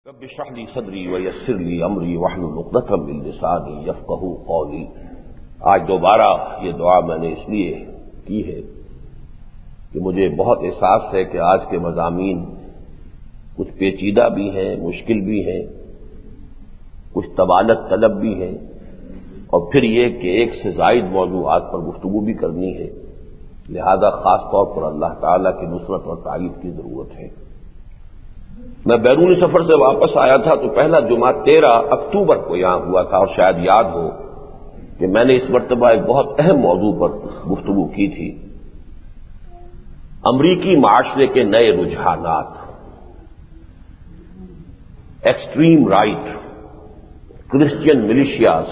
رب اشرح لی صدری ویسر لی امری واحلل عقدۃ من لسانی یفقہوا قولی۔ آج دوبارہ یہ دعا میں نے اس لیے کی ہے کہ مجھے بہت احساس ہے کہ آج کے مضامین کچھ پیچیدہ بھی ہیں، مشکل بھی ہیں، کچھ طوالت طلب بھی ہیں، اور پھر یہ کہ ایک سے زائد موضوعات پر گفتگو بھی کرنی ہے، لہذا خاص طور پر اللہ تعالیٰ کی نصرت اور تائید کی ضرورت ہے۔ میں بیرون سفر سے واپس آیا تھا تو پہلا جمعہ 13 اکتوبر کو یہاں ہوا تھا، اور شاید یاد ہو کہ میں نے اس مرتبہ ایک بہت اہم موضوع پر گفتگو کی تھی، امریکی معاشرے کے نئے رجحانات، ایکسٹریم رائٹ، کرسچین ملیشیاز،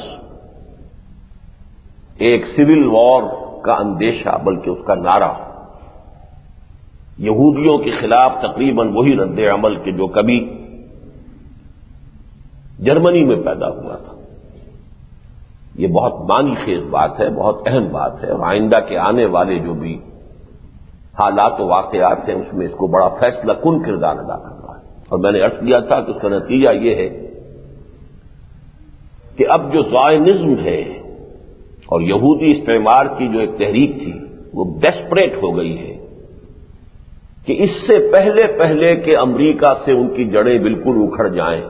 ایک سول وار کا اندیشہ بلکہ اس کا نعرہ، یہودیوں کے خلاف تقریباً وہی رد عمل کہ جو کبھی جرمنی میں پیدا ہوا تھا۔ یہ بہت معنی خیز بات ہے، بہت اہم بات ہے، اور آئندہ کے آنے والے جو بھی حالات و واقعات ہیں اس میں اس کو بڑا فیصلہ کن کردار ادا کر رہا ہے۔ اور میں نے عرض کیا تھا کہ اس کا نتیجہ یہ ہے کہ اب جو زائنزم ہے اور یہودی استعمار کی جو ایک تحریک تھی وہ ڈیسپریٹ ہو گئی ہے کہ اس سے پہلے کہ امریکہ سے ان کی جڑیں بالکل اکھڑ جائیں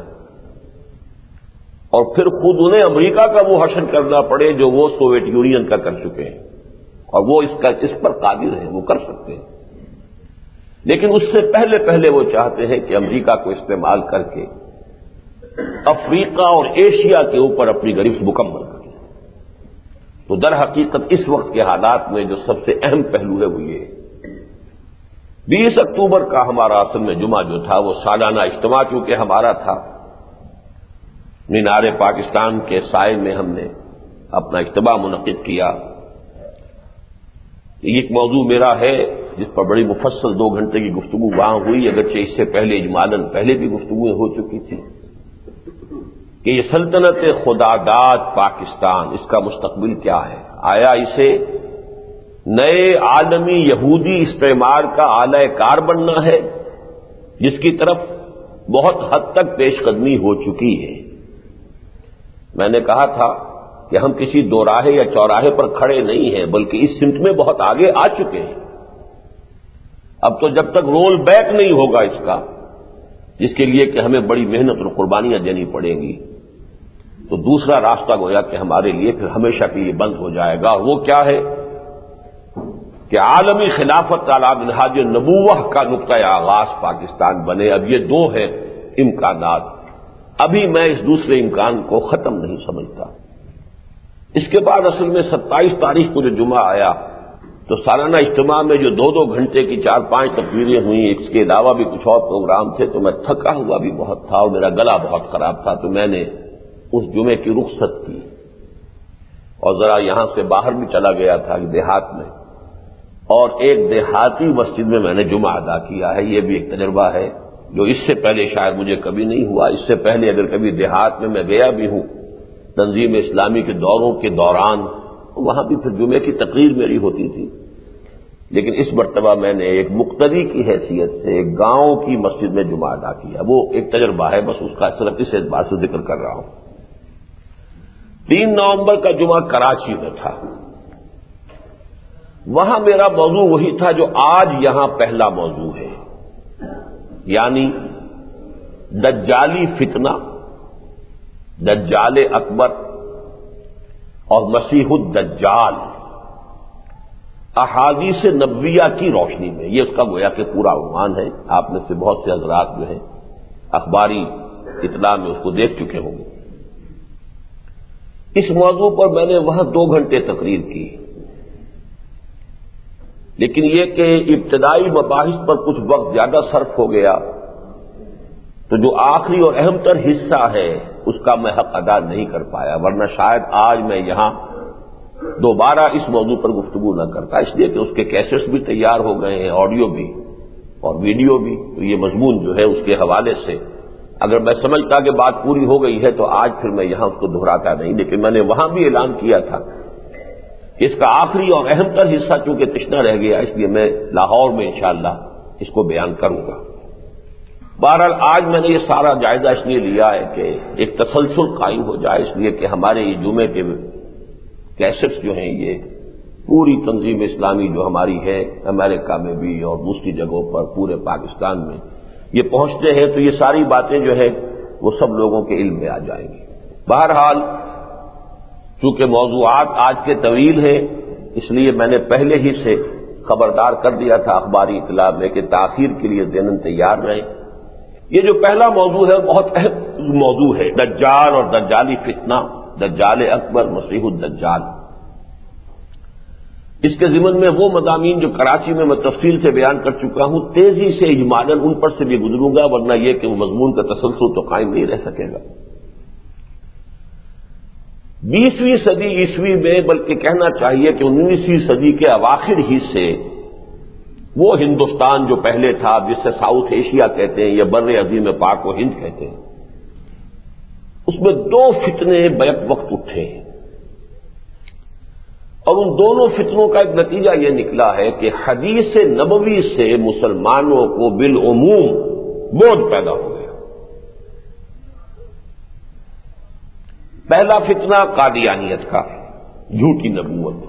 اور پھر خود انہیں امریکہ کا وہ حشر کرنا پڑے جو وہ سوویت یونین کا کر چکے ہیں، اور وہ اس پر قادر ہیں، وہ کر سکتے ہیں، لیکن اس سے پہلے وہ چاہتے ہیں کہ امریکہ کو استعمال کر کے افریقہ اور ایشیا کے اوپر اپنی گرفت مکمل کریں۔ تو در حقیقت اس وقت کے حالات میں جو سب سے اہم پہلو ہے وہ یہ ہے، 20 اکتوبر کا ہمارا اصل میں جمعہ جو تھا وہ سالانہ اجتماع چونکہ ہمارا تھا، مینار پاکستان کے سائے میں ہم نے اپنا اجتماع منعقد کیا۔ ایک موضوع میرا ہے جس پر بڑی مفصل 2 گھنٹے کی گفتگو وہاں ہوئی، اگرچہ اس سے پہلے اجمالاً پہلے بھی گفتگویں ہو چکی تھی، کہ یہ سلطنت خداداد پاکستان، اس کا مستقبل کیا ہے؟ آیا اسے نئے عالمی یہودی استعمار کا اعلی کار بننا ہے جس کی طرف بہت حد تک پیش قدمی ہو چکی ہے؟ میں نے کہا تھا کہ ہم کسی دوراہے یا چوراہے پر کھڑے نہیں ہیں بلکہ اس سمت میں بہت آگے آ چکے ہیں۔ اب تو جب تک رول بیک نہیں ہوگا اس کا، جس کے لیے کہ ہمیں بڑی محنت اور قربانیاں دینی پڑیں گی، تو دوسرا راستہ گویا کہ ہمارے لیے پھر ہمیشہ کے لیے بند ہو جائے گا، اور وہ کیا ہے کہ عالمی خلافت علی منہاج النبوہ کا نقطۂ آغاز پاکستان بنے۔ اب یہ 2 ہیں امکانات، ابھی میں اس دوسرے امکان کو ختم نہیں سمجھتا۔ اس کے بعد اصل میں 27 تاریخ کو جو جمعہ آیا تو سالانہ اجتماع میں جو 2 گھنٹے کی 4-5 تقریریں ہوئیں، اس کے علاوہ بھی کچھ اور پروگرام تھے، تو میں تھکا ہوا بھی بہت تھا اور میرا گلا بہت خراب تھا، تو میں نے اس جمعے کی رخصت کی اور ذرا یہاں سے باہر بھی چلا گیا تھا دیہات میں، اور ایک دیہاتی مسجد میں نے جمعہ ادا کیا ہے۔ یہ بھی ایک تجربہ ہے جو اس سے پہلے شاید مجھے کبھی نہیں ہوا۔ اس سے پہلے اگر کبھی دیہات میں گیا بھی ہوں تنظیم اسلامی کے دوروں کے دوران، وہاں بھی پھر جمعے کی تقریر میری ہوتی تھی، لیکن اس مرتبہ میں نے ایک مقتدی کی حیثیت سے ایک گاؤں کی مسجد میں جمعہ ادا کیا۔ وہ ایک تجربہ ہے، بس اس کا صرف اس اعتبار سے ذکر کر رہا ہوں۔ 3 نومبر کا جمعہ کراچی میں تھا، وہاں میرا موضوع وہی تھا جو آج یہاں پہلا موضوع ہے، یعنی دجالی فتنہ، دجال اکبر اور مسیح الدجال، احادیث نبویہ کی روشنی میں، یہ اس کا گویا کہ پورا عنوان ہے۔ آپ میں سے بہت سے حضرات جو ہیں اخباری اطلاع میں اس کو دیکھ چکے ہوں گے۔ اس موضوع پر میں نے وہاں 2 گھنٹے تقریر کی، لیکن یہ کہ ابتدائی مباحث پر کچھ وقت زیادہ صرف ہو گیا، تو جو آخری اور اہم تر حصہ ہے اس کا میں حق ادا نہیں کر پایا، ورنہ شاید آج میں یہاں دوبارہ اس موضوع پر گفتگو نہ کرتا، اس لیے کہ اس کے کیسٹس بھی تیار ہو گئے ہیں، آڈیو بھی اور ویڈیو بھی، تو یہ مضمون جو ہے اس کے حوالے سے اگر میں سمجھتا کہ بات پوری ہو گئی ہے تو آج پھر میں یہاں اس کو دہراتا نہیں، لیکن میں نے وہاں بھی اعلان کیا تھا کہ اس کا آخری اور اہم تر حصہ چونکہ تشنا رہ گیا، اس لیے میں لاہور میں انشاءاللہ اس کو بیان کروں گا۔ بہرحال آج میں نے یہ سارا جائزہ اس لیے لیا ہے کہ ایک تسلسل قائم ہو جائے، اس لیے کہ ہمارے یہ جمعے کے کیسٹس جو ہیں یہ پوری تنظیم اسلامی جو ہماری ہے امریکہ میں بھی اور دوسری جگہوں پر پورے پاکستان میں یہ پہنچتے ہیں، تو یہ ساری باتیں جو ہے وہ سب لوگوں کے علم میں آ جائیں گی۔ بہرحال چونکہ موضوعات آج کے طویل ہیں، اس لیے میں نے پہلے ہی سے خبردار کر دیا تھا اخباری اطلاع میں کہ تاخیر کے لیے ذہناً تیار رہیں۔ یہ جو پہلا موضوع ہے بہت اہم موضوع ہے، دجال اور دجالی فتنہ، دجال اکبر مسیح الدجال۔ اس کے ضمن میں وہ مضامین جو کراچی میں تفصیل سے بیان کر چکا ہوں، تیزی سے اجمالاً ان پر سے بھی گزروں گا، ورنہ یہ کہ وہ مضمون کا تسلسل تو قائم نہیں رہ سکے گا۔ 20ویں صدی عیسوی میں، بلکہ کہنا چاہیے کہ 19ویں صدی کے اواخر ہی سے وہ ہندوستان جو پہلے تھا، جس سے ساؤتھ ایشیا کہتے ہیں یا بر عظیم پاک و ہند کہتے ہیں، اس میں دو فتنے بیک وقت اٹھے ہیں، اور ان دونوں فتنوں کا ایک نتیجہ یہ نکلا ہے کہ حدیث نبوی سے مسلمانوں کو بالعموم بودھ پیدا ہو گیا۔ پہلا فتنہ قادیانیت کا، جھوٹی نبوت۔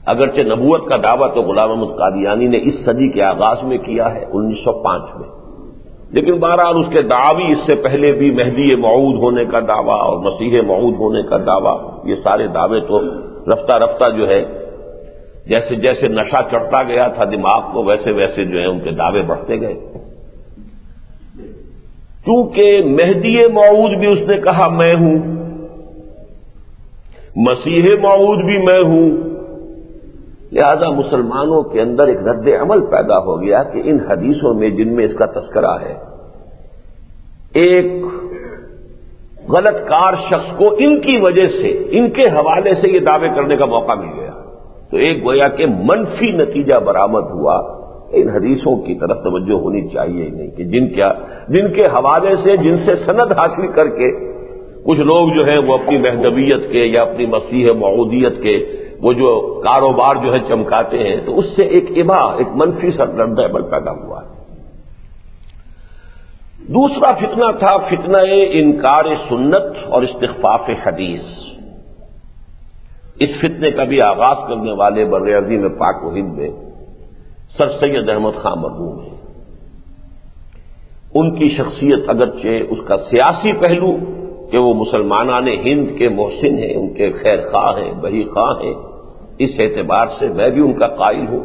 اگرچہ نبوت کا دعویٰ تو غلام احمد قادیانی نے اس صدی کے آغاز میں کیا ہے 1905 میں، لیکن بہرحال اس کے دعوی اس سے پہلے بھی مہدی موعود ہونے کا دعویٰ اور مسیح موعود ہونے کا دعویٰ، یہ سارے دعوے تو رفتہ رفتہ جو ہے جیسے جیسے نشہ چڑھتا گیا تھا دماغ کو، ویسے ویسے جو ہے ان کے دعوے بڑھتے گئے۔ چونکہ مہدی موعود بھی اس نے کہا میں ہوں، مسیح موعود بھی میں ہوں، لہذا مسلمانوں کے اندر ایک رد عمل پیدا ہو گیا کہ ان حدیثوں میں جن میں اس کا تذکرہ ہے، ایک غلط کار شخص کو ان کی وجہ سے، ان کے حوالے سے یہ دعوے کرنے کا موقع مل گیا، تو ایک گویا کہ منفی نتیجہ برآمد ہوا۔ ان حدیثوں کی طرف توجہ ہونی چاہیے ہی نہیں کہ جن کے حوالے سے، جن سے سند حاصل کر کے کچھ لوگ جو ہیں وہ اپنی مہدویت کے یا اپنی مسیح موعودیت کے وہ جو کاروبار جو ہے چمکاتے ہیں، تو اس سے ایک اباح، ایک منفی رد عمل پیدا ہوا ہے۔ دوسرا فتنہ تھا فتنہ انکار سنت اور استخفاف حدیث۔ اس فتنے کا بھی آغاز کرنے والے بر عظیم پاک و ہند میں سر سید احمد خان مرحوم ہیں۔ ان کی شخصیت اگرچہ اس کا سیاسی پہلو کہ وہ مسلمانان ہند کے محسن ہیں، ان کے خیر خواہ ہیں، بہی خواہ ہیں، اس اعتبار سے میں بھی ان کا قائل ہوں،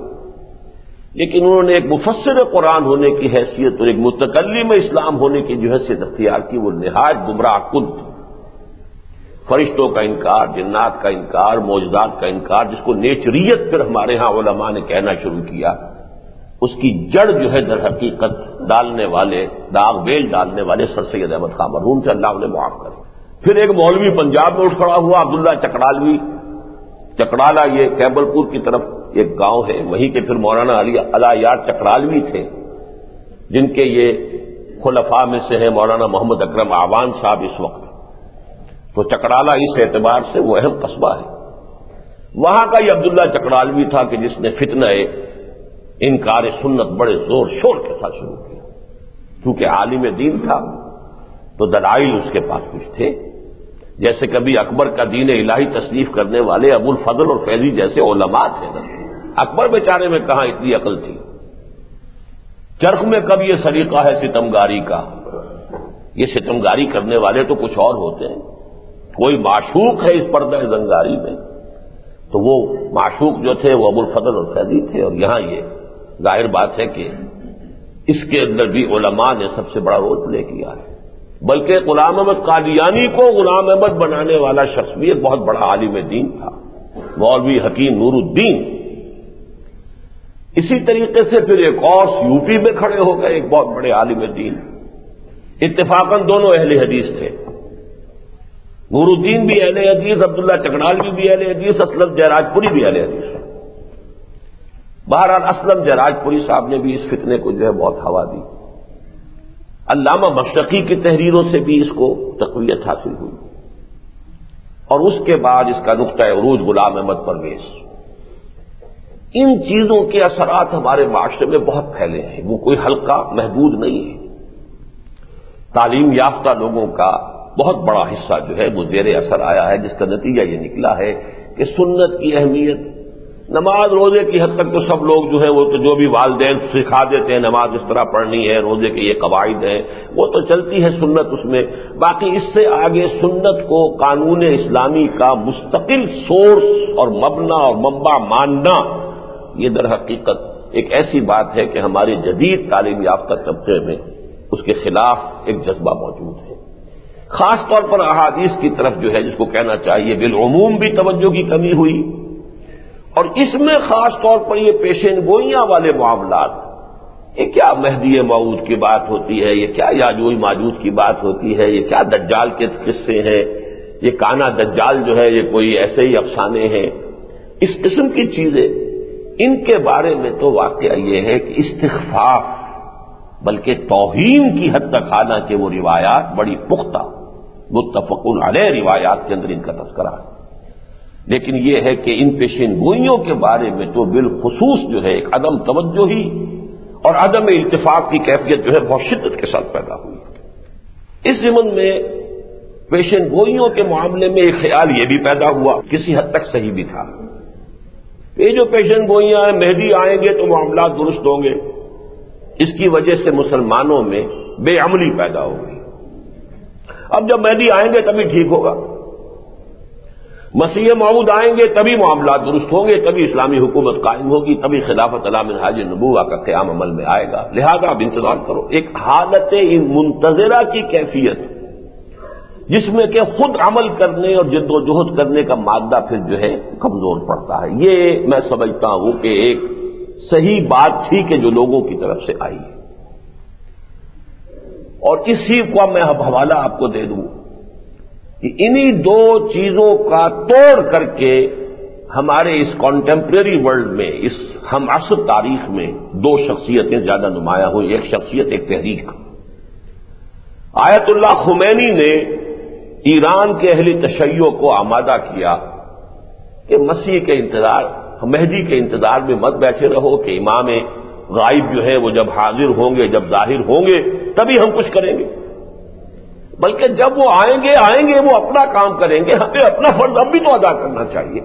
لیکن انہوں نے ایک مفسر قرآن ہونے کی حیثیت اور ایک متکلم اسلام ہونے کی جو حیثیت اختیار کی، وہ نہایت گمراہ کن تھی۔ فرشتوں کا انکار، جنات کا انکار، معجزات کا انکار، جس کو نیچریت پھر ہمارے ہاں علماء نے کہنا شروع کیا، اس کی جڑ جو ہے در حقیقت ڈالنے والے، داغ بیل ڈالنے والے سر سید احمد خان مرحوم سے، اللہ انہیں معاف کرے۔ پھر ایک مولوی پنجاب میں اٹھ کھڑا ہوا، عبداللہ چکڑالوی۔ چکڑالہ یہ کیبل پور کی طرف ایک گاؤں ہے، وہیں کے پھر مولانا علی یار چکڑالوی تھے، جن کے یہ خلفاء میں سے ہیں مولانا محمد اکرم آوان صاحب اس وقت۔ تو چکڑالہ اس اعتبار سے وہ اہم قصبہ ہے۔ وہاں کا یہ عبداللہ چکڑالوی تھا کہ جس نے فتنہ انکار سنت بڑے زور شور کے ساتھ شروع کیا۔ کیونکہ عالم دین تھا تو دلائل اس کے پاس کچھ تھے، جیسے کبھی اکبر کا دین الہی تصنیف کرنے والے ابو الفضل اور فیضی جیسے علماء تھے۔ اکبر بیچارے میں کہاں اتنی عقل تھی؟ چرخ میں کب یہ سلیقہ ہے ستمگاری کا؟ یہ ستمگاری کرنے والے تو کچھ اور ہوتے ہیں۔ کوئی معشوق ہے اس پردہ زنگاری میں، تو وہ معشوق جو تھے وہ ابو الفضل اور فیضی تھے، اور یہاں یہ ظاہر بات ہے کہ اس کے اندر بھی علماء نے سب سے بڑا رول پلے کیا ہے۔ بلکہ غلام احمد قادیانی کو غلام احمد بنانے والا شخص بھی ایک بہت بڑا عالم دین تھا، مولوی حکیم نور الدین۔ اسی طریقے سے پھر ایک اور یوپی میں کھڑے ہو گئے ایک بہت بڑے عالم دین، اتفاقاً دونوں اہل حدیث تھے، نور الدین بھی اہل حدیث، عبداللہ چکڑالوی بھی اہل حدیث، اسلم جیراج پوری بھی اہل حدیث۔ بہرحال اسلم جیراج پوری صاحب نے بھی اس فتنے کو جو ہے بہت ہوا دی۔ علامہ مشرقی کی تحریروں سے بھی اس کو تقویت حاصل ہوئی، اور اس کے بعد اس کا نقطہ عروج غلام احمد پرویز۔ ان چیزوں کے اثرات ہمارے معاشرے میں بہت پھیلے ہیں، وہ کوئی حلقہ محدود نہیں ہے۔ تعلیم یافتہ لوگوں کا بہت بڑا حصہ جو ہے وہ زیر اثر آیا ہے، جس کا نتیجہ یہ نکلا ہے کہ سنت کی اہمیت، نماز روزے کی حد تک تو سب لوگ جو ہے وہ تو جو بھی والدین سکھا دیتے ہیں نماز اس طرح پڑھنی ہے، روزے کے یہ قواعد ہیں، وہ تو چلتی ہے سنت اس میں، باقی اس سے آگے سنت کو قانون اسلامی کا مستقل سورس اور مبنا اور منبع ماننا، یہ در حقیقت ایک ایسی بات ہے کہ ہمارے جدید تعلیم یافتہ طبقے میں اس کے خلاف ایک جذبہ موجود ہے۔ خاص طور پر احادیث کی طرف جو ہے جس کو کہنا چاہیے بالعموم بھی توجہ کی کمی ہوئی، اور اس میں خاص طور پر یہ پیشین گوئیاں والے معاملات، یہ کیا مہدی موعود کی بات ہوتی ہے، یہ کیا یاجوج ماجوج کی بات ہوتی ہے، یہ کیا دجال کے قصے ہیں، یہ کانا دجال جو ہے یہ کوئی ایسے ہی افسانے ہیں، اس قسم کی چیزیں، ان کے بارے میں تو واقعہ یہ ہے کہ استخفاف بلکہ توہین کی حد تک، حالانکہ وہ روایات بڑی پختہ متفق علیہ روایات کے اندر ان کا تذکرہ ہے، لیکن یہ ہے کہ ان پیشین گوئیوں کے بارے میں تو بالخصوص جو ہے ایک عدم توجہی اور عدم التفاق کی کیفیت جو ہے بہت شدت کے ساتھ پیدا ہوئی۔ اس ضمن میں پیشین گوئیوں کے معاملے میں ایک خیال یہ بھی پیدا ہوا، کسی حد تک صحیح بھی تھا، یہ جو پیشین گوئیاں ہیں مہدی آئیں گے تو معاملات درست ہوں گے، اس کی وجہ سے مسلمانوں میں بے عملی پیدا ہوگی، اب جب مہدی آئیں گے تبھی ٹھیک ہوگا، مسیح موعود آئیں گے تبھی معاملات درست ہوں گے، تبھی اسلامی حکومت قائم ہوگی، تبھی خلافت علی منہاج النبوہ کا قیام عمل میں آئے گا، لہذا اب انتظار کرو۔ ایک حالت منتظرہ کی کیفیت جس میں کہ خود عمل کرنے اور جد و جہد کرنے کا مادہ پھر جو ہے کمزور پڑتا ہے، یہ میں سمجھتا ہوں کہ ایک صحیح بات تھی کہ جو لوگوں کی طرف سے آئی، اور اسی کا میں اب حوالہ آپ کو دے دوں کہ انہی دو چیزوں کا توڑ کر کے ہمارے اس کانٹمپریری ورلڈ میں، اس ہم عصر تاریخ میں دو شخصیتیں زیادہ نمایاں ہوئی، ایک شخصیت ایک تحریک۔ آیت اللہ خمینی نے ایران کے اہل تشیع کو آمادہ کیا کہ مسیح کے انتظار، مہدی کے انتظار میں مت بیٹھے رہو کہ امام غائب جو ہے وہ جب حاضر ہوں گے، جب ظاہر ہوں گے تبھی ہم کچھ کریں گے، بلکہ جب وہ آئیں گے وہ اپنا کام کریں گے، ہمیں اپنا فرض اب بھی تو ادا کرنا چاہیے،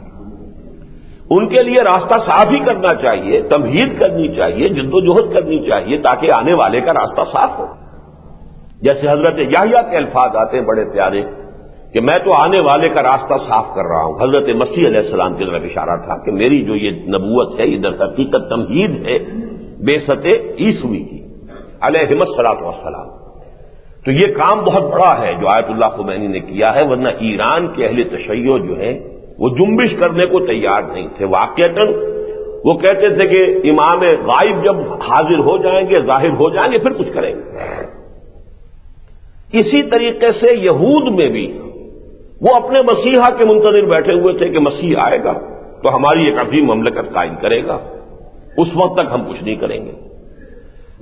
ان کے لیے راستہ صاف ہی کرنا چاہیے، تمہید کرنی چاہیے، جد و جہد کرنی چاہیے تاکہ آنے والے کا راستہ صاف ہو۔ جیسے حضرت یحییٰ کے الفاظ آتے ہیں بڑے پیارے کہ میں تو آنے والے کا راستہ صاف کر رہا ہوں، حضرت مسیح علیہ السلام کی طرف اشارہ تھا کہ میری جو یہ نبوت ہے یہ در حقیقت تمہید ہے بعثت عیسوی کی علیہ الصلوۃ والسلام۔ تو یہ کام بہت بڑا ہے جو آیت اللہ خمینی نے کیا ہے، ورنہ ایران کے اہل تشیع جو ہے وہ جنبش کرنے کو تیار نہیں تھے، واقعتاً وہ کہتے تھے کہ امام غائب جب حاضر ہو جائیں گے، ظاہر ہو جائیں گے، پھر کچھ کریں گے۔ اسی طریقے سے یہود میں بھی وہ اپنے مسیحا کے منتظر بیٹھے ہوئے تھے کہ مسیح آئے گا تو ہماری ایک عظیم مملکت قائم کرے گا، اس وقت تک ہم کچھ نہیں کریں گے۔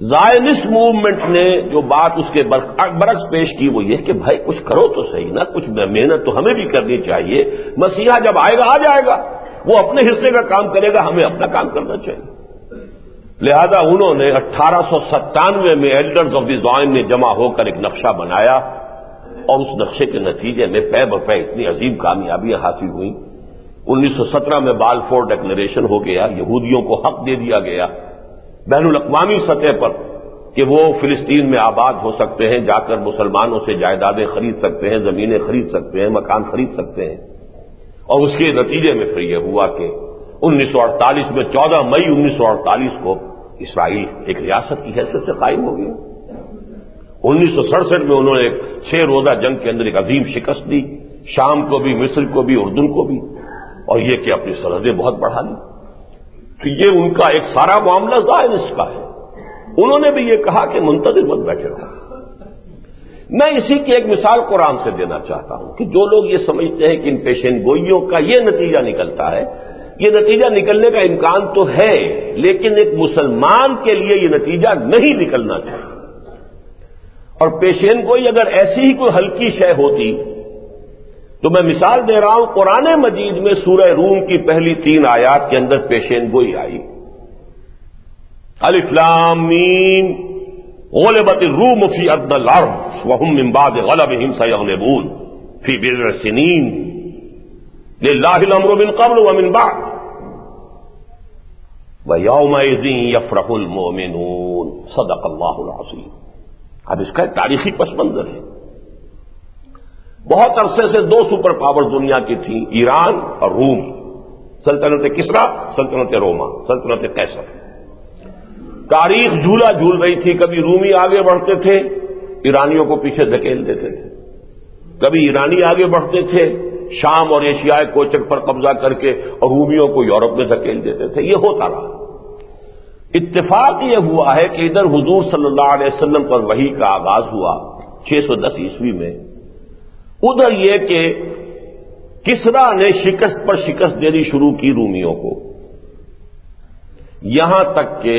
زائنسٹ موومنٹ نے جو بات اس کے برعکس پیش کی وہ یہ کہ بھائی کچھ کرو تو صحیح نا، کچھ محنت تو ہمیں بھی کرنی چاہیے، مسیحا جب آئے گا آ جائے گا، وہ اپنے حصے کا کام کرے گا، ہمیں اپنا کام کرنا چاہیے۔ لہذا انہوں نے 1897 میں ایلڈرز آف دی زائن نے جمع ہو کر ایک نقشہ بنایا، اور اس نقشے کے نتیجے میں پے بپے اتنی عظیم کامیابیاں حاصل ہوئیں۔ 1917 میں بالفور ڈکلریشن ہو گیا، یہودیوں کو حق دے دیا گیا بین الاقوامی سطح پر کہ وہ فلسطین میں آباد ہو سکتے ہیں، جا کر مسلمانوں سے جائیدادیں خرید سکتے ہیں، زمینیں خرید سکتے ہیں، مکان خرید سکتے ہیں، اور اس کے نتیجے میں پھر یہ ہوا کہ 1948 میں 14 مئی 1948 کو اسرائیل ایک ریاست کی حیثیت سے قائم ہو گیا۔ 1967 میں انہوں نے 6 روزہ جنگ کے اندر ایک عظیم شکست دی، شام کو بھی، مصر کو بھی، اردن کو بھی، اور یہ کہ اپنی سرحدیں بہت بڑھا لی۔ تو یہ ان کا ایک سارا معاملہ زائنسٹ کا ہے۔ انہوں نے بھی یہ کہا کہ منتظر مت بیٹھے رہو۔ میں اسی کی ایک مثال قرآن سے دینا چاہتا ہوں کہ جو لوگ یہ سمجھتے ہیں کہ ان پیشین گوئیوں کا یہ نتیجہ نکلتا ہے، یہ نتیجہ نکلنے کا امکان تو ہے، لیکن ایک مسلمان کے لیے یہ نتیجہ نہیں نکلنا چاہیے۔ اور پیشین گوئی اگر ایسی ہی کوئی ہلکی شے ہوتی تو میں مثال دے رہا ہوں، قرآن مجید میں سورہ روم کی پہلی 3 آیات کے اندر پیشین گوئی آئی، الف لام میم غلبت الروم فی ادنی الارض وهم من بعد غلبهم سیغلبون فی بضع سنین للہ الامر من قبل ومن بعد وَيَوْمَئِذٍ يَفْرَحُ الْمُؤْمِنُونَ صدق اللہ العظیم۔ اب اس کا ایک تاریخی پس منظر ہے۔ بہت عرصے سے دو سپر پاور دنیا کی تھیں، ایران اور روم، سلطنت کسریٰ، سلطنت روما، سلطنت قیصر۔ تاریخ جھولا جھول رہی تھی، کبھی رومی آگے بڑھتے تھے، ایرانیوں کو پیچھے دھکیل دیتے تھے، کبھی ایرانی آگے بڑھتے تھے، شام اور ایشیائے کوچک پر قبضہ کر کے، اور رومیوں کو یورپ میں دھکیل دیتے تھے۔ یہ ہوتا رہا۔ اتفاق یہ ہوا ہے کہ ادھر حضور صلی اللہ علیہ وسلم پر وحی کا آغاز ہوا 610 عیسوی میں، ادھر یہ کہ کسریٰ نے شکست پر شکست دینی شروع کی رومیوں کو، یہاں تک کہ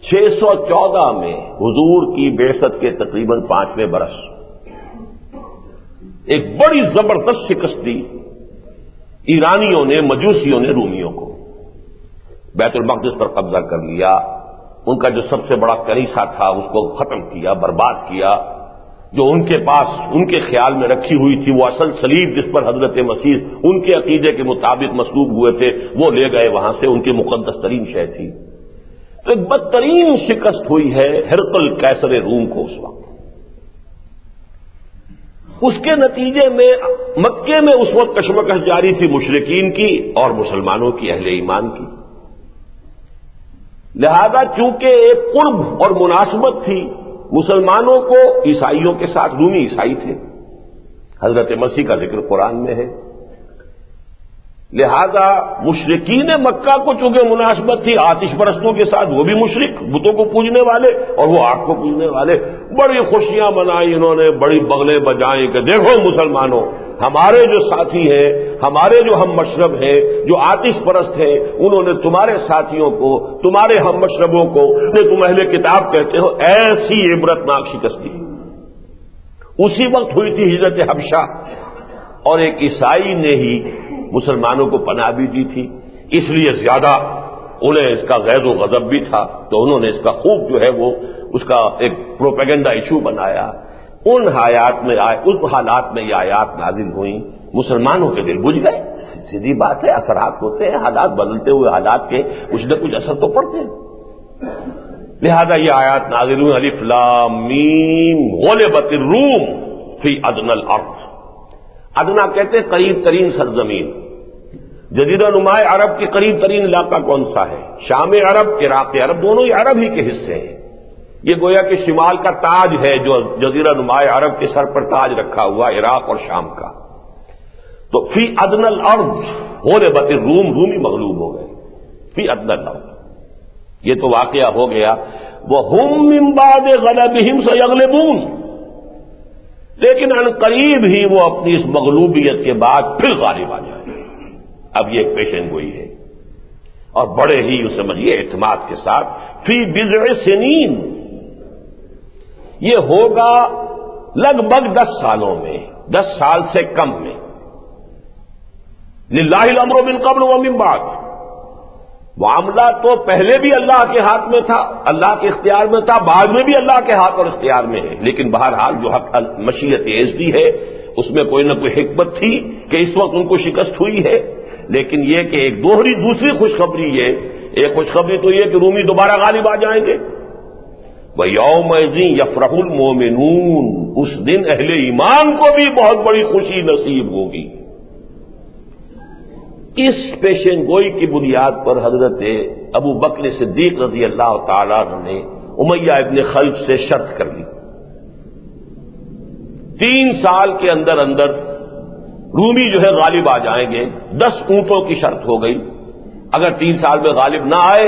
614 میں حضور کی بعثت کے تقریباً 5ویں برس ایک بڑی زبردست شکست دی ایرانیوں نے، مجوسیوں نے رومیوں کو۔ بیت المقدس پر قبضہ کر لیا، ان کا جو سب سے بڑا کنیسہ تھا اس کو ختم کیا، برباد کیا، جو ان کے پاس ان کے خیال میں رکھی ہوئی تھی وہ اصل صلیب جس پر حضرت مسیح ان کے عقیدے کے مطابق مصلوب ہوئے تھے وہ لے گئے وہاں سے، ان کی مقدس ترین شے تھی۔ تو ایک بدترین شکست ہوئی ہے ہرقل قیصر روم کو اس وقت۔ اس کے نتیجے میں مکے میں اس وقت کشمکش جاری تھی مشرکین کی اور مسلمانوں کی، اہل ایمان کی۔ لہذا چونکہ ایک قرب اور مناسبت تھی مسلمانوں کو عیسائیوں کے ساتھ، رومی عیسائی تھے، حضرت مسیح کا ذکر قرآن میں ہے، لہذا مشرکین مکہ کو چونکہ مناسبت تھی آتش پرستوں کے ساتھ، وہ بھی مشرک، بتوں کو پوجنے والے اور وہ آگ کو پوجنے والے، بڑی خوشیاں منائی انہوں نے، بڑی بغلیں بجائیں کہ دیکھو مسلمانوں، ہمارے جو ساتھی ہیں، ہمارے جو ہم مشرب ہیں، جو آتش پرست ہیں، انہوں نے تمہارے ساتھیوں کو، تمہارے ہم مشربوں کو، تم اہل کتاب کہتے ہو، ایسی عبرتناک شکست دی۔ اسی وقت ہوئی تھی ہجرت حبشہ، اور ایک عیسائی نے ہی مسلمانوں کو پناہ بھی دی تھی، اس لیے زیادہ انہیں اس کا غیظ و غضب بھی تھا، تو انہوں نے اس کا خوب جو ہے وہ اس کا ایک پروپیگنڈا ایشو بنایا۔ ان حالات میں یہ آیات نازل ہوئیں، مسلمانوں کے دل بجھ گئے، سیدھی بات ہے، اثرات ہوتے ہیں، حالات بدلتے ہوئے حالات کے کچھ نہ کچھ اثر تو پڑتے ہیں۔ لہذا یہ آیات نازل ہوئی، الف لام میم غلبت الروم فی ادنی الارض۔ ادنا کہتے ہیں قریب ترین سرزمین۔ جزیرہ نما عرب کے قریب ترین علاقہ کون سا ہے؟ شام عرب، عراق عرب، دونوں ہی عرب ہی کے حصے ہیں۔ یہ گویا کہ شمال کا تاج ہے جو جزیرہ نما عرب کے سر پر تاج رکھا ہوا، عراق اور شام کا۔ تو فی ادنی الارض غلبت الروم، رومی مغلوب ہو گئے فی ادنی الارض۔ یہ تو واقعہ ہو گیا، وَهُمْ مِنْ بَعْدِ غَلَبِهِمْ سَيَغْلِبُونَ، لیکن ان قریب ہی وہ اپنی اس مغلوبیت کے بعد پھر غالب آ جائیں گے۔ اب یہ ایک پیشن گوئی ہے، اور بڑے ہی سمجھیے اعتماد کے ساتھ، فی بضع سنین، یہ ہوگا لگ بھگ 10 سالوں میں، 10 سال سے کم میں۔ للہ الامر من قبل ومن بعد، معاملہ تو پہلے بھی اللہ کے ہاتھ میں تھا، اللہ کے اختیار میں تھا، بعد میں بھی اللہ کے ہاتھ اور اختیار میں ہے، لیکن بہرحال جو حق مشیت عزتی ہے اس میں کوئی نہ کوئی حکمت تھی کہ اس وقت ان کو شکست ہوئی ہے۔ لیکن یہ کہ ایک دوسری خوشخبری یہ، ایک خوشخبری تو یہ کہ رومی دوبارہ غالب آ جائیں گے۔ وَيَوْمَئِذٍ يَفْرَحُ الْمُؤْمِنُونَ، اس دن اہل ایمان کو بھی بہت بڑی خوشی نصیب ہوگی۔ اس پیشن گوئی کی بنیاد پر حضرت ابو بکر صدیق رضی اللہ تعالیٰ عنہ نے امیہ ابن خلف سے شرط کر لی، 3 سال کے اندر اندر رومی جو ہے غالب آ جائیں گے۔ 10 اونٹوں کی شرط ہو گئی، اگر 3 سال میں غالب نہ آئے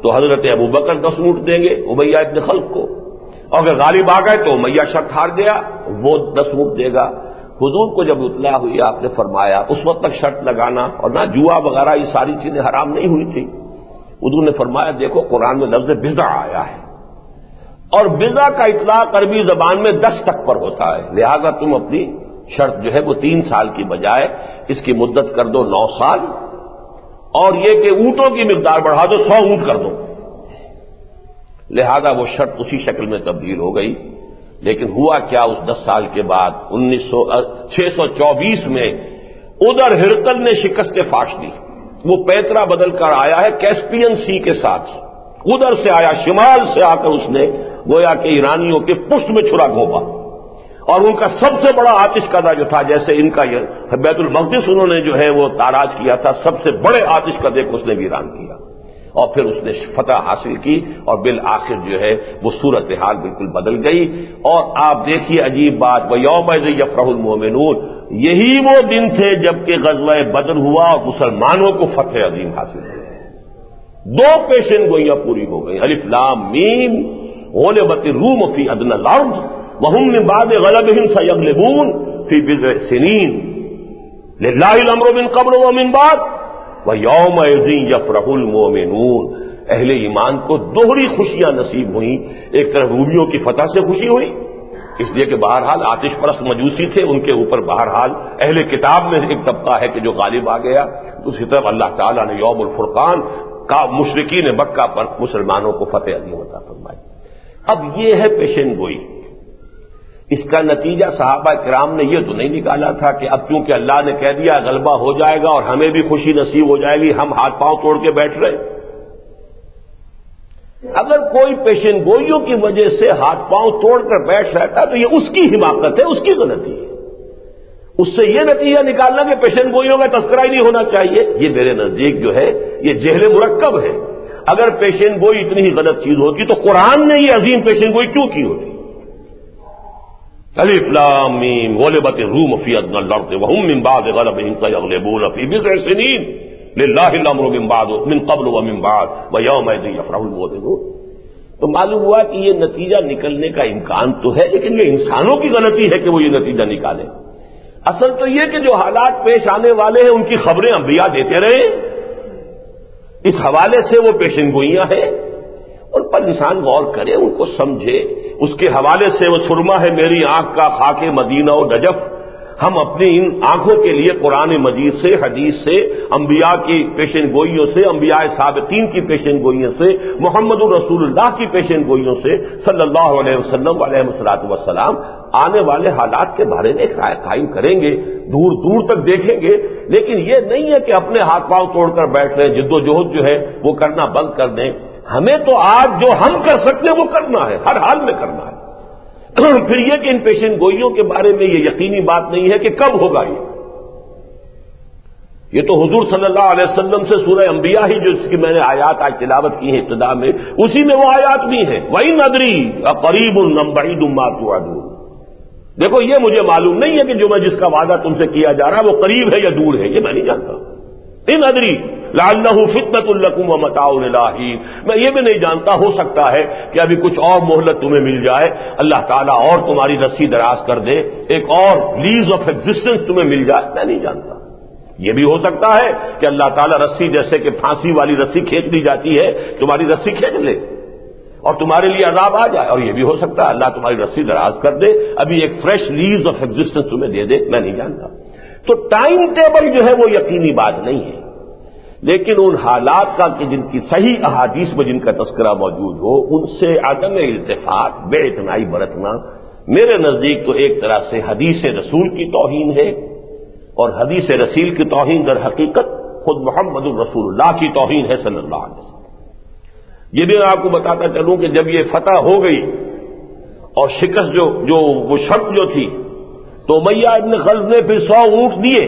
تو حضرت ابو بکر 10 اونٹ دیں گے امیہ ابن خلف کو، اور اگر غالب آ گئے تو امیہ شرط ہار گیا، وہ 10 اونٹ دے گا۔ حضور کو جب اطلاع ہوئی آپ نے فرمایا، اس وقت تک شرط لگانا اور نہ جوا وغیرہ یہ ساری چیزیں حرام نہیں ہوئی تھی، حضور نے فرمایا دیکھو قرآن میں لفظ بضع آیا ہے، اور بضع کا اطلاق عربی زبان میں 10 تک پر ہوتا ہے، لہذا تم اپنی شرط جو ہے وہ 3 سال کی بجائے اس کی مدت کر دو 9 سال، اور یہ کہ اونٹوں کی مقدار بڑھا دو، 100 اونٹ کر دو۔ لہذا وہ شرط اسی شکل میں تبدیل ہو گئی. لیکن ہوا کیا اس 10 سال کے بعد 624 میں ادھر ہرقل نے شکست فاش دی. وہ پیترا بدل کر آیا ہے کیسپین سی کے ساتھ، ادھر سے آیا، شمال سے آ کر اس نے گویا کہ ایرانیوں کے پشت میں چھرا گھونپا. اور ان کا سب سے بڑا آتش کدہ جو تھا، جیسے ان کا بیت المقدس انہوں نے جو ہے وہ تاراج کیا تھا، سب سے بڑے آتش کدے کو اس نے ویران کیا. اور پھر اس نے فتح حاصل کی اور بالآخر جو ہے وہ صورتحال بالکل بدل گئی. اور آپ دیکھیے عجیب بات، وَيَوْمَئِذٍ يَفْرَحُ الْمُؤْمِنُونَ، یہی وہ دن تھے جب کہ غزوہ بدر ہوا اور مسلمانوں کو فتح عظیم حاصل ہوئی. 2 پیشن گوئیاں پوری ہو گئی. الف لام میم، غلبت الروم فی ادنی الارض وهم من بعد غلبهم سيغلبون في بضع سنين لله الامر من قبل ومن بعد وَيَوْمَئِذٍ يَفْرَحُ الْمُؤْمِنُونَ. اہل ایمان کو دوہری خوشیاں نصیب ہوئیں. ایک طرف رومیوں کی فتح سے خوشی ہوئی، اس لیے کہ بہرحال آتش پرست مجوسی تھے، ان کے اوپر بہرحال اہل کتاب میں ایک طبقہ ہے کہ جو غالب آ گیا. دوسری طرف اللہ تعالیٰ نے یوم الفرقان کا مشرکین مکہ پر مسلمانوں کو فتح عظیم عطا فرمائی. اب یہ ہے پیشن گوئی. اس کا نتیجہ صحابہ کرام نے یہ تو نہیں نکالا تھا کہ اب کیونکہ اللہ نے کہہ دیا غلبہ ہو جائے گا اور ہمیں بھی خوشی نصیب ہو جائے گی، ہم ہاتھ پاؤں توڑ کے بیٹھ رہے. اگر کوئی پیشن گوئیوں کی وجہ سے ہاتھ پاؤں توڑ کر بیٹھ رہتا تو یہ اس کی حماقت ہے، اس کی غلطی ہے. اس سے یہ نتیجہ نکالنا کہ پیشن گوئیوں کا تذکرہ ہی نہیں ہونا چاہیے، یہ میرے نزدیک جو ہے یہ جہل مرکب ہے. اگر پیشن گوئی اتنی ہی غلط چیز ہوتی تو قرآن نے یہ عظیم پیشن گوئی کیوں کی ہوتی؟ الف لام میم غلبت الروم فی ادنی الارض وهم من بعد غلبهم سيغلبون في بضع سنين لله الامر من قبل ومن بعد ويومئذ يفرح المؤمنون. تو معلوم ہوا کہ یہ نتیجہ نکلنے کا امکان تو ہے، لیکن یہ انسانوں کی غلطی ہے کہ وہ یہ نتیجہ نکالیں. اصل تو یہ کہ جو حالات پیش آنے والے ہیں ان کی خبریں انبیاء دیتے رہے، اس حوالے سے وہ پیشن گوئیاں ہیں. ان پر انسان غور کرے، ان کو سمجھے. اس کے حوالے سے وہ سرما ہے میری آنکھ کا خاک مدینہ و نجف. ہم اپنی ان آنکھوں کے لیے قرآن مجید سے، حدیث سے، انبیاء کی پیشن گوئیوں سے، انبیاء سابقین کی پیشن گوئیوں سے، محمد رسول اللہ کی پیشن گوئیوں سے صلی اللہ علیہ وسلم علیہ الصلوۃ والسلام آنے والے حالات کے بارے میں ایک رائے قائم کریں گے، دور دور تک دیکھیں گے. لیکن یہ نہیں ہے کہ اپنے ہاتھ پاؤں توڑ کر بیٹھ رہے، جد و جہد جو ہے وہ کرنا بند کر دیں. ہمیں تو آج جو ہم کر سکتے ہیں وہ کرنا ہے، ہر حال میں کرنا ہے. پھر یہ کہ ان پیشن گوئیوں کے بارے میں یہ یقینی بات نہیں ہے کہ کب ہوگا. یہ تو حضور صلی اللہ علیہ وسلم سے سورہ انبیاء ہی جو اس کی میں نے آیات آج تلاوت کی ہیں ابتدا میں، اسی میں وہ آیات بھی ہیں. وَإِنْ أَدْرِي أَقَرِيبٌ أَمْ بَعِيدٌ مَا تُوعَدُونَ. دیکھو یہ مجھے معلوم نہیں ہے کہ جو میں جس کا وعدہ تم سے کیا جا رہا ہے وہ قریب ہے یا دور ہے، یہ میں نہیں جانتا. ان ادری لعلہ فتنۃ لکم ومتاع الی حین. میں یہ بھی نہیں جانتا، ہو سکتا ہے کہ ابھی کچھ اور مہلت تمہیں مل جائے، اللہ تعالیٰ اور تمہاری رسی دراز کر دے، ایک اور لیز آف ایگزسٹنس تمہیں مل جائے، میں نہیں جانتا. یہ بھی ہو سکتا ہے کہ اللہ تعالیٰ رسی جیسے کہ پھانسی والی رسی کھینچ لی جاتی ہے، تمہاری رسی کھینچ لے اور تمہارے لیے عذاب آ جائے. اور یہ بھی ہو سکتا ہے اللہ تمہاری رسی دراز کر دے، ابھی ایک فریش لیز آف ایگزسٹنس تمہیں دے دے، میں نہیں جانتا. تو ٹائم ٹیبل جو ہے وہ یقینی بات نہیں ہے، لیکن ان حالات کا کہ جن کی صحیح احادیث میں جن کا تذکرہ موجود ہو، ان سے عدم التفات، بے اعتنائی برتنا میرے نزدیک تو ایک طرح سے حدیث رسول کی توہین ہے. اور حدیث رسول کی توہین در حقیقت خود محمد الرسول اللہ کی توہین ہے صلی اللہ علیہ وسلم. یہ بھی میں آپ کو بتاتا چلوں کہ جب یہ فتح ہو گئی اور شکست جو وہ شرط جو تھی، تو امیہ ابن خلف نے پھر 100 اونٹ دیے.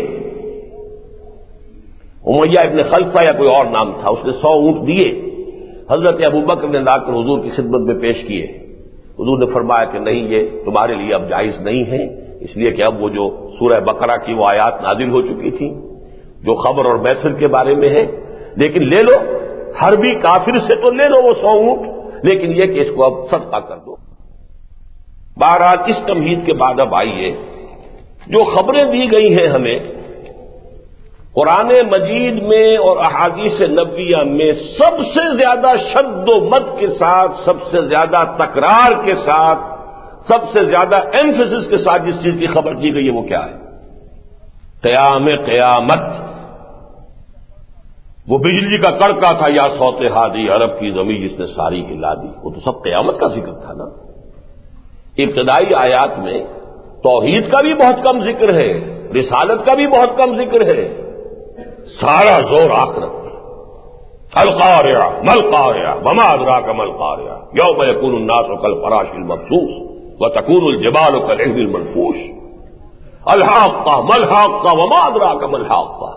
امیہ ابن خلف کا یا کوئی اور نام تھا، اس نے 100 اونٹ دیے. حضرت ابوبکر نے لا کر حضور کی خدمت میں پیش کیے. حضور نے فرمایا کہ نہیں، یہ تمہارے لیے اب جائز نہیں ہے، اس لیے کہ اب وہ جو سورہ بقرہ کی وہ آیات نازل ہو چکی تھی جو خبر اور میسر کے بارے میں ہے. لیکن لے لو، حربی کافر سے تو لے لو وہ 100 اونٹ، لیکن یہ کہ اس کو اب صدقہ کر دو. بہرحال اس تمہید کے بعد اب آئیے جو خبریں دی گئی ہیں ہمیں قرآن مجید میں اور احادیث نبویہ میں، سب سے زیادہ شد و مد کے ساتھ، سب سے زیادہ تکرار کے ساتھ، سب سے زیادہ ایمفیسس کے ساتھ جس چیز کی خبر دی گئی ہے وہ کیا ہے؟ قیامت. وہ بجلی کا کڑکا تھا یا صوت ہادی عرب کی زمین جس نے ساری ہلا دی، وہ تو سب قیامت کا ذکر تھا نا۔ ابتدائی آیات میں توحید کا بھی بہت کم ذکر ہے، رسالت کا بھی بہت کم ذکر ہے، سارا زور آخرت پر۔ القارعہ ملقارعہ وما ادراک ملقارعہ یوم یکون الناس کالفراش المبثوث وتکون الجبال کالعہن المنفوش الحاقہ ملحاقہ وما ادراک ملحاقہ۔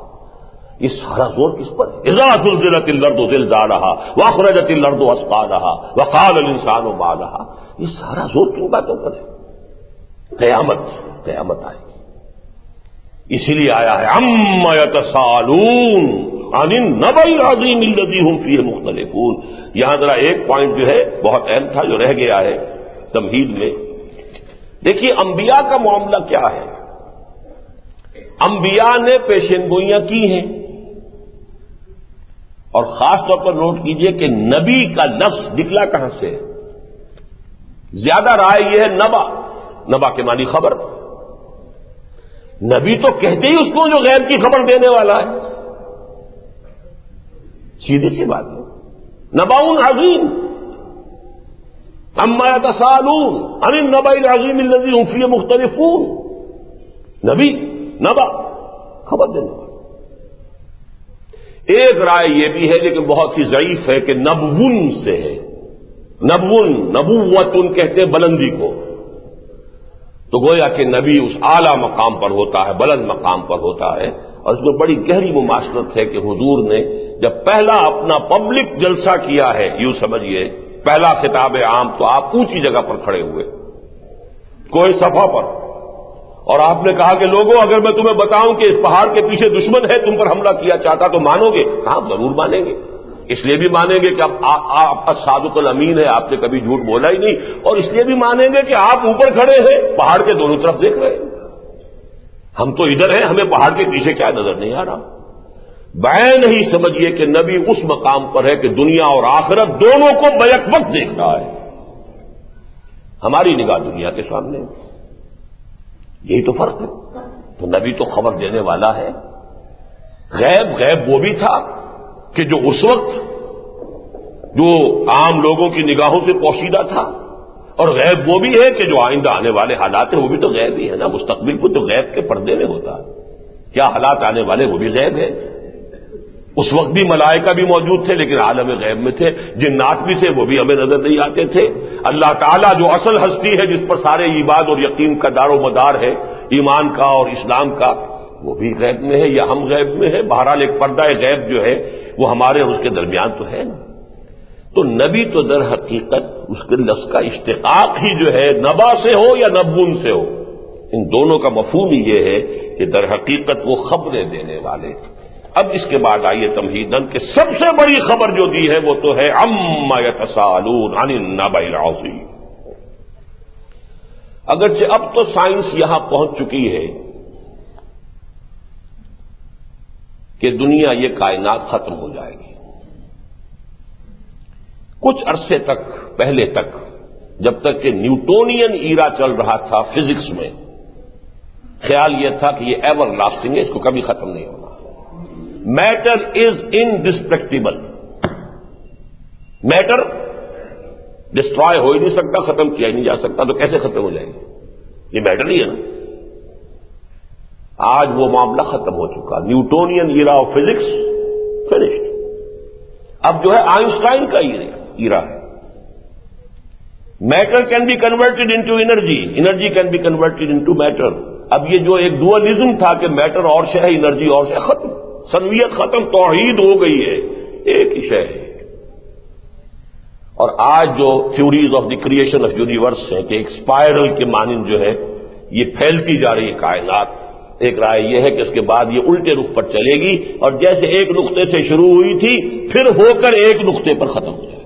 یہ سارا زور کس پر ہے؟ اذا زلزلت الارض زلزالہا واخرجت الارض اثقالہا وقال الانسان ما لہا۔ یہ سارا زور کن باتوں پر ہے؟ قیامت آئے گی، اسی لیے آیا ہے عما یتساءلون عن النبأ العظیم الذی هم فیہ مختلفون۔ یہاں ذرا ایک پوائنٹ جو ہے بہت اہم تھا جو رہ گیا ہے تمہید میں۔ دیکھیے انبیاء کا معاملہ کیا ہے؟ انبیاء نے پیشین گوئیاں کی ہیں، اور خاص طور پر نوٹ کیجئے کہ نبی کا لفظ نکلا کہاں سے ہے؟ زیادہ رائے یہ ہے نبا کے معنی خبر۔ نبی تو کہتے ہی اس کو جو غیب کی خبر دینے والا ہے، سیدھی سی بات ہے۔ نبأ عظیم عما یتساءلون عن النبأ العظیم الذی هم فیہ مختلفون۔ نبی نبا خبر دینے والا۔ ایک رائے یہ بھی ہے لیکن بہت ہی ضعیف ہے کہ نبون سے ہے، نبوتن کہتے ہیں بلندی کو، تو گویا کہ نبی اس اعلیٰ مقام پر ہوتا ہے، بلند مقام پر ہوتا ہے، اور اس میں بڑی گہری مماثلت ہے کہ حضور نے جب پہلا اپنا پبلک جلسہ کیا ہے، یوں سمجھیے پہلا خطاب عام، تو آپ اونچی جگہ پر کھڑے ہوئے کوئی صفحہ پر، اور آپ نے کہا کہ لوگوں اگر میں تمہیں بتاؤں کہ اس پہاڑ کے پیچھے دشمن ہے تم پر حملہ کیا چاہتا تو مانو گے؟ ہاں ضرور مانیں گے، اس لیے بھی مانیں گے کہ آپ کا صادق الامین ہے، آپ نے کبھی جھوٹ بولا ہی نہیں، اور اس لیے بھی مانیں گے کہ آپ اوپر کھڑے ہیں پہاڑ کے دونوں طرف دیکھ رہے ہیں، ہم تو ادھر ہیں، ہمیں پہاڑ کے پیچھے کیا نظر نہیں آ رہا۔ بعین ہی سمجھیے کہ نبی اس مقام پر ہے کہ دنیا اور آخرت دونوں کو بیک وقت دیکھ رہا ہے۔ ہماری نگاہ دنیا کے سامنے، یہی تو فرق ہے۔ تو نبی تو خبر دینے والا ہے۔ غیب وہ بھی تھا کہ جو اس وقت جو عام لوگوں کی نگاہوں سے پوشیدہ تھا، اور غیب وہ بھی ہے کہ جو آئندہ آنے والے حالات ہیں وہ بھی تو غیب ہی ہے نا۔ مستقبل کو تو غیب کے پردے میں ہوتا ہے، کیا حالات آنے والے وہ بھی غیب ہے۔ اس وقت بھی ملائکہ بھی موجود تھے لیکن عالم غیب میں تھے، جنات بھی تھے وہ بھی ہمیں نظر نہیں آتے تھے۔ اللہ تعالیٰ جو اصل ہستی ہے جس پر سارے ایمان اور یقین کا دار و مدار ہے، ایمان کا اور اسلام کا، وہ بھی غیب میں ہے یا ہم غیب میں ہے۔ بہرحال ایک پردہ غیب جو ہے وہ ہمارے اور اس کے درمیان تو ہے نا۔ تو نبی تو در حقیقت اس کے لفظ کا اشتقاق ہی جو ہے نبا سے ہو یا نبون سے ہو، ان دونوں کا مفہوم ہی یہ ہے کہ در حقیقت وہ خبریں دینے والے۔ اب اس کے بعد آئیے تمہیداً کہ سب سے بڑی خبر جو دی ہے وہ تو ہے عما یتساءلون عن النبأ العظیم۔ اگرچہ اب تو سائنس یہاں پہنچ چکی ہے کہ دنیا یہ کائنات ختم ہو جائے گی۔ کچھ عرصے تک پہلے تک جب تک کہ نیوٹونین ایرا چل رہا تھا فزکس میں، خیال یہ تھا کہ یہ ایور لاسٹنگ ہے، اس کو کبھی ختم نہیں ہونا۔ میٹر از انڈسٹرکٹیبل، میٹر ڈسٹرائے ہو ہی نہیں سکتا، ختم کیا ہی نہیں جا سکتا، تو کیسے ختم ہو جائے گی؟ یہ میٹر ہی ہے نا۔ آج وہ معاملہ ختم ہو چکا، Newtonian era of physics finished. اب جو ہے آئنسٹائن کا ایرا ہے۔ Matter can be converted into energy, energy can be converted into matter. اب یہ جو ایک ڈوئلزم تھا کہ میٹر اور شے ہے انرجی اور شے، ختم، سنویت ختم، توحید ہو گئی ہے، ایک ہی شے ہے۔ اور آج جو theories of the creation of universe ہے کہ ایک اسپائرل کے مانند جو ہے یہ پھیلتی جا رہی ہے کائنات، ایک رائے یہ ہے کہ اس کے بعد یہ الٹے رخ پر چلے گی، اور جیسے ایک نقطے سے شروع ہوئی تھی پھر ہو کر ایک نقطے پر ختم ہو جائے۔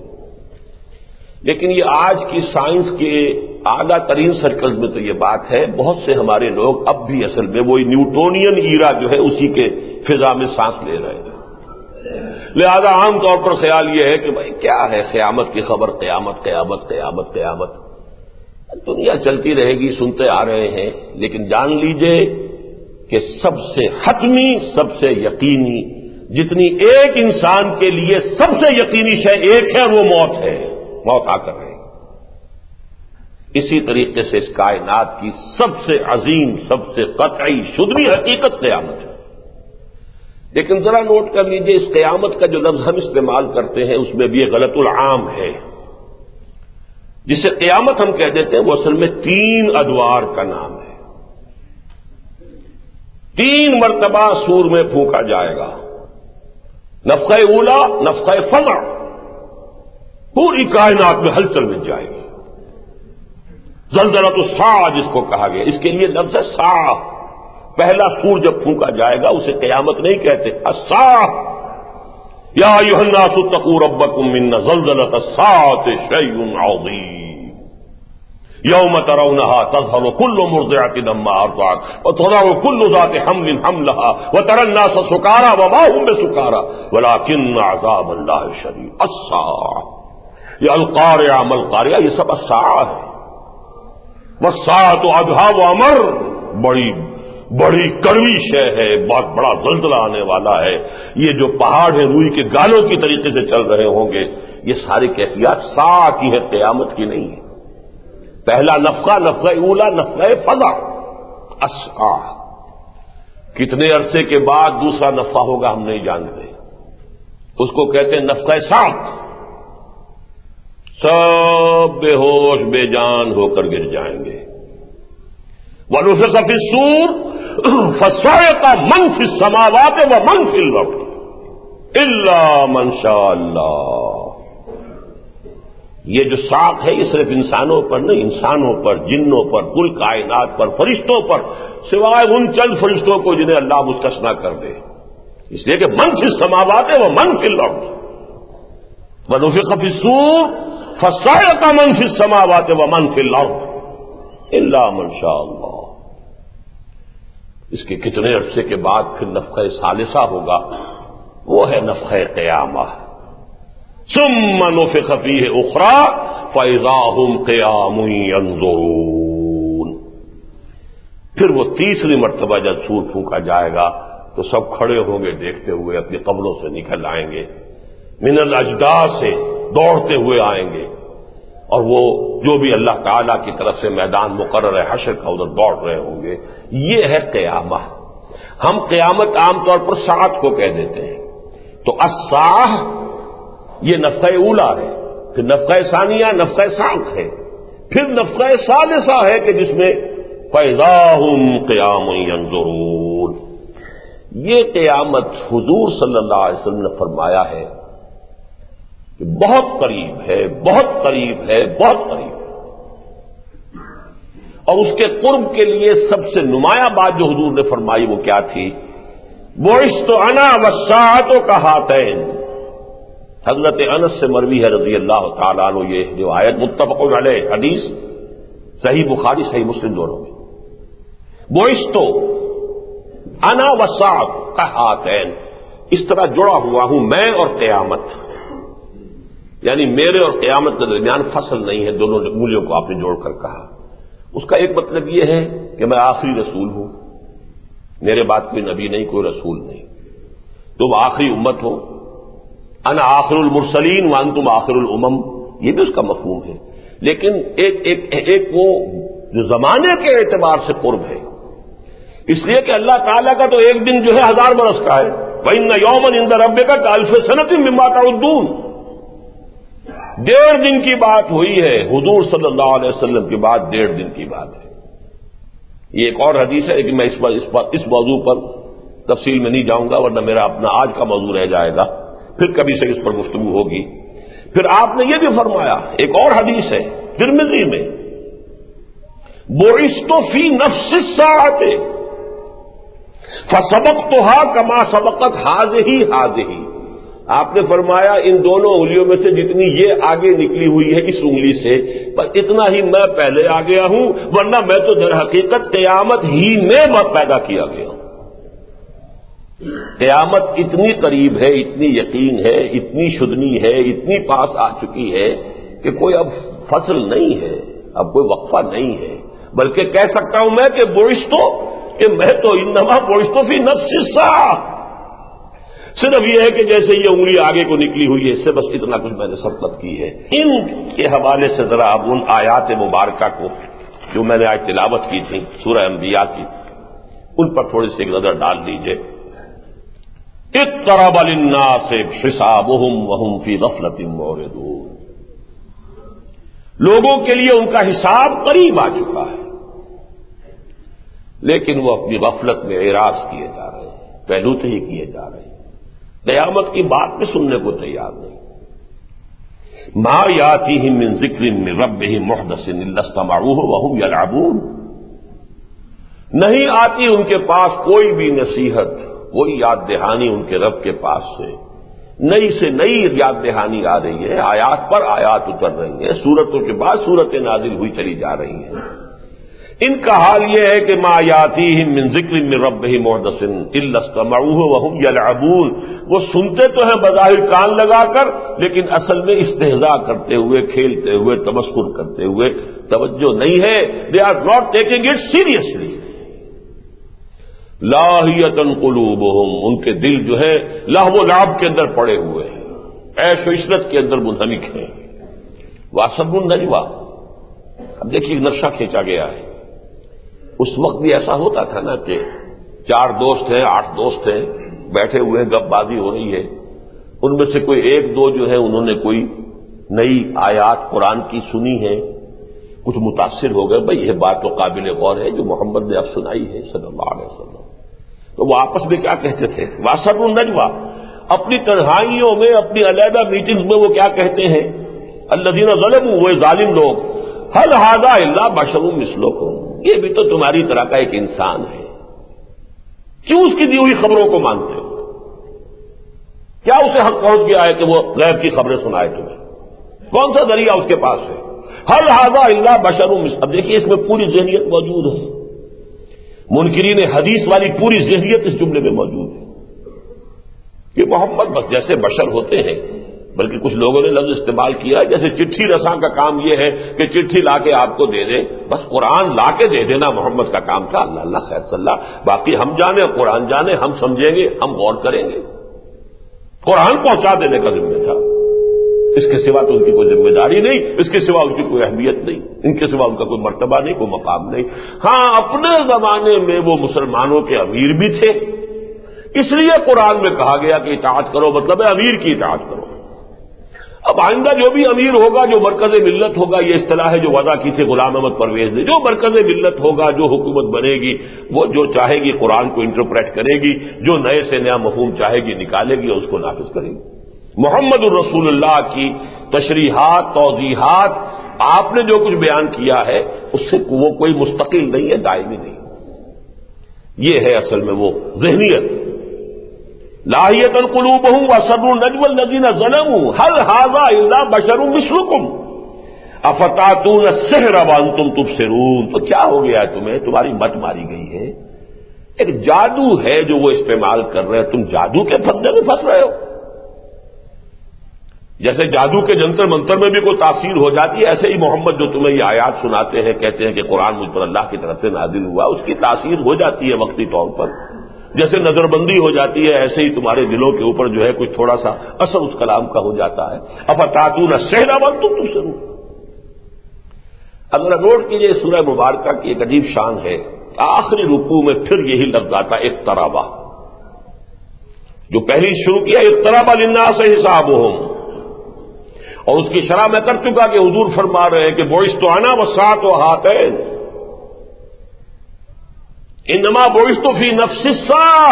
لیکن یہ آج کی سائنس کے اعلیٰ ترین سرکلز میں تو یہ بات ہے، بہت سے ہمارے لوگ اب بھی اصل میں وہی نیوٹونین ایرا جو ہے اسی کے فضا میں سانس لے رہے ہیں۔ لہذا عام طور پر خیال یہ ہے کہ بھائی کیا ہے قیامت کی خبر، قیامت قیامت قیامت قیامت، دنیا چلتی رہے گی، سنتے آ رہے ہیں، لیکن جان لیجئے کہ سب سے حتمی، سب سے یقینی، جتنی ایک انسان کے لیے سب سے یقینی شے ایک ہے اور وہ موت ہے، موت آ کر رہے گی۔ اسی طریقے سے اس کائنات کی سب سے عظیم، سب سے قطعی شدنی حقیقت قیامت ہے۔ لیکن ذرا نوٹ کر لیجئے، اس قیامت کا جو لفظ ہم استعمال کرتے ہیں اس میں بھی یہ غلط العام ہے۔ جسے قیامت ہم کہہ دیتے ہیں وہ اصل میں 3 ادوار کا نام ہے۔ 3 مرتبہ سور میں پھونکا جائے گا، نفخہ اولا، نفخہ فزع، پوری کائنات میں ہلچل مچ جائے گی۔ زلزلۃ الساعہ جس کو کہا گیا، اس کے لیے لفظ ہے ساعہ۔ پہلا سور جب پھونکا جائے گا اسے قیامت نہیں کہتے، الساعہ۔ یا ایھا الناس اتقوا ربکم ان زلزلۃ الساعۃ شیء عظیم یوم ترونها تذهل كل مرضعة عما ارضعت وتضع كل ذات حمل حملها وترى الناس سكارى وما هم بسكارى ولكن عذاب الله شديد۔ الساعة، یہ القارعہ ملقارعہ، یہ سب الساعہ ہے۔ والساعة أدهى وأمر، بڑی کڑوی شے ہے، بہت بڑا زلزلہ آنے والا ہے۔ یہ جو پہاڑ ہیں روئی کے گالوں کی طریقے سے چل رہے ہوں گے، یہ ساری کیفیات ساعہ کی ہے، قیامت کی نہیں ہے۔ پہلا نفخہ، نفخہ اولا، نفخہ فزع، الساعہ۔ کتنے عرصے کے بعد دوسرا نفخہ ہوگا ہم نہیں جانتے، اس کو کہتے ہیں نفخہ صاعق۔ سب بے ہوش بے جان ہو کر گر جائیں گے۔ وَنُفِخَ فِي الصُّورِ فَصَعِقَ مَن فِي السَّمَاوَاتِ وَمَن فِي الْأَرْضِ إِلَّا مَن شَاءَ اللَّهُ۔ یہ جو صاعق ہے یہ صرف انسانوں پر نہیں، انسانوں پر، جنوں پر، کل کائنات پر، فرشتوں پر، سوائے ان چند فرشتوں کو جنہیں اللہ مستثنیٰ کر دے، اس لیے کہ من فی السماوات ومن فی الارض۔ ونفخ فی الصور فصعق من فی السماوات ومن فی الارض الا من شاء اللہ۔ اس کے کتنے عرصے کے بعد پھر نفخہ ثالثہ ہوگا، وہ ہے نفخہ قیامہ۔ ثم نفخ فیہ اخری فاذا هم قیام ینظرون۔ پھر وہ تیسری مرتبہ جب سور پھونکا جائے گا تو سب کھڑے ہوں گے دیکھتے ہوئے، اپنی قبروں سے نکل آئیں گے، من الاجداث سے دوڑتے ہوئے آئیں گے، اور وہ جو بھی اللہ تعالیٰ کی طرف سے میدان مقرر ہے حشر کا ادھر دوڑ رہے ہوں گے۔ یہ ہے قیامہ۔ ہم قیامت عام طور پر ساعت کو کہہ دیتے ہیں، تو الساعہ یہ نفخہ اولا ہے، پھر نفخہ ثانیہ نفخہ صاعق ہے، پھر نفخہ ثالثہ ہے کہ جس میں فَإِذَا هُمْ قِيَامٌ يَنظُرُونَ۔ یہ قیامت حضور صلی اللہ علیہ وسلم نے فرمایا ہے کہ بہت قریب ہے، بہت قریب ہے، بہت قریب ہے۔ اور اس کے قرب کے لیے سب سے نمایاں بات جو حضور نے فرمائی وہ کیا تھی؟ بُعِثْتُ أَنَا وَالسَّاعَةُ كَهَاتَيْنِ۔ حضرت انس سے مروی ہے رضی اللہ تعالیٰ عنہ یہ روایت، متفق علیہ حدیث، صحیح بخاری صحیح مسلم دونوں میں۔ بُعِثْتُ أَنَا وَالسَّاعَةُ كَهَاتَيْنِ، اس طرح جڑا ہوا ہوں میں اور قیامت، یعنی میرے اور قیامت کے درمیان فصل نہیں ہے، دونوں انگلیوں کو آپ نے جوڑ کر کہا۔ اس کا ایک مطلب یہ ہے کہ میں آخری رسول ہوں، میرے بعد کوئی نبی نہیں، کوئی رسول نہیں، تم آخری امت ہو، انا آخر المرسلین وانتم آخر الامم، یہ بھی اس کا مفہوم ہے۔ لیکن ایک وہ جو زمانے کے اعتبار سے قرب ہے، اس لیے کہ اللہ تعالیٰ کا تو ایک دن جو ہے 1000 برس کا ہے، وَإِنَّ يَوْمًا عِندَ رَبِّكَ كَأَلْفِ سَنَةٍ مِّمَّا تَعُدُّونَ۔ 1.5 دن کی بات ہوئی ہے، حضور صلی اللہ علیہ وسلم کے بعد 1.5 دن کی بات ہے۔ یہ ایک اور حدیث ہے کہ میں اس موضوع پر تفصیل میں نہیں جاؤں گا ورنہ میرا اپنا آج کا موضوع رہ جائے گا، پھر کبھی سے اس پر گفتگو ہوگی۔ پھر آپ نے یہ بھی فرمایا، ایک اور حدیث ہے ترمذی میں، بُعِثْتُ فِي نَفْسِ السَّاعَةِ فَسَبَقْتُهَا كَمَا سَبَقَتْ هَٰذِهِ هَٰذِهِ۔ آپ نے فرمایا ان دونوں انگلیوں میں سے جتنی یہ آگے نکلی ہوئی ہے اس انگلی سے، بس اتنا ہی میں پہلے آ گیا ہوں، ورنہ میں تو در حقیقت قیامت ہی میں پیدا کیا گیا ہوں۔ قیامت اتنی قریب ہے، اتنی یقین ہے، اتنی شدنی ہے، اتنی پاس آ چکی ہے کہ کوئی اب فصل نہیں ہے، اب کوئی وقفہ نہیں ہے، بلکہ کہہ سکتا ہوں میں کہ بُعِثْتُ، کہ میں تو انما بُعِثْتُ فِي نَفْسِ السَّاعَةِ، صرف یہ ہے کہ جیسے یہ انگلی آگے کو نکلی ہوئی ہے، اس سے بس اتنا کچھ میں نے سبقت کی ہے۔ ان کے حوالے سے ذرا اب ان آیات مبارکہ کو جو میں نے آج تلاوت کی تھی سورہ انبیاء کی، ان پر تھوڑی سی ایک نظر ڈال دیجئے۔ اقترب للناس حسابهم وهم فی غفلۃ معرضون، لوگوں کے لیے ان کا حساب قریب آ چکا ہے، لیکن وہ اپنی غفلت میں اعراض کیے جا رہے ہیں، پہلوتے ہی کیے جا رہے ہیں، قیامت کی بات میں سننے کو تیار نہیں۔ ما یاتیہم من ذکر من ربہم محدث الا استمعوہ وہم یلعبون، نہیں آتی ان کے پاس کوئی بھی نصیحت، کوئی یاد دہانی ان کے رب کے پاس سے، نئی سے نئی یاد دہانی آ رہی ہے، آیات پر آیات اتر رہی ہیں، سورتوں کے بعد سورتیں نازل ہوئی چلی جا رہی ہیں۔ ان کا حال یہ ہے کہ ما یاتیہم من ذکر من ربہم محدث الا استمعوہ وہم یلعبون، وہ سنتے تو ہیں بظاہر کان لگا کر، لیکن اصل میں استہزاء کرتے ہوئے، کھیلتے ہوئے، تمسخر کرتے ہوئے، توجہ نہیں ہے، they are not taking it seriously. لاہیۃ قلوبہم، ان کے دل جو ہے لہو و لعب کے اندر پڑے ہوئے ہیں، عیش و عشرت کے اندر منہمک ہیں۔ واسروا النجویٰ، اب دیکھیے نقشہ کھینچا گیا ہے۔ اس وقت بھی ایسا ہوتا تھا نا کہ 4 دوست ہیں، 8 دوست ہیں، بیٹھے ہوئے ہیں، گپ بازی ہو رہی ہے، ان میں سے کوئی 1-2 جو ہے انہوں نے کوئی نئی آیات قرآن کی سنی ہے، کچھ متاثر ہو گئے، بھئی یہ بات تو قابل غور ہے جو محمد نے اب سنائی ہے صلی اللہ علیہ وسلم، تو وہ آپس میں کیا کہتے تھے؟ واسروا النجویٰ، اپنی تنہائیوں میں، اپنی علیحدہ میٹنگز میں وہ کیا کہتے ہیں؟ الذین ظلموا، وہ ظالم لوگ، هل ھذا الا بشر مثلکم، یہ بھی تو تمہاری طرح کا ایک انسان ہے، کیوں اس کی دی ہوئی خبروں کو مانتے ہو؟ کیا اسے حق پہنچ گیا ہے کہ وہ غیب کی خبریں سنائے تمہیں؟ کون سا ذریعہ اس کے پاس ہے؟ هل ھذا الا بشر مثلکم۔ اب دیکھیے اس میں پوری ذہنیت موجود ہے، منکرین حدیث والی پوری ذہنیت اس جملے میں موجود ہے کہ محمد بس جیسے بشر ہوتے ہیں، بلکہ کچھ لوگوں نے لفظ استعمال کیا ہے جیسے چٹھی رساں کا کام یہ ہے کہ چٹھی لا کے آپ کو دے دے، بس قرآن لا کے دے دینا محمد کا کام تھا۔ اللہ اللہ خیر صلی اللہ، باقی ہم جانے، قرآن جانے، ہم سمجھیں گے، ہم غور کریں گے، قرآن پہنچا دینے کا ذمہ تھا، اس کے سوا تو ان کی کوئی ذمہ داری نہیں، اس کے سوا ان کی کوئی اہمیت نہیں، ان کے سوا ان کا کوئی مرتبہ نہیں، کوئی مقام نہیں۔ ہاں اپنے زمانے میں وہ مسلمانوں کے امیر بھی تھے، اس لیے قرآن میں کہا گیا کہ اطاعت کرو، مطلب ہے امیر کی اطاعت کرو۔ اب آئندہ جو بھی امیر ہوگا، جو مرکز ملت ہوگا، یہ اصطلاح ہے جو وضع کی تھی غلام احمد پرویز نے، جو مرکز ملت ہوگا، جو حکومت بنے گی، وہ جو چاہے گی قرآن کو انٹرپریٹ کرے گی، جو نئے سے نیا مفہوم چاہے گی نکالے گی اور اس کو نافذ کرے گی۔ محمد الرسول اللہ کی تشریحات، توضیحات، آپ نے جو کچھ بیان کیا ہے اس سے وہ کوئی مستقل نہیں ہے، دائمی نہیں، یہ ہے اصل میں وہ ذہنیت۔ لاہیۃ قلوبہم واسروا النجویٰ الذین ظلموا هل ھذا الا بشر مثلکم افتاتون السحر وانتم تبصرون، تو کیا ہو گیا ہے تمہیں؟ تمہاری مت ماری گئی ہے، ایک جادو ہے جو وہ استعمال کر رہے ہیں، تم جادو کے پھندے میں پھنس رہے ہو۔ جیسے جادو کے جنتر منتر میں بھی کوئی تاثیر ہو جاتی ہے، ایسے ہی محمد جو تمہیں یہ آیات سناتے ہیں، کہتے ہیں کہ قرآن مجھ پر اللہ کی طرف سے نازل ہوا، اس کی تاثیر ہو جاتی ہے وقتی طور پر، جیسے نظر بندی ہو جاتی ہے، ایسے ہی تمہارے دلوں کے اوپر جو ہے کوئی تھوڑا سا اثر اس کلام کا ہو جاتا ہے۔ افتاتون السحر وانتم تبصرون۔ اگر نوٹ کیجئے سورہ مبارکہ کی ایک عجیب شان ہے، آخری رکوع میں پھر یہی لفظ آتا ہے اقتربا، جو پہلی شروع کیا اقترب للناس حسابہم، اور اس کی شرح میں کر چکا کہ حضور فرما رہے ہیں کہ بعثت انا والساعۃ ہاتین، انما بعثت فی نفس الساعہ،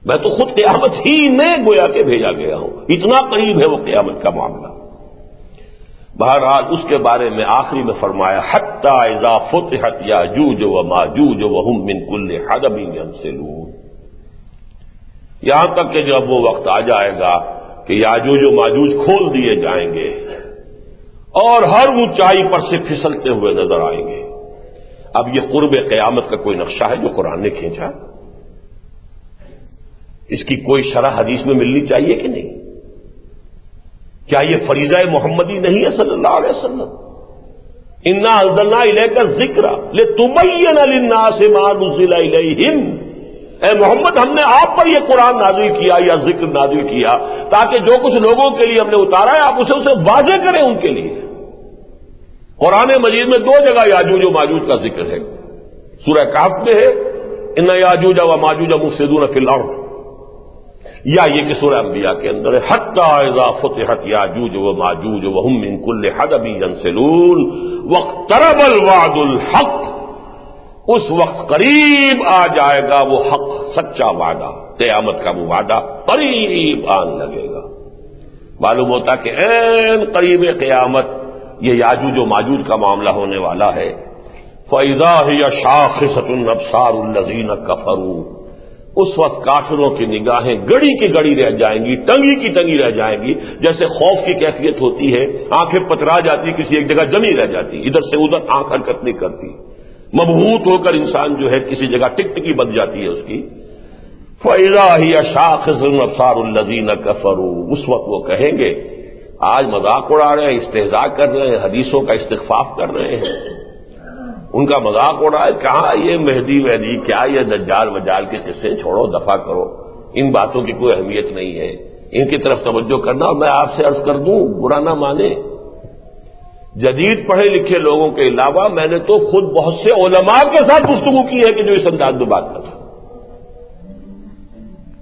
میں تو خود قیامت ہی میں گویا کہ بھیجا گیا ہوں، اتنا قریب ہے وہ قیامت کا معاملہ۔ بہرحال اس کے بارے میں آخری میں فرمایا حتی اذا فتحت یاجوج وماجوج وہم من کل حدب ینسلون، یہاں تک کہ جب وہ وقت آ جائے گا کہ یاجوج و ماجوج کھول دیے جائیں گے اور ہر اونچائی پر سے پھسلتے ہوئے نظر آئیں گے۔ اب یہ قرب قیامت کا کوئی نقشہ ہے جو قرآن نے کھینچا؟ اس کی کوئی شرح حدیث میں ملنی چاہیے کہ نہیں؟ کیا یہ فریضہ محمدی نہیں ہے صلی اللہ علیہ وسلم؟ انا انزلنا الیک الذکر لتبین للناس ما نزل الیہم، اے محمد ہم نے آپ پر یہ قرآن نازل کیا یا ذکر نازل کیا تاکہ جو کچھ لوگوں کے لیے ہم نے اتارا ہے آپ اسے واضح کریں ان کے لیے۔ قرآن مجید میں 2 جگہ یاجوج و ماجوج کا ذکر ہے، سورہ کہف میں ہے ان یاجوج و ماجوج مفسدون فی الارض، یا یہ کہ سورہ انبیاء کے اندر ہے حتی اذا فتحت یاجوج و ماجوج وہم من کل حدب ینسلون واقترب الوعد الحق، اس وقت قریب آ جائے گا وہ حق سچا وعدہ، قیامت کا وہ وعدہ قریب آن لگے گا۔ معلوم ہوتا کہ عین قریب قیامت یہ یاجوج و ماجوج کا معاملہ ہونے والا ہے۔ فَإِذَا هِيَ شَاخِصَةٌ أَبْصَارُ الَّذِينَ كَفَرُوا، اس وقت کافروں کی نگاہیں گڑی کی گڑی رہ جائیں گی، ٹنگی کی ٹنگی رہ جائیں گی، جیسے خوف کی کیفیت ہوتی ہے، آنکھیں پترا جاتی، کسی ایک جگہ جمی رہ جاتی، ادھر سے ادھر آنکھ حرکت نہیں کرتی، مبہوت ہو کر انسان جو ہے کسی جگہ ٹکٹکی بن جاتی ہے اس کی۔ فَإِذَا هِيَ شَاخِصَةٌ أَبْصَارُ الَّذِينَ كَفَرُوا، اس وقت وہ کہیں گے، آج مذاق اڑا رہے ہیں، استہزاء کر رہے ہیں، حدیثوں کا استخفاف کر رہے ہیں، ان کا مذاق اڑا ہے، کہاں یہ مہدی وہدی، کیا یہ دجال وجال کے قصے، چھوڑو دفع کرو، ان باتوں کی کوئی اہمیت نہیں ہے، ان کی طرف توجہ کرنا۔ اور میں آپ سے عرض کر دوں، برا نہ مانے، جدید پڑھے لکھے لوگوں کے علاوہ میں نے تو خود بہت سے علماء کے ساتھ گفتگو کی ہے کہ جو اس انداز میں بات کرتا،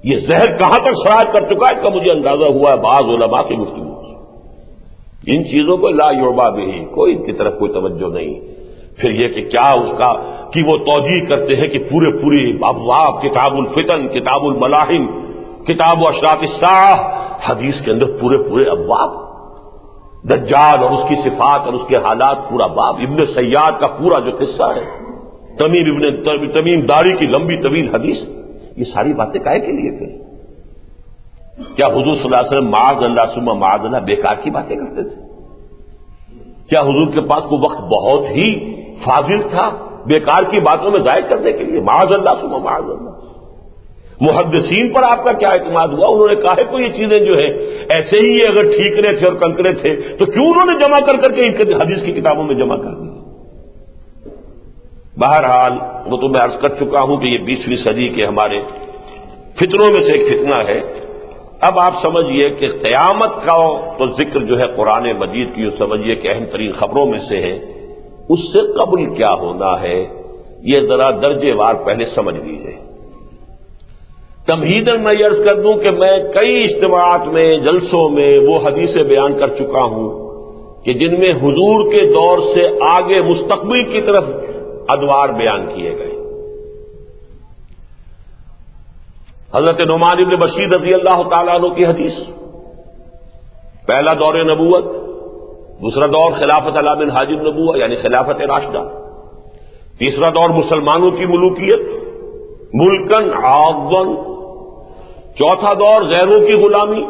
یہ زہر کہاں تک سرایت کر چکا ہے اس کا مجھے اندازہ ہوا ہے بعض علماء کی گفتگو۔ ان چیزوں کو لا یعبا بہ، کوئی ان کی طرف کوئی توجہ نہیں۔ پھر یہ کہ کیا اس کا کہ وہ توجیہ کرتے ہیں کہ پورے ابواب، کتاب الفتن، کتاب الملاحم، کتاب اشراط الساعہ، حدیث کے اندر پورے ابواب، دجال اور اس کی صفات اور اس کے حالات، پورا باب، ابن سیاد کا پورا جو قصہ ہے، تمیم داری کی لمبی طویل حدیث، یہ ساری باتیں کائے کے لیے پھر؟ کیا حضور صلی اللہ علیہ وسلم معاذ اللہ ثم معاذ اللہ بیکار کی باتیں کرتے تھے؟ کیا حضور کے پاس کوئی وقت بہت ہی فاضل تھا بیکار کی باتوں میں ضائع کرنے کے لیے؟ معاذ اللہ ثم معاذ اللہ۔ محدثین پر آپ کا کیا اعتماد ہوا؟ انہوں نے کہا ہے کوئی یہ چیزیں جو ہیں ایسے ہی اگر ٹھیکرے تھے اور کنکرے تھے تو کیوں انہوں نے جمع کر کے حدیث کی کتابوں میں جمع کر دی؟ بہرحال وہ تو میں عرض کر چکا ہوں کہ یہ 20ویں صدی کے ہمارے فتنوں میں سے ایک فتنہ ہے۔ اب آپ سمجھئے کہ قیامت کا تو ذکر جو ہے قرآن مجید کی، سمجھئے کہ اہم ترین خبروں میں سے ہے، اس سے قبل کیا ہونا ہے یہ ذرا درجے وار پہلے سمجھ لیجیے۔ تمہیداً میں یہ عرض کر دوں کہ میں کئی اجتماعات میں، جلسوں میں وہ حدیثیں بیان کر چکا ہوں کہ جن میں حضور کے دور سے آگے مستقبل کی طرف ادوار بیان کیے گئے۔ حضرت نعمان بن بشیر رضی اللہ تعالیٰ عنہ کی حدیث، پہلا دور نبوت، دوسرا دور خلافت علی منہاج النبوہ یعنی خلافت راشدہ، تیسرا دور مسلمانوں کی ملوکیت ملکن عاضن، چوتھا دور غیروں کی غلامی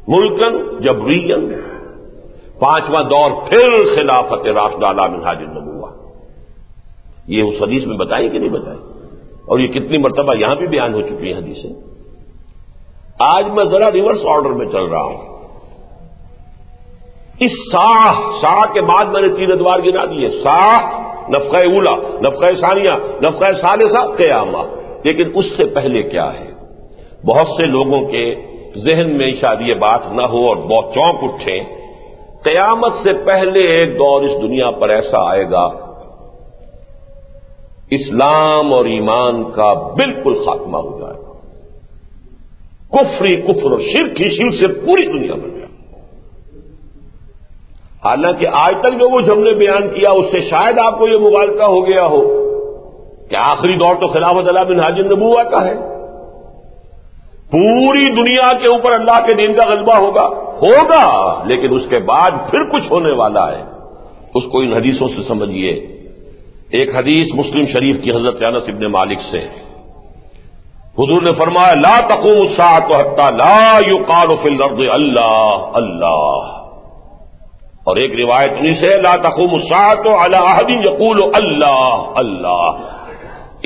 ملکن جبرین، پانچواں دور پھر خلافت راشدہ علی منہاج النبوہ۔ یہ اس حدیث میں بتائیں کہ نہیں بتائیں؟ اور یہ کتنی مرتبہ یہاں بھی بیان ہو چکی ہیں حدیثیں۔ آج میں ذرا ریورس آرڈر میں چل رہا ہوں۔ اس سا کے بعد میں نے 3 ادوار گنا دیے، سا، نفخہ اولا، نفخہ ثانیہ، نفخہ ثالثہ، قیامہ۔ لیکن اس سے پہلے کیا ہے؟ بہت سے لوگوں کے ذہن میں شاید یہ بات نہ ہو اور بہت چونک اٹھیں، قیامت سے پہلے ایک دور اس دنیا پر ایسا آئے گا اسلام اور ایمان کا بالکل خاتمہ ہو جائے گا، کفر اور شرک ہی شرک سے پوری دنیا بن جائے۔ حالانکہ آج تک جو کچھ ہم نے بیان کیا اس سے شاید آپ کو یہ مغالطہ ہو گیا ہو کہ آخری دور تو خلافت علی منہاج النبوہ کا ہے، پوری دنیا کے اوپر اللہ کے دین کا غلبہ ہوگا، لیکن اس کے بعد پھر کچھ ہونے والا ہے، اس کو ان حدیثوں سے سمجھیے۔ ایک حدیث مسلم شریف کی حضرت انس بن مالک سے، حضور نے فرمایا لا تقوم الساعة حتى لا يقال في الارض اللہ اللہ، اور ایک روایت انہی سے لا تقوم الساعة على احد يقول اللہ اللہ،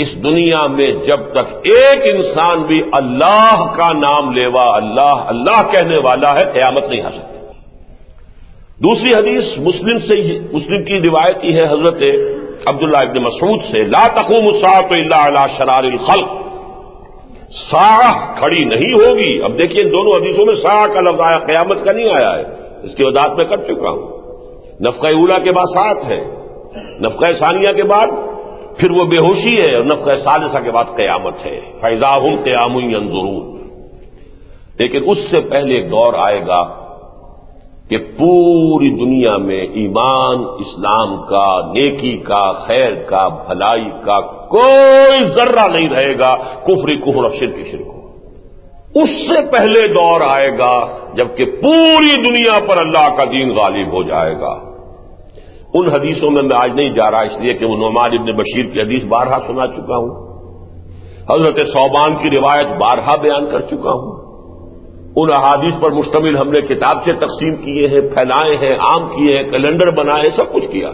اس دنیا میں جب تک ایک انسان بھی اللہ کا نام لیوا، اللہ اللہ کہنے والا ہے، قیامت نہیں آ سکتی۔ دوسری حدیث مسلم کی روایت ہی ہے حضرت عبداللہ ابن مسعود سے لا تقوم الساعة الا على شرار الخلق ساعہ کھڑی نہیں ہوگی. اب دیکھیے ان دونوں حدیثوں میں ساعہ کا لفظ آیا، قیامت کا نہیں آیا ہے. اس کی وضاحت میں کر چکا ہوں. نفخہ اولیٰ کے بعد ساعت ہے، نفخہ ثانیہ کے بعد پھر وہ بے ہوشی ہے، اور نفخہ ثالثہ کے بعد قیامت ہے. فَإِذَا هُمْ قِيَامٌ يَنظُرُونَ. لیکن اس سے پہلے ایک دور آئے گا کہ پوری دنیا میں ایمان، اسلام کا، نیکی کا، خیر کا، بھلائی کا کوئی ذرہ نہیں رہے گا، کفر اور شرک ہو. اس سے پہلے دور آئے گا جبکہ پوری دنیا پر اللہ کا دین غالب ہو جائے گا. ان حدیثوں میں آج نہیں جا رہا، اس لیے کہ وہ نعمان ابن بشیر کی حدیث بارہا سنا چکا ہوں، حضرت ثوبان کی روایت بارہا بیان کر چکا ہوں. ان احادیث پر مشتمل ہم نے کتاب سے تقسیم کیے ہیں، پھیلائے ہیں، عام کیے ہیں، کیلنڈر بنائے، سب کچھ کیا.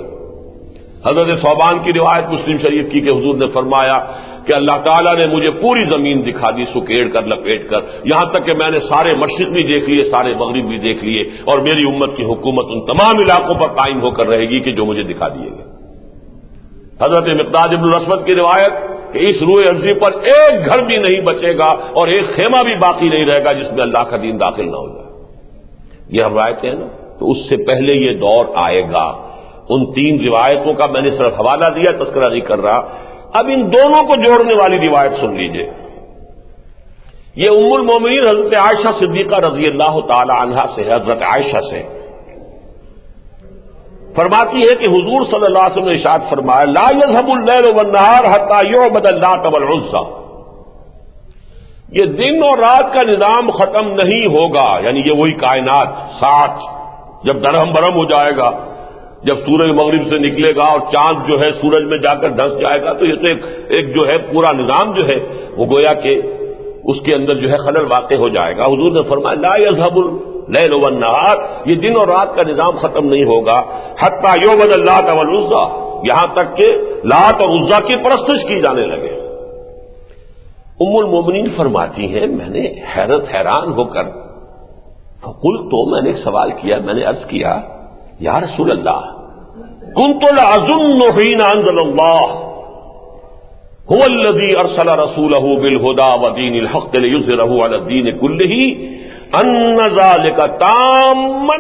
حضرت ثوبان کی روایت مسلم شریف کی کہ حضور نے فرمایا کہ اللہ تعالیٰ نے مجھے پوری زمین دکھا دی، سکیڑ کر، لپیٹ کر، یہاں تک کہ میں نے سارے مشرق بھی دیکھ لیے، سارے مغرب بھی دیکھ لیے، اور میری امت کی حکومت ان تمام علاقوں پر قائم ہو کر رہے گی کہ جو مجھے دکھا دیے گئے. حضرت مقداد بن الاسود کی روایت کہ اس روئے ارضی پر ایک گھر بھی نہیں بچے گا اور ایک خیمہ بھی باقی نہیں رہے گا جس میں اللہ کا دین داخل نہ ہو جائے. یہ روایتیں ہیں نا. تو اس سے پہلے یہ دور آئے گا. ان تین روایتوں کا میں نے صرف حوالہ دیا، تذکرہ نہیں کر رہا. اب ان دونوں کو جوڑنے والی روایت سن لیجئے. یہ ام المومنین حضرت عائشہ صدیقہ رضی اللہ تعالی عنہا سے، حضرت عائشہ سے فرماتی ہے کہ حضور صلی اللہ علیہ وسلم نے ارشاد فرمایا لا يذهب الليل والنهار حتى يعبد اللات والعزى. یہ دن اور رات کا نظام ختم نہیں ہوگا، یعنی یہ وہی کائنات ساتھ جب درہم برہم ہو جائے گا، جب سورج مغرب سے نکلے گا اور چاند جو ہے سورج میں جا کر دھنس جائے گا، تو یہ تو ایک جو ہے پورا نظام جو ہے وہ گویا کہ اس کے اندر جو ہے خلل واقع ہو جائے گا. حضور نے فرمایا لا يذهب الليل والنهار، یہ دن اور رات کا نظام ختم نہیں ہوگا حتی یعبد اللات والعزى، یہاں تک کہ لات اور عزیٰ کی پرستش کی جانے لگے. ام المومنین فرماتی ہیں میں نے حیران ہو کر فقلت، تو میں نے ایک سوال کیا، میں نے عرض کیا یا رسول اللہ كنت لأظن حين أنزل الله هو الذي أرسل رسوله بالهدى ودين الحق ليظهره على الدين كله أن ذلك تاما.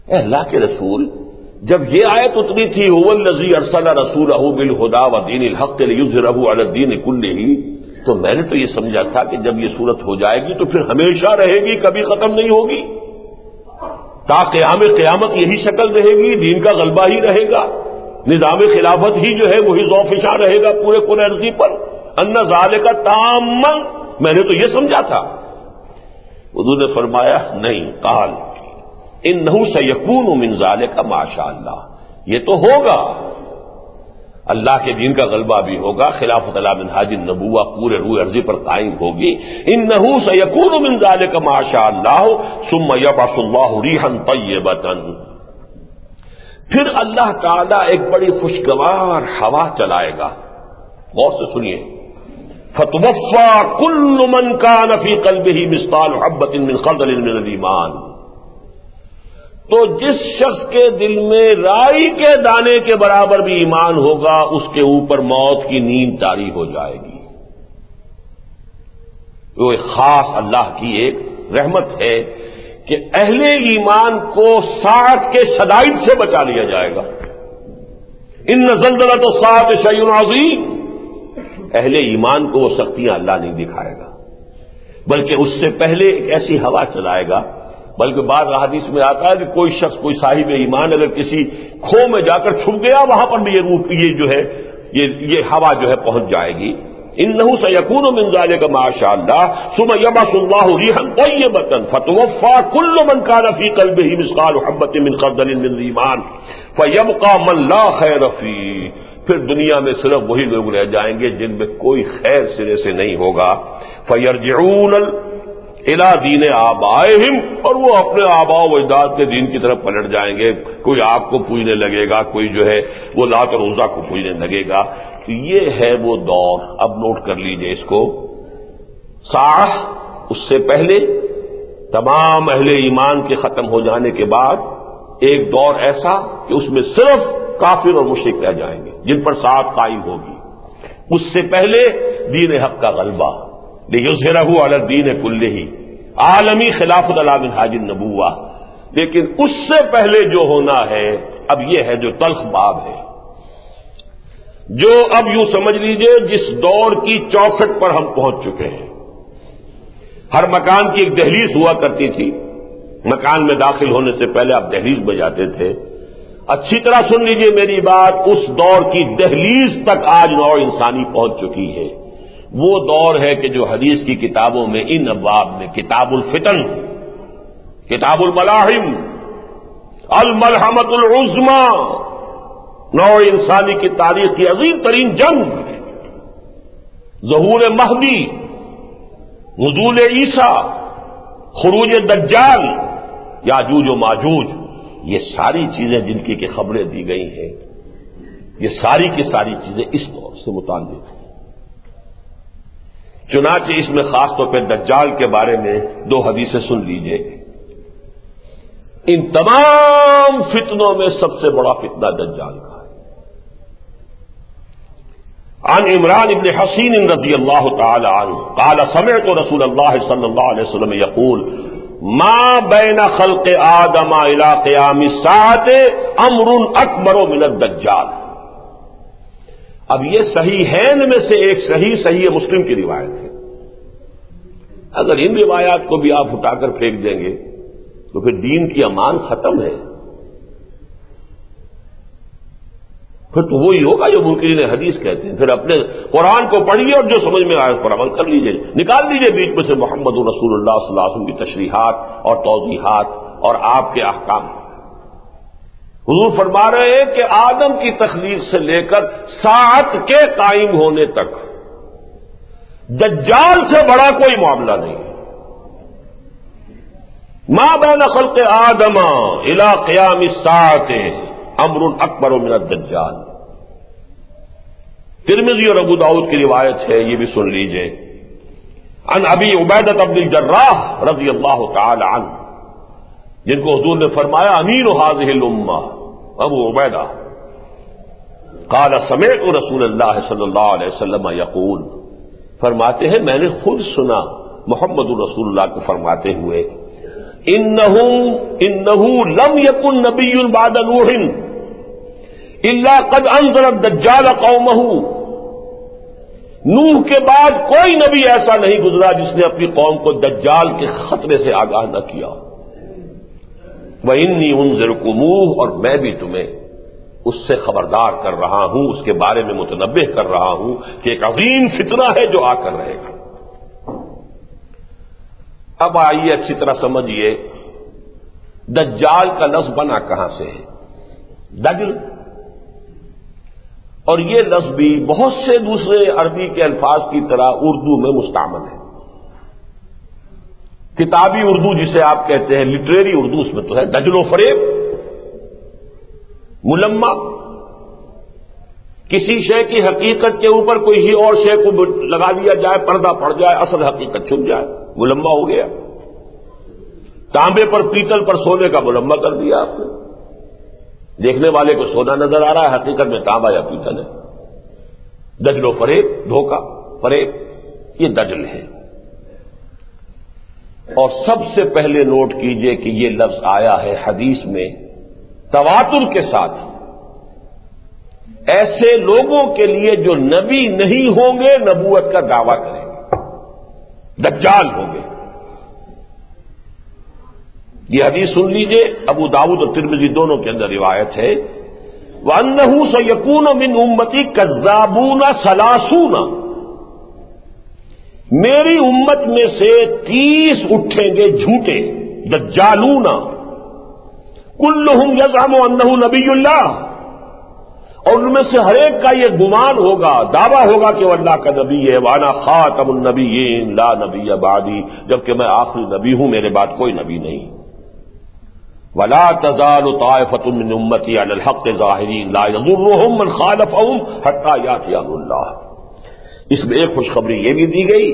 اے اللہ کے رسول، جب یہ آیت اتری تھی هو الذي أرسل رسوله بالهدى ودين الحق ليظهره على الدين كله، تو میں نے تو یہ سمجھا تھا کہ جب یہ صورت ہو جائے گی تو پھر ہمیشہ رہے گی، کبھی ختم نہیں ہوگی، تا قیامت یہی شکل رہے گی، دین کا غلبہ ہی رہے گا، نظام خلافت ہی جو ہے وہی ذوفشاں رہے گا پورے ارضی پر. ان ذالک تاما، میں نے تو یہ سمجھا تھا. حضور نے فرمایا نہیں، قال انہ سیکون من ذالک ما شاء اللہ، یہ تو ہوگا، اللہ کے دین کا غلبہ بھی ہوگا، خلافت علی منہاج النبوہ پورے روئے ارضی پر قائم ہوگی. انہ سیکون من ذالک ما شاء اللہ ثم یبعث اللہ ریحا طیبۃ، پھر اللہ تعالیٰ ایک بڑی خوشگوار ہوا چلائے گا. غور سے سنیے. فتوفى كل من كان في قلبه مثقال حبة من خردل من الایمان، تو جس شخص کے دل میں رائی کے دانے کے برابر بھی ایمان ہوگا اس کے اوپر موت کی نیند طاری ہو جائے گی. وہ ایک خاص اللہ کی ایک رحمت ہے کہ اہل ایمان کو ساعت کے شدائد سے بچا لیا جائے گا. ان زلزلۃ الساعۃ شیء عظیم، اہل ایمان کو وہ سختیاں اللہ نہیں دکھائے گا، بلکہ اس سے پہلے ایک ایسی ہوا چلائے گا. بلکہ بعض احادیث میں آتا ہے کہ کوئی شخص، کوئی صاحب ایمان اگر کسی کھو میں جا کر چھپ گیا، وہاں پر بھی یہ جو ہے یہ ہوا جو ہے پہنچ جائے گی. انہ سیکون من ذلک ما شاء اللہ ثم یبعث اللہ ریحا طیبۃ فتوفى كل من كان في قلبه مثقال حبة من خردل من ایمان فیبقى من لا خیر فیہ، پھر دنیا میں صرف وہی لوگ رہ جائیں گے جن میں کوئی خیر سرے سے نہیں ہوگا. فیرجعون الی دین آبائہم، اور وہ اپنے آباء و اجداد کے دین کی طرف پلٹ جائیں گے. کوئی آگ کو پوجنے لگے گا، کوئی جو ہے وہ لات اور عزیٰ کو پوجنے لگے گا. تو یہ ہے وہ دور. اب نوٹ کر لیجئے اس کو. ساعہ، اس سے پہلے تمام اہل ایمان کے ختم ہو جانے کے بعد ایک دور ایسا کہ اس میں صرف کافر اور مشرک رہ جائیں گے جن پر ساعت قائم ہوگی. اس سے پہلے دین حق کا غلبہ، لیظہرہ علی الدین کلہ، عالمی خلافت علی منہاج النبوہ۔ لیکن اس سے پہلے جو ہونا ہے اب یہ ہے جو تلخ باب ہے، جو اب یوں سمجھ لیجئے جس دور کی چوکھٹ پر ہم پہنچ چکے ہیں۔ ہر مکان کی ایک دہلیز ہوا کرتی تھی، مکان میں داخل ہونے سے پہلے آپ دہلیز میں جاتے تھے۔ اچھی طرح سن لیجئے میری بات، اس دور کی دہلیز تک آج نوع انسانی پہنچ چکی ہے۔ وہ دور ہے کہ جو حدیث کی کتابوں میں ان ابواب میں کتاب الفتن، کتاب الملاحم، الملحمۃ العظمی، نوع انسانی کی تاریخ کی عظیم ترین جنگ، ظہور مہدی، نزول عیسیٰ، خروج دجال، یاجوج و ماجوج، یہ ساری چیزیں جن کی کہ خبریں دی گئی ہیں، یہ ساری کی ساری چیزیں اس دور سے متعلق ہیں۔ چنانچہ اس میں خاص طور پہ دجال کے بارے میں دو حدیثیں سن لیجئے۔ ان تمام فتنوں میں سب سے بڑا فتنہ دجال کا ہے۔ عن عمران بن حسین رضی اللہ تعالی عنہ قال سمعت رسول اللہ صلی اللہ علیہ وسلم یقول ما بین خلق آدم الی قیام الساعۃ امر اکبر من الدجال۔ اب یہ صحیحین میں سے ایک صحیح مسلم کی روایت ہے۔ اگر ان روایات کو بھی آپ اٹھا کر پھینک دیں گے تو پھر دین کی امان ختم ہے، پھر تو وہی ہوگا جو منکرین حدیث کہتے ہیں۔ پھر اپنے قرآن کو پڑھیے اور جو سمجھ میں آئے اس پر عمل کر لیجیے، نکال دیجیے بیچ میں سے محمد رسول اللہ صلی اللہ علیہ وسلم کی تشریحات اور توضیحات اور آپ کے احکام۔ حضور فرما رہے ہیں کہ آدم کی تخلیق سے لے کر ساعت کے قائم ہونے تک دجال سے بڑا کوئی معاملہ نہیں۔ ما بین خلق آدم الی قیام الساعۃ امر اکبر من الدجال۔ ترمذی اور ابو داؤد کی روایت ہے، یہ بھی سن لیجئے۔ عن ابی عبیدہ بن الجراح رضی اللہ تعالی عنہ، جن کو حضور نے فرمایا امین هذه الامہ، ابو عبیدہ، قال سمعت رسول اللہ صلی اللہ علیہ وسلم یقول، فرماتے ہیں میں نے خود سنا محمد رسول اللہ کو فرماتے ہوئے انہ لم یکن نبی بعد نوح الا قد انذر الدجال قومہ، نوح کے بعد کوئی نبی ایسا نہیں گزرا جس نے اپنی قوم کو دجال کے خطرے سے آگاہ نہ کیا۔ وَإِنِّي أُنذِرُكُمُوهُ، اور میں بھی تمہیں اس سے خبردار کر رہا ہوں، اس کے بارے میں متنبہ کر رہا ہوں کہ ایک عظیم فتنہ ہے جو آ کر رہے گا۔ اب آئیے اچھی طرح سمجھیے دجال کا لفظ بنا کہاں سے ہے؟ دجل، اور یہ لفظ بھی بہت سے دوسرے عربی کے الفاظ کی طرح اردو میں مستعمل ہے۔ کتابی اردو جسے آپ کہتے ہیں، لٹریری اردو، اس میں تو ہے دجل و فریب، ملمہ، کسی شے کی حقیقت کے اوپر کوئی ہی اور شے کو لگا دیا جائے، پردہ پڑ جائے، اصل حقیقت چھپ جائے، ملمہ ہو گیا۔ تانبے پر پیتل پر سونے کا ملمہ کر دیا آپ نے، دیکھنے والے کو سونا نظر آ رہا ہے، حقیقت میں تانبا یا پیتل ہے۔ دجل و فریب، دھوکہ، فریب، یہ دجل ہے۔ اور سب سے پہلے نوٹ کیجئے کہ یہ لفظ آیا ہے حدیث میں تواتر کے ساتھ، ایسے لوگوں کے لیے جو نبی نہیں ہوں گے، نبوت کا دعویٰ کریں گے، دجال ہوں گے۔ یہ حدیث سن لیجئے، ابو داؤد اور ترمذی دونوں کے اندر روایت ہے، وَأَنَّهُ سَيَكُونُ مِنْ أُمَّتِي كَذَّابُونَ ثَلَاثُونَ، میری امت میں سے 30 اٹھیں گے جھوٹے، دجالون، کلہم یزعم انہ نبی اللہ، اور ان میں سے ہر ایک کا یہ گمان ہوگا، دعویٰ ہوگا کہ وہ اللہ کا نبی ہے، وانا خاتم النبیین لا نبی بعدی، جبکہ میں آخری نبی ہوں، میرے بعد کوئی نبی نہیں۔ ولا تزال طائفۃ من امتی علی الحق ظاہرین لا یضرهم من خالفهم حتی یاتی امر اللہ۔ اس میں ایک خوشخبری یہ بھی دی گئی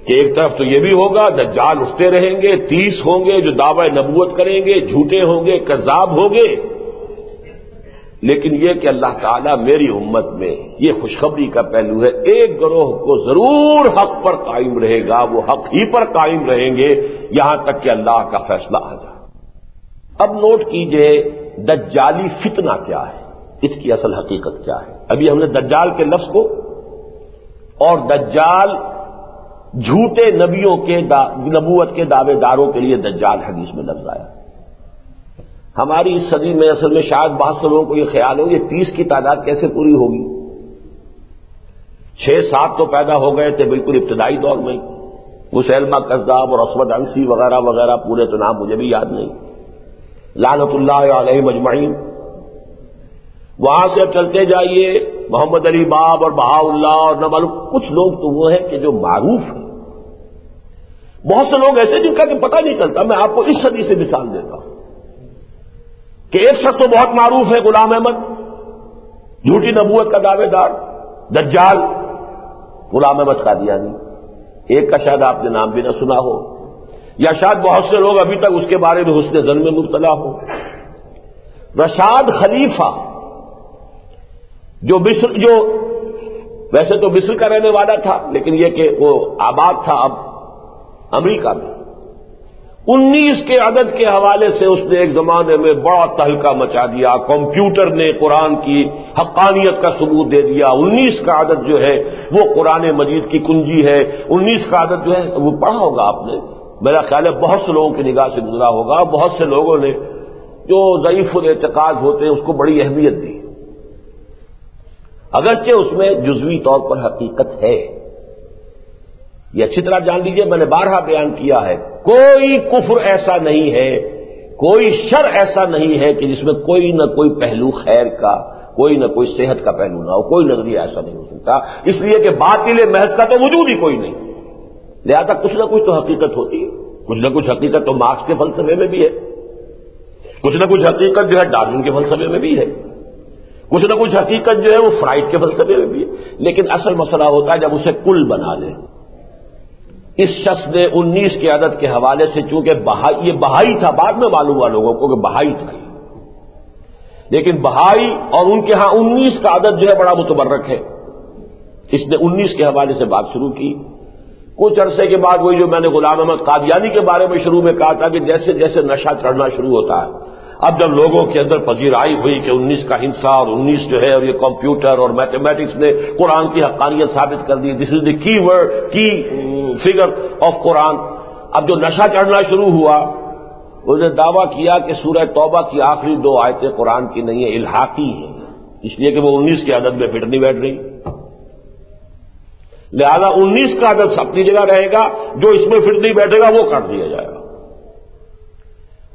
کہ ایک طرف تو یہ بھی ہوگا دجال اٹھتے رہیں گے، 30 ہوں گے جو دعوی نبوت کریں گے، جھوٹے ہوں گے، کذاب ہوں گے، لیکن یہ کہ اللہ تعالیٰ میری امت میں یہ خوشخبری کا پہلو ہے، ایک گروہ کو ضرور حق پر قائم رہے گا، وہ حق ہی پر قائم رہیں گے یہاں تک کہ اللہ کا فیصلہ آ جائے۔ اب نوٹ کیجئے دجالی فتنہ کیا ہے، اس کی اصل حقیقت کیا ہے۔ ابھی ہم نے دجال کے لفظ کو اور دجال جھوٹے نبیوں کے نبوت کے دعوے داروں کے لیے دجال حدیث میں لفظ آیا۔ ہماری اس صدی میں اصل میں شاید بہت سے لوگوں کو یہ خیال ہو یہ 30 کی تعداد کیسے پوری ہوگی۔ 6-7 تو پیدا ہو گئے تھے بالکل ابتدائی دور میں، مسیلمہ کذاب اور اسود عنسی وغیرہ وغیرہ، پورے تو نام مجھے بھی یاد نہیں، لعنت اللہ علیہم اجمعین۔ وہاں سے چلتے جائیے محمد علی باب اور بہاء اللہ اور نہ معلوم کچھ لوگ تو وہ ہیں کہ جو معروف ہیں، بہت سے لوگ ایسے جن کا کہ پتہ نہیں چلتا۔ میں آپ کو اس صدی سے مثال دیتا ہوں کہ ایک شخص تو بہت معروف ہے، غلام احمد، جھوٹی نبوت کا دعوے دار، دجال غلام احمد قادیانی۔ ایک کا شاید آپ نے نام بھی نہ سنا ہو، یا شاید بہت سے لوگ ابھی تک اس کے بارے میں حسن ظن میں مبتلا ہو۔ رشاد خلیفہ جو ویسے تو مصر کا رہنے والا تھا، لیکن یہ کہ وہ آباد تھا اب امریکہ میں، 19 کے عدد کے حوالے سے اس نے ایک زمانے میں بڑا تہلکہ مچا دیا۔ کمپیوٹر نے قرآن کی حقانیت کا ثبوت دے دیا۔ 19 کا عدد جو ہے وہ قرآن مجید کی کنجی ہے۔ 19 کا عدد جو ہے وہ پڑھا ہوگا آپ نے، میرا خیال ہے بہت سے لوگوں کی نگاہ سے گزرا ہوگا۔ بہت سے لوگوں نے جو ضعیف الاعتقاد ہوتے ہیں اس کو بڑی اہمیت دی، اگرچہ اس میں جزوی طور پر حقیقت ہے۔ یہ اچھی طرح جان لیجئے، میں نے بارہا بیان کیا ہے، کوئی کفر ایسا نہیں ہے، کوئی شر ایسا نہیں ہے کہ جس میں کوئی نہ کوئی پہلو خیر کا، کوئی نہ کوئی صحت کا پہلو نہ ہو، کوئی نظریہ ایسا نہیں ہو سکتا، اس لیے کہ باطل محض کا تو وجود ہی کوئی نہیں، لہذا کچھ نہ کچھ تو حقیقت ہوتی ہے، کچھ نہ کچھ حقیقت تو مارکس کے فلسفے میں بھی ہے، کچھ نہ کچھ حقیقت جو ہے ڈارون کے فلسفے میں بھی ہے، کچھ نہ کچھ حقیقت جو ہے وہ فرائڈ کے فلسفے میں بھی ہے، لیکن اصل مسئلہ ہوتا ہے جب اسے کل بنا لیں۔ اس شخص نے 19 کے عدد کے حوالے سے، چونکہ یہ بہائی تھا، بعد میں معلوم ہوا لوگوں کو کہ بہائی تھا، لیکن بہائی اور ان کے ہاں 19 کا عدد جو ہے بڑا متبرک ہے، اس نے 19 کے حوالے سے بات شروع کی۔ کچھ عرصے کے بعد وہی جو میں نے غلام احمد قادیانی کے بارے میں شروع میں کہا تھا کہ جیسے جیسے نشہ چڑھنا شروع ہوتا ہے، اب جب لوگوں کے اندر پذیرائی ہوئی کہ 19 کا ہنسا اور 19 جو ہے اور یہ کمپیوٹر اور میتھمیٹکس نے قرآن کی حقانیت ثابت کر دی، دس از دی کی ورڈ، کی فگر آف قرآن، اب جو نشہ چڑھنا شروع ہوا، اس نے دعویٰ کیا کہ سورہ توبہ کی آخری 2 آیتیں قرآن کی نہیں ہیں، الحاقی ہیں، اس لیے کہ وہ 19 کے عدد میں فٹ نہیں بیٹھ رہی، لہذا 19 کا عدد اپنی جگہ رہے گا، جو اس میں فٹ نہیں بیٹھے گا وہ کاٹ دیا جائے گا۔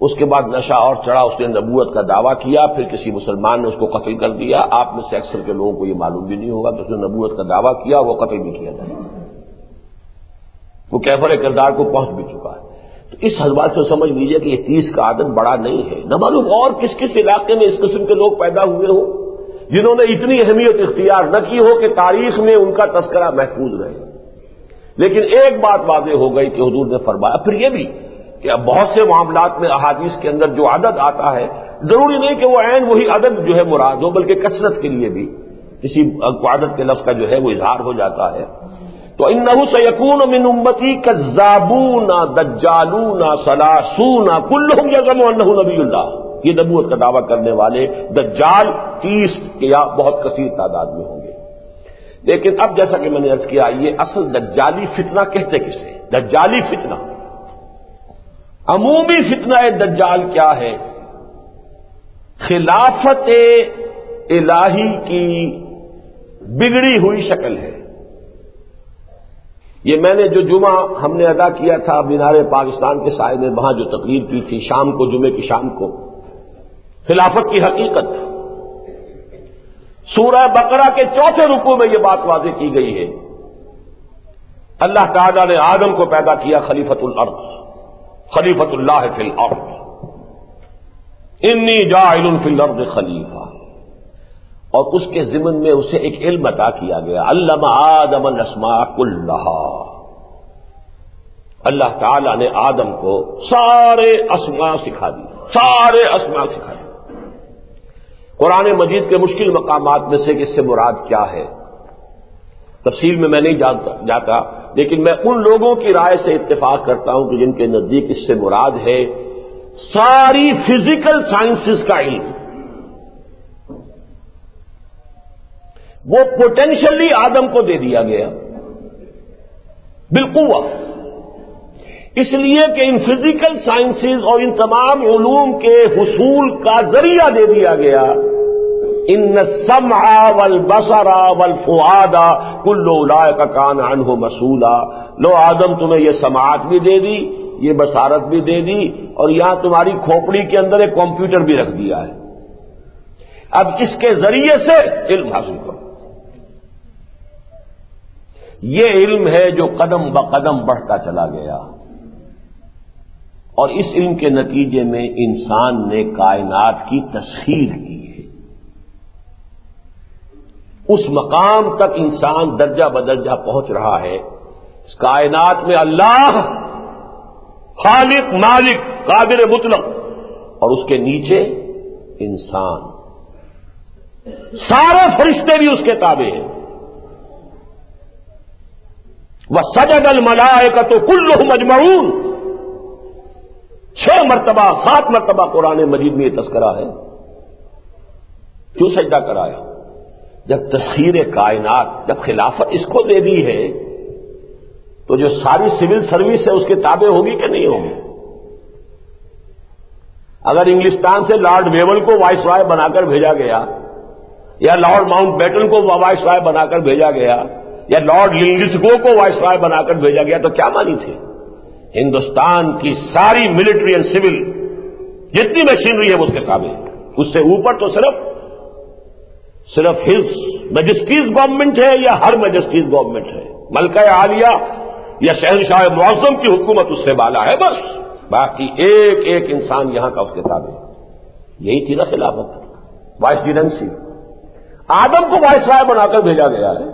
اس کے بعد نشہ اور چڑھا، اس نے نبوت کا دعویٰ کیا، پھر کسی مسلمان نے اس کو قتل کر دیا۔ آپ میں سے اکثر کے لوگوں کو یہ معلوم بھی نہیں ہوگا کہ اس نے نبوت کا دعویٰ کیا، وہ قتل بھی کیا تھا، وہ کیفر کردار کو پہنچ بھی چکا ہے۔ تو اس حوالے سے سمجھ لیجئے کہ یہ 30 کا عدد بڑا نہیں ہے۔ نہ معلوم اور کس کس علاقے میں اس قسم کے لوگ پیدا ہوئے ہوں جنہوں نے اتنی اہمیت اختیار نہ کی ہو کہ تاریخ میں ان کا تذکرہ محفوظ رہے، لیکن ایک بات واضح ہو گئی کہ حضور نے فرمایا۔ پھر یہ بھی کہ اب بہت سے معاملات میں احادیث کے اندر جو عدد آتا ہے ضروری نہیں کہ وہ عین وہی عدد جو ہے مراد ہو، بلکہ کثرت کے لیے بھی کسی عدد کے لفظ کا جو ہے وہ اظہار ہو جاتا ہے۔ تو انہ سیکون من امتی کذابون دجالون ثلاثون کلہم یزعم انہ نبی اللہ، یہ نبوت کا دعویٰ کرنے والے دجال 30 یا بہت کثیر تعداد میں ہوں گے۔ لیکن اب جیسا کہ میں نے عرض کیا، یہ اصل دجالی فتنہ کہتے کسے؟ دجالی فتنہ، عمومی فتنہ دجال کیا ہے؟ خلافت الہی کی بگڑی ہوئی شکل ہے۔ یہ میں نے جو جمعہ ہم نے ادا کیا تھا مینار پاکستان کے سائے میں، وہاں جو تقریر کی تھی شام کو، جمعے کی شام کو، خلافت کی حقیقت، سورہ بقرہ کے 4تھے رکوع میں یہ بات واضح کی گئی ہے۔ اللہ تعالیٰ نے آدم کو پیدا کیا خلیفۃ الارض، خلیفۃ اللہ فی الارض، انی جاعل فی الارض خلیفہ، اور اس کے ضمن میں اسے ایک علم عطا کیا گیا، علم آدم الاسماء کلھا، اللہ تعالیٰ نے آدم کو سارے اسماء سکھا دی، سارے اسماء سکھا دی۔ قرآن مجید کے مشکل مقامات میں سے کہ اس سے مراد کیا ہے، تفصیل میں نہیں جاتا، لیکن میں ان لوگوں کی رائے سے اتفاق کرتا ہوں کہ جن کے نزدیک اس سے مراد ہے ساری فزیکل سائنسز کا علم۔ وہ پوٹینشلی آدم کو دے دیا گیا بالقوہ، اس لیے کہ ان فزیکل سائنسز اور ان تمام علوم کے حصول کا ذریعہ دے دیا گیا۔ ان السمع والبصر والفؤاد کل اولئک کان عنہ مسئولا۔ لو آدم تمہیں یہ سماعت بھی دے دی، یہ بصارت بھی دے دی، اور یہاں تمہاری کھوپڑی کے اندر ایک کمپیوٹر بھی رکھ دیا ہے، اب اس کے ذریعے سے علم حاصل کرو۔ یہ علم ہے جو قدم بقدم بڑھتا چلا گیا، اور اس علم کے نتیجے میں انسان نے کائنات کی تسخیر کی ہے۔ اس مقام تک انسان درجہ بدرجہ پہنچ رہا ہے، اس کائنات میں اللہ خالق مالک قادر مطلق، اور اس کے نیچے انسان، سارے فرشتے بھی اس کے تابع ہیں۔ وَسَجَدَ الْمَلَائِكَةُ كُلُّهُمْ أَجْمَعُونَ، 6 مرتبہ 7 مرتبہ قرآن مجید میں یہ تذکرہ ہے۔ کیوں سجدہ کرایا؟ جب تسخیر کائنات، جب خلافت اس کو دے دی ہے تو جو ساری سول سروس ہے اس کے تابع ہوگی کہ نہیں ہوگی؟ اگر انگلستان سے لارڈ ویول کو وائس رائے بنا کر بھیجا گیا، یا لارڈ ماؤنٹ بیٹن کو وائس رائے بنا کر بھیجا گیا، یا لارڈ لنگسگو کو وائس رائے بنا کر بھیجا گیا، تو کیا مانی تھے؟ ہندوستان کی ساری ملٹری اینڈ سول جتنی مشینری ہے وہ اس کے تابع ہے۔ اس سے اوپر تو صرف ہز میجسٹیز گورنمنٹ ہے، یا ہر میجسٹیز گورنمنٹ ہے، ملکہ عالیہ یا شہنشاہ معظم کی حکومت اس سے بالا ہے، بس باقی ایک ایک انسان یہاں کا اس کے تابع ہے۔ یہی تھی نا خلافت، وائس ریجنسی۔ آدم کو وائس رائے بنا کر بھیجا گیا ہے،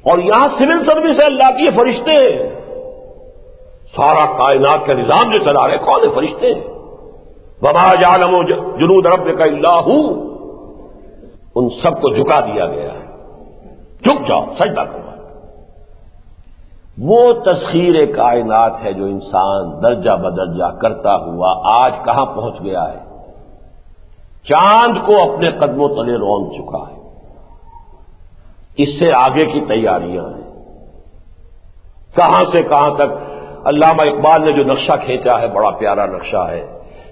اور یہاں سول سروس ہے اللہ کی، یہ فرشتے ہیں، سارا کائنات کا نظام جو چلا رہے کون ہے؟ فرشتے ہیں۔ وما یعلم جنود ربک الا ھو، ان سب کو جھکا دیا گیا ہے، جھک جاؤ سجدہ کرو۔ وہ تسخیر کائنات ہے جو انسان درجہ بدرجہ کرتا ہوا آج کہاں پہنچ گیا ہے؟ چاند کو اپنے قدموں تلے رون چکا ہے۔ اس سے آگے کی تیاریاں ہیں، کہاں سے کہاں تک۔ علامہ اقبال نے جو نقشہ کھینچا ہے بڑا پیارا نقشہ ہے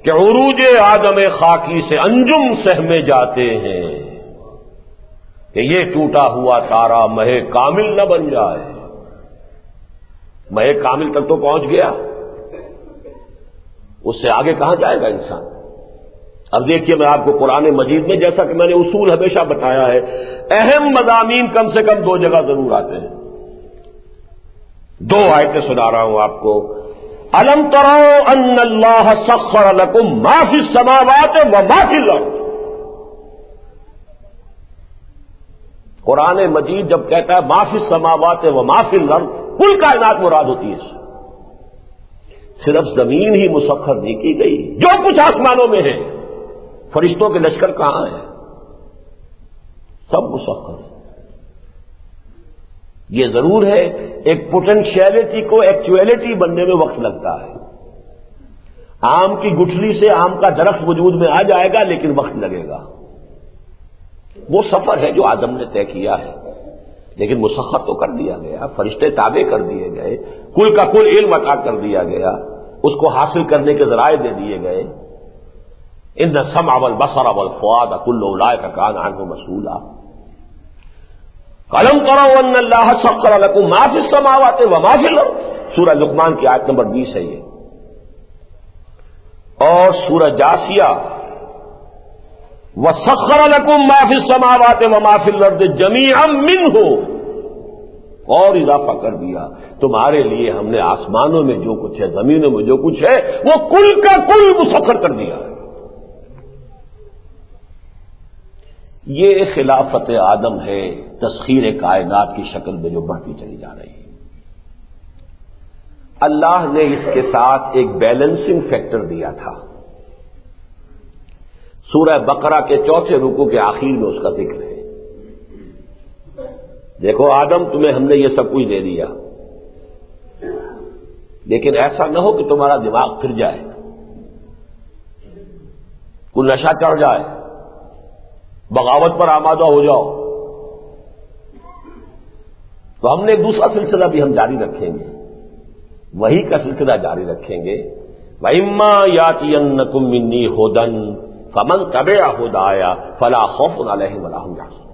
کہ عروج آدم خاکی سے انجم سہمے جاتے ہیں، کہ یہ ٹوٹا ہوا تارا مہ کامل نہ بن جائے۔ مہ کامل تک تو پہنچ گیا، اس سے آگے کہاں جائے گا انسان؟ اب دیکھیے میں آپ کو قرآن مجید میں، جیسا کہ میں نے اصول ہمیشہ بتایا ہے، اہم مضامین کم سے کم 2 جگہ ضرور آتے ہیں۔ 2 آیتیں سنا رہا ہوں آپ کو۔ الم تروا ان اللہ سخر لکم ما فی السماوات وما فی الارض۔ قرآن مجید جب کہتا ہے ما فی السماوات وما فی الارض، کل کائنات مراد ہوتی ہے، صرف زمین ہی مسخر نہیں کی گئی، جو کچھ آسمانوں میں ہے، فرشتوں کے لشکر کہاں ہیں؟ سب مسخر ہے۔ یہ ضرور ہے ایک پوٹینشیلٹی کو ایکچویلٹی بننے میں وقت لگتا ہے۔ آم کی گٹھلی سے آم کا درخت وجود میں آ جائے گا، لیکن وقت لگے گا۔ وہ سفر ہے جو آدم نے طے کیا ہے، لیکن مسخر تو کر دیا گیا، فرشتے تابع کر دیے گئے، کل کا کل علم عطا کر دیا گیا، اس کو حاصل کرنے کے ذرائع دے دیے گئے۔ ان السمع والبصر والفؤاد کل اولئک کان عنہ مسئولا۔ الم تروا ان اللہ سخر لکم ما فی السماوات وما فی الارض، سورہ لقمان کی آیت نمبر 20 ہے یہ۔ اور سورہ جاثیہ وسخر لکم ما فی السماوات وما فی الارض جمیعا منہ، اور اضافہ کر دیا تمہارے لیے ہم نے آسمانوں میں جو کچھ ہے، زمینوں میں جو کچھ ہے، وہ کل کا کل مسخر کر دیا ہے۔ یہ خلافت آدم ہے، تسخیر کائنات کی شکل میں جو بڑھتی چلی جا رہی ہے۔ اللہ نے اس کے ساتھ ایک بیلنسنگ فیکٹر دیا تھا۔ سورہ بقرہ کے 4 رکوع کے آخر میں اس کا ذکر ہے۔ دیکھو آدم، تمہیں ہم نے یہ سب کچھ دے دیا، لیکن ایسا نہ ہو کہ تمہارا دماغ پھر جائے، کوئی نشہ چڑھ جائے، بغاوت پر آمادہ ہو جاؤ۔ تو ہم نے ایک دوسرا سلسلہ بھی ہم جاری رکھیں گے، وہی کا سلسلہ جاری رکھیں گے۔ وَإِمَّا يَأْتِيَنَّكُم مِّنِّي هُدًى فَمَن تَبِعَ هُدَايَ فَلَا خَوْفٌ عَلَيْهِمْ وَلَا هُمْ يَحْزَنُونَ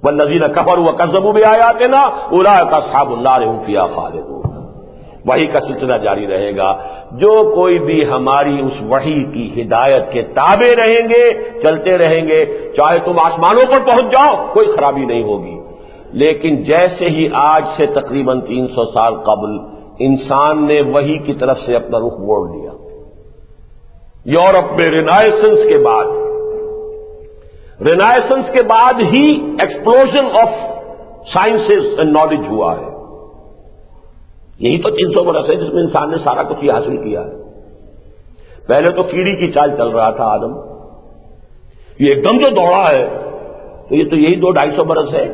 وَالَّذِينَ كَفَرُوا وَكَذَّبُوا بِآيَاتِنَا أُولَٰئِكَ أَصْحَابُ النَّارِ هُمْ فِيهَا خَالِدُونَ۔ وحی کا سلسلہ جاری رہے گا۔ جو کوئی بھی ہماری اس وحی کی ہدایت کے تابع رہیں گے، چلتے رہیں گے، چاہے تم آسمانوں پر پہنچ جاؤ، کوئی خرابی نہیں ہوگی۔ لیکن جیسے ہی آج سے تقریباً 300 سال قبل انسان نے وحی کی طرف سے اپنا رخ موڑ لیا، یورپ میں رینائسنس کے بعد ہی explosion of sciences and knowledge ہوا ہے۔ یہی تو 300 برس ہے جس میں انسان نے سارا کچھ حاصل کیا ہے۔ پہلے تو کیڑی کی چال چل رہا تھا آدم، یہ ایک دم جو دوڑا ہے تو یہ تو یہی 200-250 برس ہے،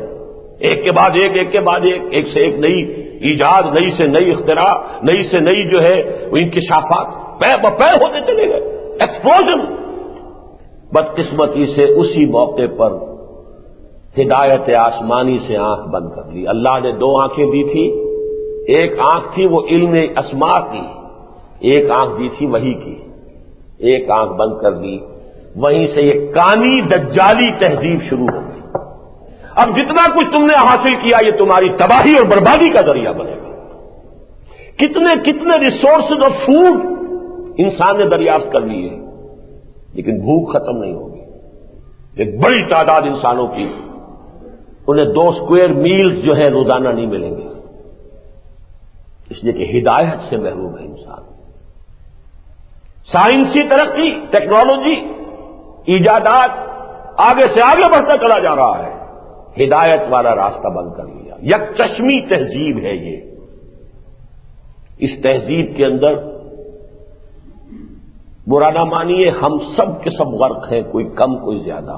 ایک کے بعد ایک، ایک کے بعد ایک، ایک سے ایک نئی ایجاد، نئی سے نئی اختراع، نئی سے نئی جو ہے وہ انکشافات پے بپے ہوتے چلے گئے، ایکسپلوژن۔ بدقسمتی سے اسی موقع پر ہدایت آسمانی سے آنکھ بند کر لی۔ اللہ نے 2 آنکھیں دی تھی، ایک آنکھ تھی وہ علم اسماء کی، ایک آنکھ دی تھی وحی کی، ایک آنکھ بند کر دی۔ وہیں سے یہ کانی دجالی تہذیب شروع ہو گئی۔ اب جتنا کچھ تم نے حاصل کیا یہ تمہاری تباہی اور بربادی کا ذریعہ بنے گا۔ کتنے کتنے ریسورسز آف فوڈ انسان نے دریافت کر لیے، لیکن بھوک ختم نہیں ہوگی۔ ایک بڑی تعداد انسانوں کی، انہیں 2 اسکوائر میلز جو ہے روزانہ نہیں ملیں گے، اس لیے کہ ہدایت سے محروم ہے انسان۔ سائنسی ترقی، ٹیکنالوجی، ایجادات آگے سے آگے بڑھتا چلا جا رہا ہے، ہدایت والا راستہ بند کر لیا۔ یک چشمی تہذیب ہے یہ۔ اس تہذیب کے اندر برا نہ مانیے، ہم سب کے سب غرق ہیں، کوئی کم کوئی زیادہ۔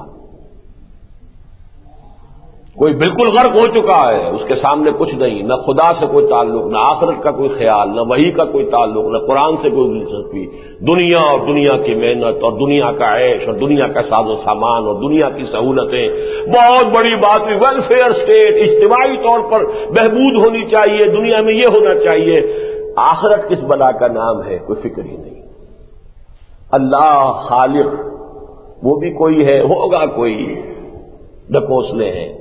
کوئی بالکل غرق ہو چکا ہے، اس کے سامنے کچھ نہیں، نہ خدا سے کوئی تعلق، نہ آخرت کا کوئی خیال، نہ وحی کا کوئی تعلق، نہ قرآن سے کوئی دلچسپی۔ دنیا اور دنیا کی محنت اور دنیا کا عیش اور دنیا کا ساز و سامان اور دنیا کی سہولتیں، بہت بڑی بات ہے۔ ویلفیئر اسٹیٹ، اجتماعی طور پر بہبود ہونی چاہیے، دنیا میں یہ ہونا چاہیے۔ آخرت کس بلا کا نام ہے، کوئی فکر ہی نہیں۔ اللہ خالق وہ بھی کوئی ہے، ہوگا کوئی، ڈکوسلے ہیں۔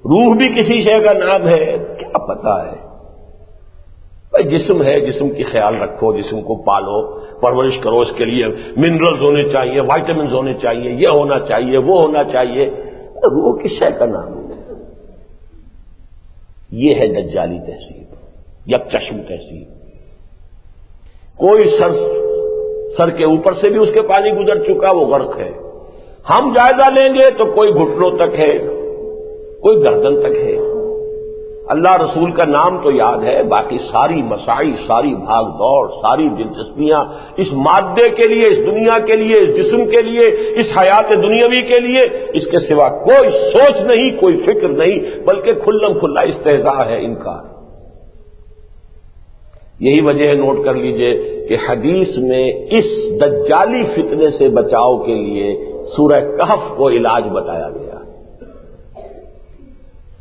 روح بھی کسی شے کا نام ہے، کیا پتا ہے۔ بھائی جسم ہے، جسم کی خیال رکھو، جسم کو پالو، پرورش کرو، اس کے لیے منرلز ہونے چاہیے، وائٹامنز ہونے چاہیے، یہ ہونا چاہیے، وہ ہونا چاہیے۔ روح کس شے کا نام ہے؟ یہ ہے دجالی تہذیب، یک چشم تہذیب۔ کوئی سر کے اوپر سے بھی اس کے پانی گزر چکا، وہ غرق ہے۔ ہم جائزہ لیں گے تو کوئی گھٹنوں تک ہے، کوئی گردن تک ہے۔ اللہ رسول کا نام تو یاد ہے، باقی ساری مساعی، ساری بھاگ دوڑ، ساری دلچسپیاں اس مادے کے لیے، اس دنیا کے لیے، اس جسم کے لیے، اس حیات دنیاوی کے لیے، اس کے سوا کوئی سوچ نہیں، کوئی فکر نہیں، بلکہ کھلم کھلا استہزاء ہے، انکار۔ یہی وجہ ہے، نوٹ کر لیجئے کہ حدیث میں اس دجالی فتنے سے بچاؤ کے لیے سورہ کہف کو علاج بتایا گیا۔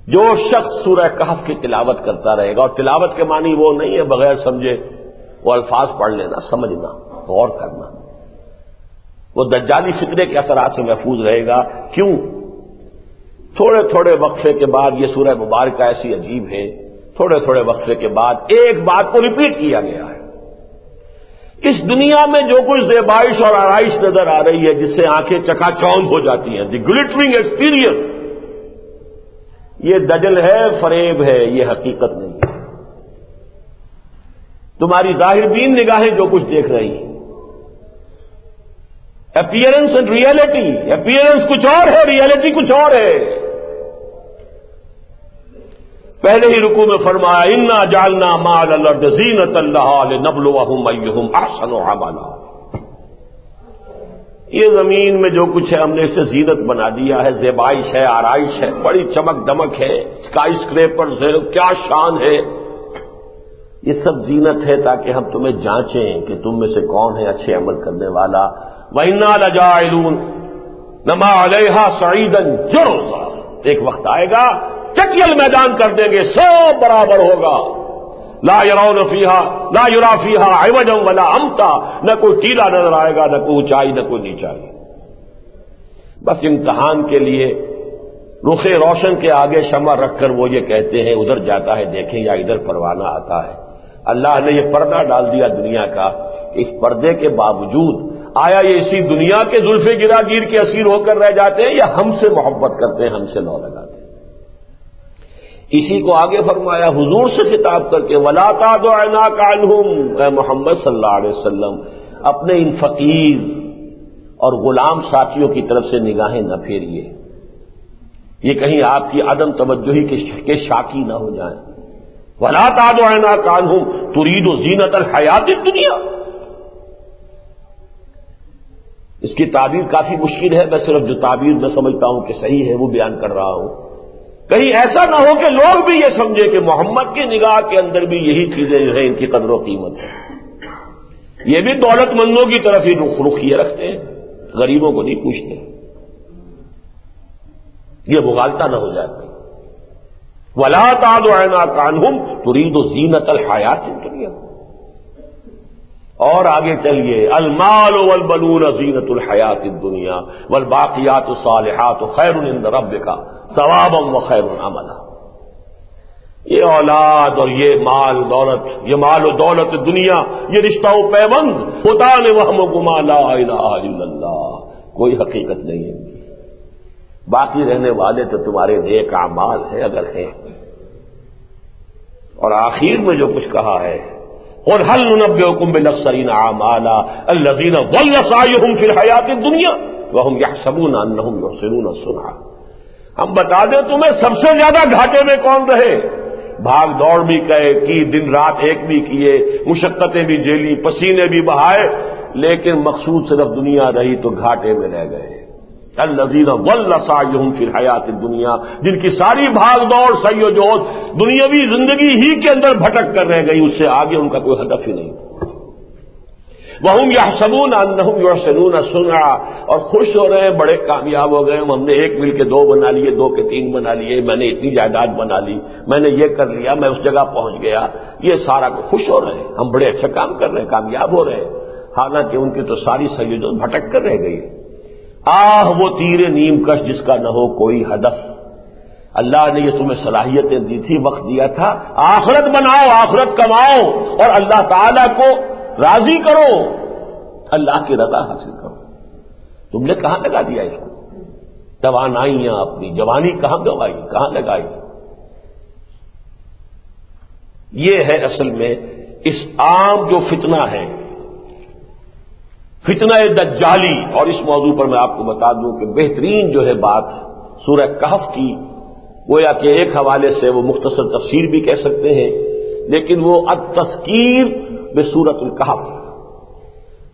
جو شخص سورہ کہف کی تلاوت کرتا رہے گا، اور تلاوت کے معنی وہ نہیں ہے بغیر سمجھے وہ الفاظ پڑھ لینا، سمجھنا، غور کرنا، وہ دجالی فتنے کے اثرات سے محفوظ رہے گا۔ کیوں؟ تھوڑے تھوڑے وقفے کے بعد، یہ سورہ مبارکہ ایسی عجیب ہے، تھوڑے تھوڑے وقفے کے بعد ایک بات کو ریپیٹ کیا گیا ہے۔ اس دنیا میں جو کچھ زیبائش اور آرائش نظر آ رہی ہے، جس سے آنکھیں چکا چوند ہو جاتی ہیں، دی گلٹرنگ ایکسپیرئنس، یہ دجل ہے، فریب ہے، یہ حقیقت نہیں ہے۔ تمہاری ظاہر بین نگاہیں جو کچھ دیکھ رہی ہیں، اپیئرنس اینڈ ریئلٹی، اپیئرنس کچھ اور ہے، ریئلٹی کچھ اور ہے۔ پہلے ہی رکوع میں فرمایا انا جعلنا ما علی الارض زینۃ لها لنبلوہم ایہم احسن عملا۔ یہ زمین میں جو کچھ ہے ہم نے اسے زینت بنا دیا ہے، زیبائش ہے، آرائش ہے، بڑی چمک دمک ہے، اسکائی اسکریپرز ہے، کیا شان ہے، یہ سب زینت ہے تاکہ ہم تمہیں جانچیں کہ تم میں سے کون ہے اچھے عمل کرنے والا۔ وَإِنَّا لَجَاعِلُونَ نَمَا عَلَيْهَا صَعِيدًا جُرُزًا، ایک وقت آئے گا چٹیل میدان کر دیں گے، سب برابر ہوگا، لا يرون فيها لا يرى فيها عوجا ولا امتا، نہ کوئی ٹیلا نظر آئے گا، نہ کوئی اونچائی نہ کوئی نیچائی، بس امتحان کے لیے رخ روشن کے آگے شمع رکھ کر وہ یہ کہتے ہیں ادھر جاتا ہے دیکھیں یا ادھر پروانہ آتا ہے۔ اللہ نے یہ پردہ ڈال دیا دنیا کا، اس پردے کے باوجود آیا یہ اسی دنیا کے زلف گراگیر کے اسیر ہو کر رہ جاتے ہیں یا ہم سے محبت کرتے ہیں، ہم سے لو لگاتے ہیں؟ اسی کو آگے فرمایا حضور سے خطاب کر کے وَلَا تَعْدُ عَيْنَاكَ عَنْهُمْ، اے محمد صلی اللہ علیہ وسلم اپنے ان فقیر اور غلام ساتھیوں کی طرف سے نگاہیں نہ پھیریے، یہ کہیں آپ کی عدم توجہی کے شاکی نہ ہو جائیں۔ وَلَا تَعْدُ عَيْنَاكَ عَنْهُمْ تُرِيدُ زِينَةَ الْحَيَاةِ الدُّنْيَا، اس کی تعبیر کافی مشکل ہے، میں صرف جو تعبیر میں سمجھتا ہوں کہ صحیح ہے وہ بیان کر رہا ہوں۔ کہیں ایسا نہ ہو کہ لوگ بھی یہ سمجھے کہ محمد کی نگاہ کے اندر بھی یہی چیزیں جو ہیں ان کی قدر و قیمت ہے، یہ بھی دولت مندوں کی طرف ہی رخ یہ رکھتے ہیں، غریبوں کو نہیں پوچھتے، یہ مغالطہ نہ ہو جائے۔ وَلَا تَعْدُ عَيْنَاكَ عَنْهُمْ تُرِيدُ زِينَةَ الْحَيَاةِ الدُّنْيَا، اور آگے چلیے المال والبنون زینۃ الحیات الدنیا والباقیات الصالحات خیر عند ربک ثوابا وخیر عملا، یہ اولاد اور یہ مال دولت، یہ مال و دولت دنیا، یہ رشتہ و پیوند خدا نے وہم و گما لا الہ الا اللہ، کوئی حقیقت نہیں ہے، باقی رہنے والے تو تمہارے نیک اعمال ہیں اگر ہیں۔ اور آخر میں جو کچھ کہا ہے اور هل ننبئكم بالاخسرين اعمالا الذين ضل سعيهم في الحياة الدنيا وهم يحسبون انهم يحسنون صنعا، ہم بتا دیں تمہیں سب سے زیادہ گھاٹے میں کون رہے، بھاگ دوڑ بھی کی، دن رات ایک بھی کیے، مشقتیں بھی جھیلی، پسینے بھی بہائے، لیکن مقصود صرف دنیا رہی تو گھاٹے میں رہ گئے۔ الذین ضل سعیہم فی الحیاۃ الدنیا، جن کی ساری بھاگ دوڑ سعی و جہد دنیاوی زندگی ہی کے اندر بھٹک کر رہ گئی، اس سے آگے ان کا کوئی ہدف ہی نہیں۔ وہم یحسبون انہم یحسنون صنعا، اور خوش ہو رہے ہیں بڑے کامیاب ہو گئے، ہم نے ایک مل کے 2 بنا لیے، 2 کے 3 بنا لیے، میں نے اتنی جائیداد بنا لی، میں نے یہ کر لیا، میں اس جگہ پہنچ گیا، یہ سارا خوش ہو رہے ہیں، ہم بڑے اچھا کام کر رہے ہیں، کامیاب ہو رہے ہیں، حالانکہ ان کی تو ساری سعی و جہد بھٹک کر رہ گئی ہے۔ آہ وہ تیر نیم کش جس کا نہ ہو کوئی ہدف، اللہ نے یہ تمہیں صلاحیتیں دی تھی، وقت دیا تھا، آخرت بناؤ، آخرت کماؤ اور اللہ تعالی کو راضی کرو، اللہ کی رضا حاصل کرو، تم نے کہاں لگا دیا اس کو؟ توانائیاں اپنی جوانی کہاں گوائی، کہاں لگائی؟ یہ ہے اصل میں اس عام جو فتنہ ہے، فتنہ دجالی۔ اور اس موضوع پر میں آپ کو بتا دوں کہ بہترین جو ہے بات سورہ کہف کی، گویا کہ ایک حوالے سے وہ مختصر تفسیر بھی کہہ سکتے ہیں، لیکن وہ التذکیر بسورۃ الکہف،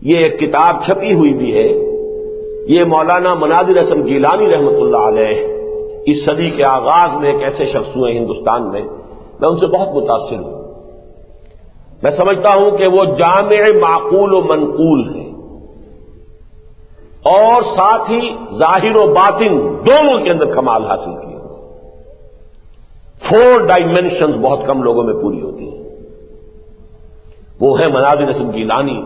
یہ ایک کتاب چھپی ہوئی بھی ہے، یہ مولانا مناظر احسن گیلانی رحمۃ اللہ علیہ اس صدی کے آغاز میں ایک ایسے شخص ہوئے ہندوستان میں ان سے بہت متاثر ہوں، میں سمجھتا ہوں کہ وہ جامع معقول و منقول ہے، اور ساتھ ہی ظاہر و باطن دونوں کے اندر کمال حاصل کیا۔ 4 ڈائمینشنز بہت کم لوگوں میں پوری ہوتی ہیں، وہ ہے مناظر احسن گیلانی۔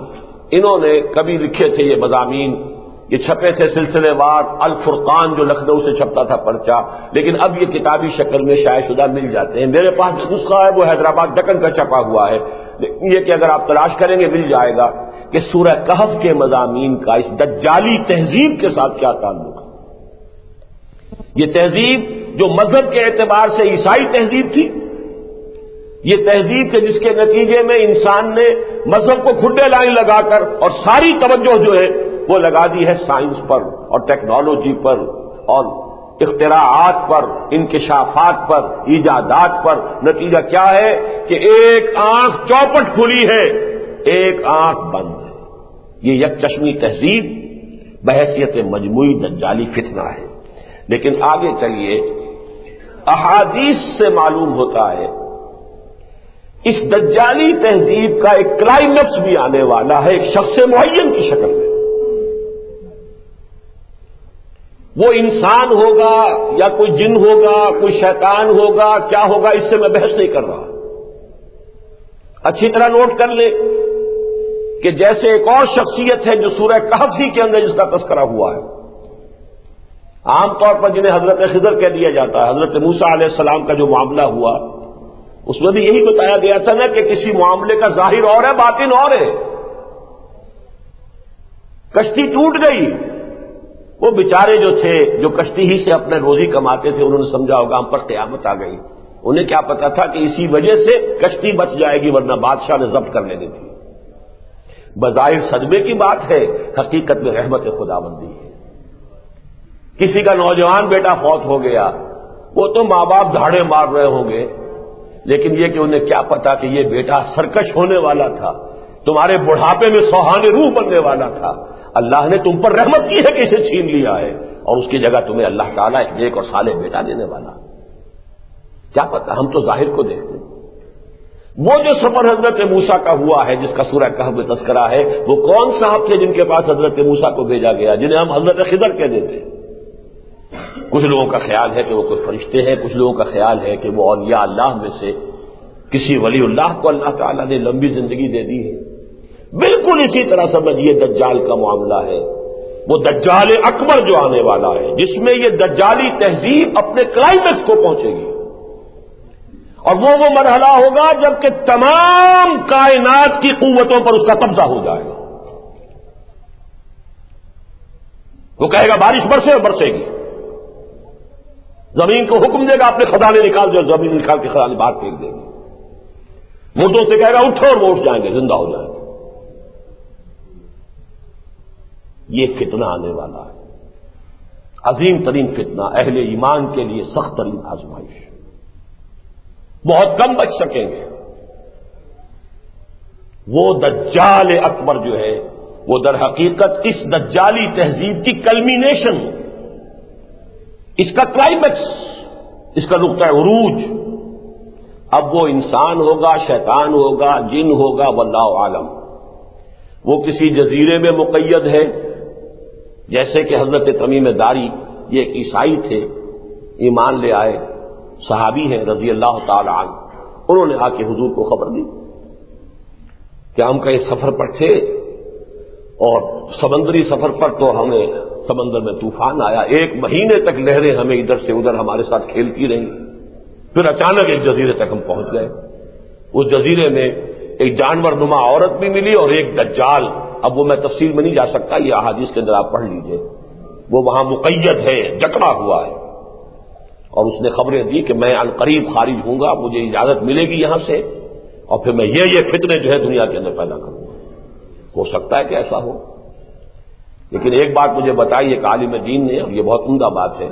انہوں نے کبھی لکھے تھے یہ مضامین، یہ چھپے تھے سلسلے وار، الفرقان جو لکھنؤ سے چھپتا تھا پرچہ، لیکن اب یہ کتابی شکل میں شائع شدہ مل جاتے ہیں۔ میرے پاس جو نسخہ ہے وہ حیدرآباد دکن کا چھپا ہوا ہے، یہ کہ اگر آپ تلاش کریں گے مل جائے گا کہ سورہ کہف کے مضامین کا اس دجالی تہذیب کے ساتھ کیا تعلق ہے۔ یہ تہذیب جو مذہب کے اعتبار سے عیسائی تہذیب تھی، یہ تہذیب کے جس کے نتیجے میں انسان نے مذہب کو کھڈے لائن لگا کر اور ساری توجہ جو ہے وہ لگا دی ہے سائنس پر اور ٹیکنالوجی پر اور اختراعات پر، انکشافات پر، ایجادات پر۔ نتیجہ کیا ہے کہ ایک آنکھ چوپٹ کھلی ہے، ایک آنکھ بند ہے۔ یہ یک چشمی تہذیب بحیثیت مجموعی دجالی فتنہ ہے۔ لیکن آگے چلیے، احادیث سے معلوم ہوتا ہے اس دجالی تہذیب کا ایک کلائمیکس بھی آنے والا ہے، ایک شخص معین کی شکل میں۔ وہ انسان ہوگا یا کوئی جن ہوگا، کوئی شیطان ہوگا، کیا ہوگا، اس سے میں بحث نہیں کر رہا۔ اچھی طرح نوٹ کر لیں کہ جیسے ایک اور شخصیت ہے جو سورہ کہف ہی کے اندر جس کا تذکرہ ہوا ہے، عام طور پر جنہیں حضرت خضر کہہ دیا جاتا ہے، حضرت موسیٰ علیہ السلام کا جو معاملہ ہوا اس میں بھی یہی بتایا گیا تھا نا کہ کسی معاملے کا ظاہر اور ہے، باطن اور ہے۔ کشتی ٹوٹ گئی، وہ بیچارے جو تھے جو کشتی ہی سے اپنے روزی کماتے تھے، انہوں نے سمجھا ہوگا ہم پر قیامت آ گئی۔ انہیں کیا پتا تھا کہ اسی وجہ سے کشتی بچ جائے گی، ورنہ بادشاہ نے ضبط کر لینی تھی۔ بظاہر صدمے کی بات ہے، حقیقت میں رحمت خداوندی ہے۔ کسی کا نوجوان بیٹا فوت ہو گیا، وہ تو ماں باپ دھاڑے مار رہے ہوں گے، لیکن یہ کہ انہیں کیا پتا کہ یہ بیٹا سرکش ہونے والا تھا، تمہارے بڑھاپے میں سوہان روح بننے والا تھا۔ اللہ نے تم پر رحمت کی ہے کہ اسے چھین لیا ہے، اور اس کی جگہ تمہیں اللہ تعالیٰ ایک نیک اور صالح بیٹا دینے والا۔ کیا پتا، ہم تو ظاہر کو دیکھتے ہیں۔ وہ جو سفر حضرت موسیٰ کا ہوا ہے جس کا سورہ کہف میں تذکرہ ہے، وہ کون صاحب تھے جن کے پاس حضرت موسیٰ کو بھیجا گیا، جنہیں ہم حضرت خضر کہہ دیتے ہیں؟ کچھ لوگوں کا خیال ہے کہ وہ کوئی فرشتے ہیں، کچھ لوگوں کا خیال ہے کہ وہ اولیاء اللہ میں سے کسی ولی اللہ کو اللہ تعالیٰ نے لمبی زندگی دے دی ہے۔ بالکل اسی طرح سمجھیے دجال کا معاملہ ہے، وہ دجال اکبر جو آنے والا ہے، جس میں یہ دجالی تہذیب اپنے کلائمیکس کو پہنچے گی، اور وہ مرحلہ ہوگا جب کہ تمام کائنات کی قوتوں پر اس کا قبضہ ہو جائے گا۔ وہ کہے گا بارش برسے اور برسے گی، زمین کو حکم دے گا اپنے خزانے نکال دو، زمین نکال کے خزانے باہر پھینک دے گی، مردوں سے کہے گا اٹھو اور وہ اٹھ جائیں گے، زندہ ہو جائیں گے۔ یہ فتنہ آنے والا ہے، عظیم ترین فتنہ، اہل ایمان کے لیے سخت ترین آزمائش، بہت کم بچ سکیں گے۔ وہ دجال اکبر جو ہے وہ در حقیقت اس دجالی تہذیب کی کلمینیشن، اس کا کلائمیکس، اس کا نقطہ عروج۔ اب وہ انسان ہوگا، شیطان ہوگا، جن ہوگا، واللہ عالم۔ وہ کسی جزیرے میں مقید ہے، جیسے کہ حضرت تمیم داری، یہ ایک عیسائی تھے، ایمان لے آئے، صحابی ہیں رضی اللہ تعالی عنہ۔ انہوں نے آ کے حضور کو خبر دی کہ ہم کہیں سفر پر تھے، اور سمندری سفر پر تو ہمیں سمندر میں طوفان آیا، 1 مہینے تک لہریں ہمیں ادھر سے ادھر ہمارے ساتھ کھیلتی رہیں، پھر اچانک ایک جزیرے تک ہم پہنچ گئے۔ اس جزیرے میں ایک جانور نما عورت بھی ملی اور ایک دجال، اب وہ میں تفصیل میں نہیں جا سکتا، یہ احادیث کے اندر آپ پڑھ لیجئے، وہ وہاں مقید ہے، جکڑا ہوا ہے، اور اس نے خبریں دی کہ میں عنقریب خارج ہوں گا، مجھے اجازت ملے گی یہاں سے، اور پھر میں یہ فتنے جو ہے دنیا کے اندر پیدا کروں گا۔ ہو سکتا ہے کہ ایسا ہو، لیکن ایک بات مجھے بتائی ایک عالم دین نے، اور یہ بہت عمدہ بات ہے،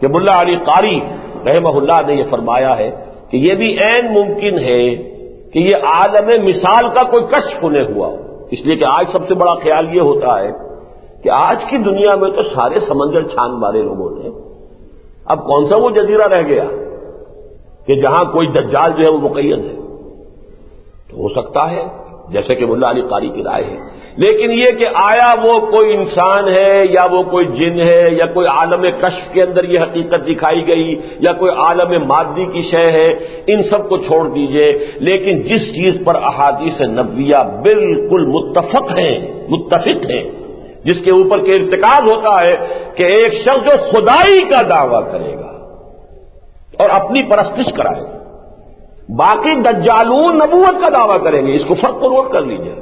کہ ملا علی قاری رحمہ اللہ نے یہ فرمایا ہے کہ یہ بھی عین ممکن ہے کہ یہ عالم مثال کا کوئی کشف انہیں ہوا، اس لیے کہ آج سب سے بڑا خیال یہ ہوتا ہے کہ آج کی دنیا میں تو سارے سمندر چھان مارے لوگوں نے، اب کون سا وہ جزیرہ رہ گیا کہ جہاں کوئی دجال جو ہے وہ مقید ہے؟ تو ہو سکتا ہے جیسے کہ ملا علی قاری کی رائے ہے، لیکن یہ کہ آیا وہ کوئی انسان ہے یا وہ کوئی جن ہے یا کوئی عالم کشف کے اندر یہ حقیقت دکھائی گئی یا کوئی عالم مادی کی شے ہے، ان سب کو چھوڑ دیجئے، لیکن جس چیز پر احادیث نبویہ بالکل متفق ہیں، جس کے اوپر کے ارتکاز ہوتا ہے کہ ایک شخص جو خدائی کا دعویٰ کرے گا اور اپنی پرستش کرائے گا، باقی دجالون نبوت کا دعویٰ کریں گے، اس کو فرق کو نوٹ کر لیجئے۔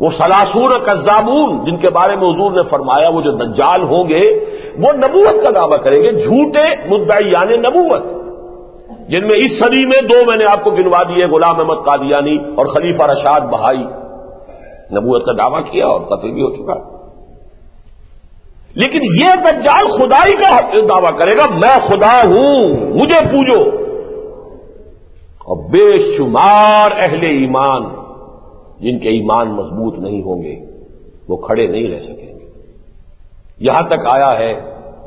وہ سلاسون کذابون جن کے بارے میں حضور نے فرمایا وہ جو دجال ہوں گے وہ نبوت کا دعویٰ کریں گے، جھوٹے مدعیان نبوت، جن میں اس صدی میں 2 میں نے آپ کو گنوا دیے، غلام احمد قادیانی اور خلیفہ رشاد بہائی، نبوت کا دعویٰ کیا اور قتل بھی ہو چکا۔ لیکن یہ دجال خدائی کا دعویٰ کرے گا، میں خدا ہوں، مجھے پوجو، اور بے شمار اہل ایمان جن کے ایمان مضبوط نہیں ہوں گے وہ کھڑے نہیں رہ سکیں گے۔ یہاں تک آیا ہے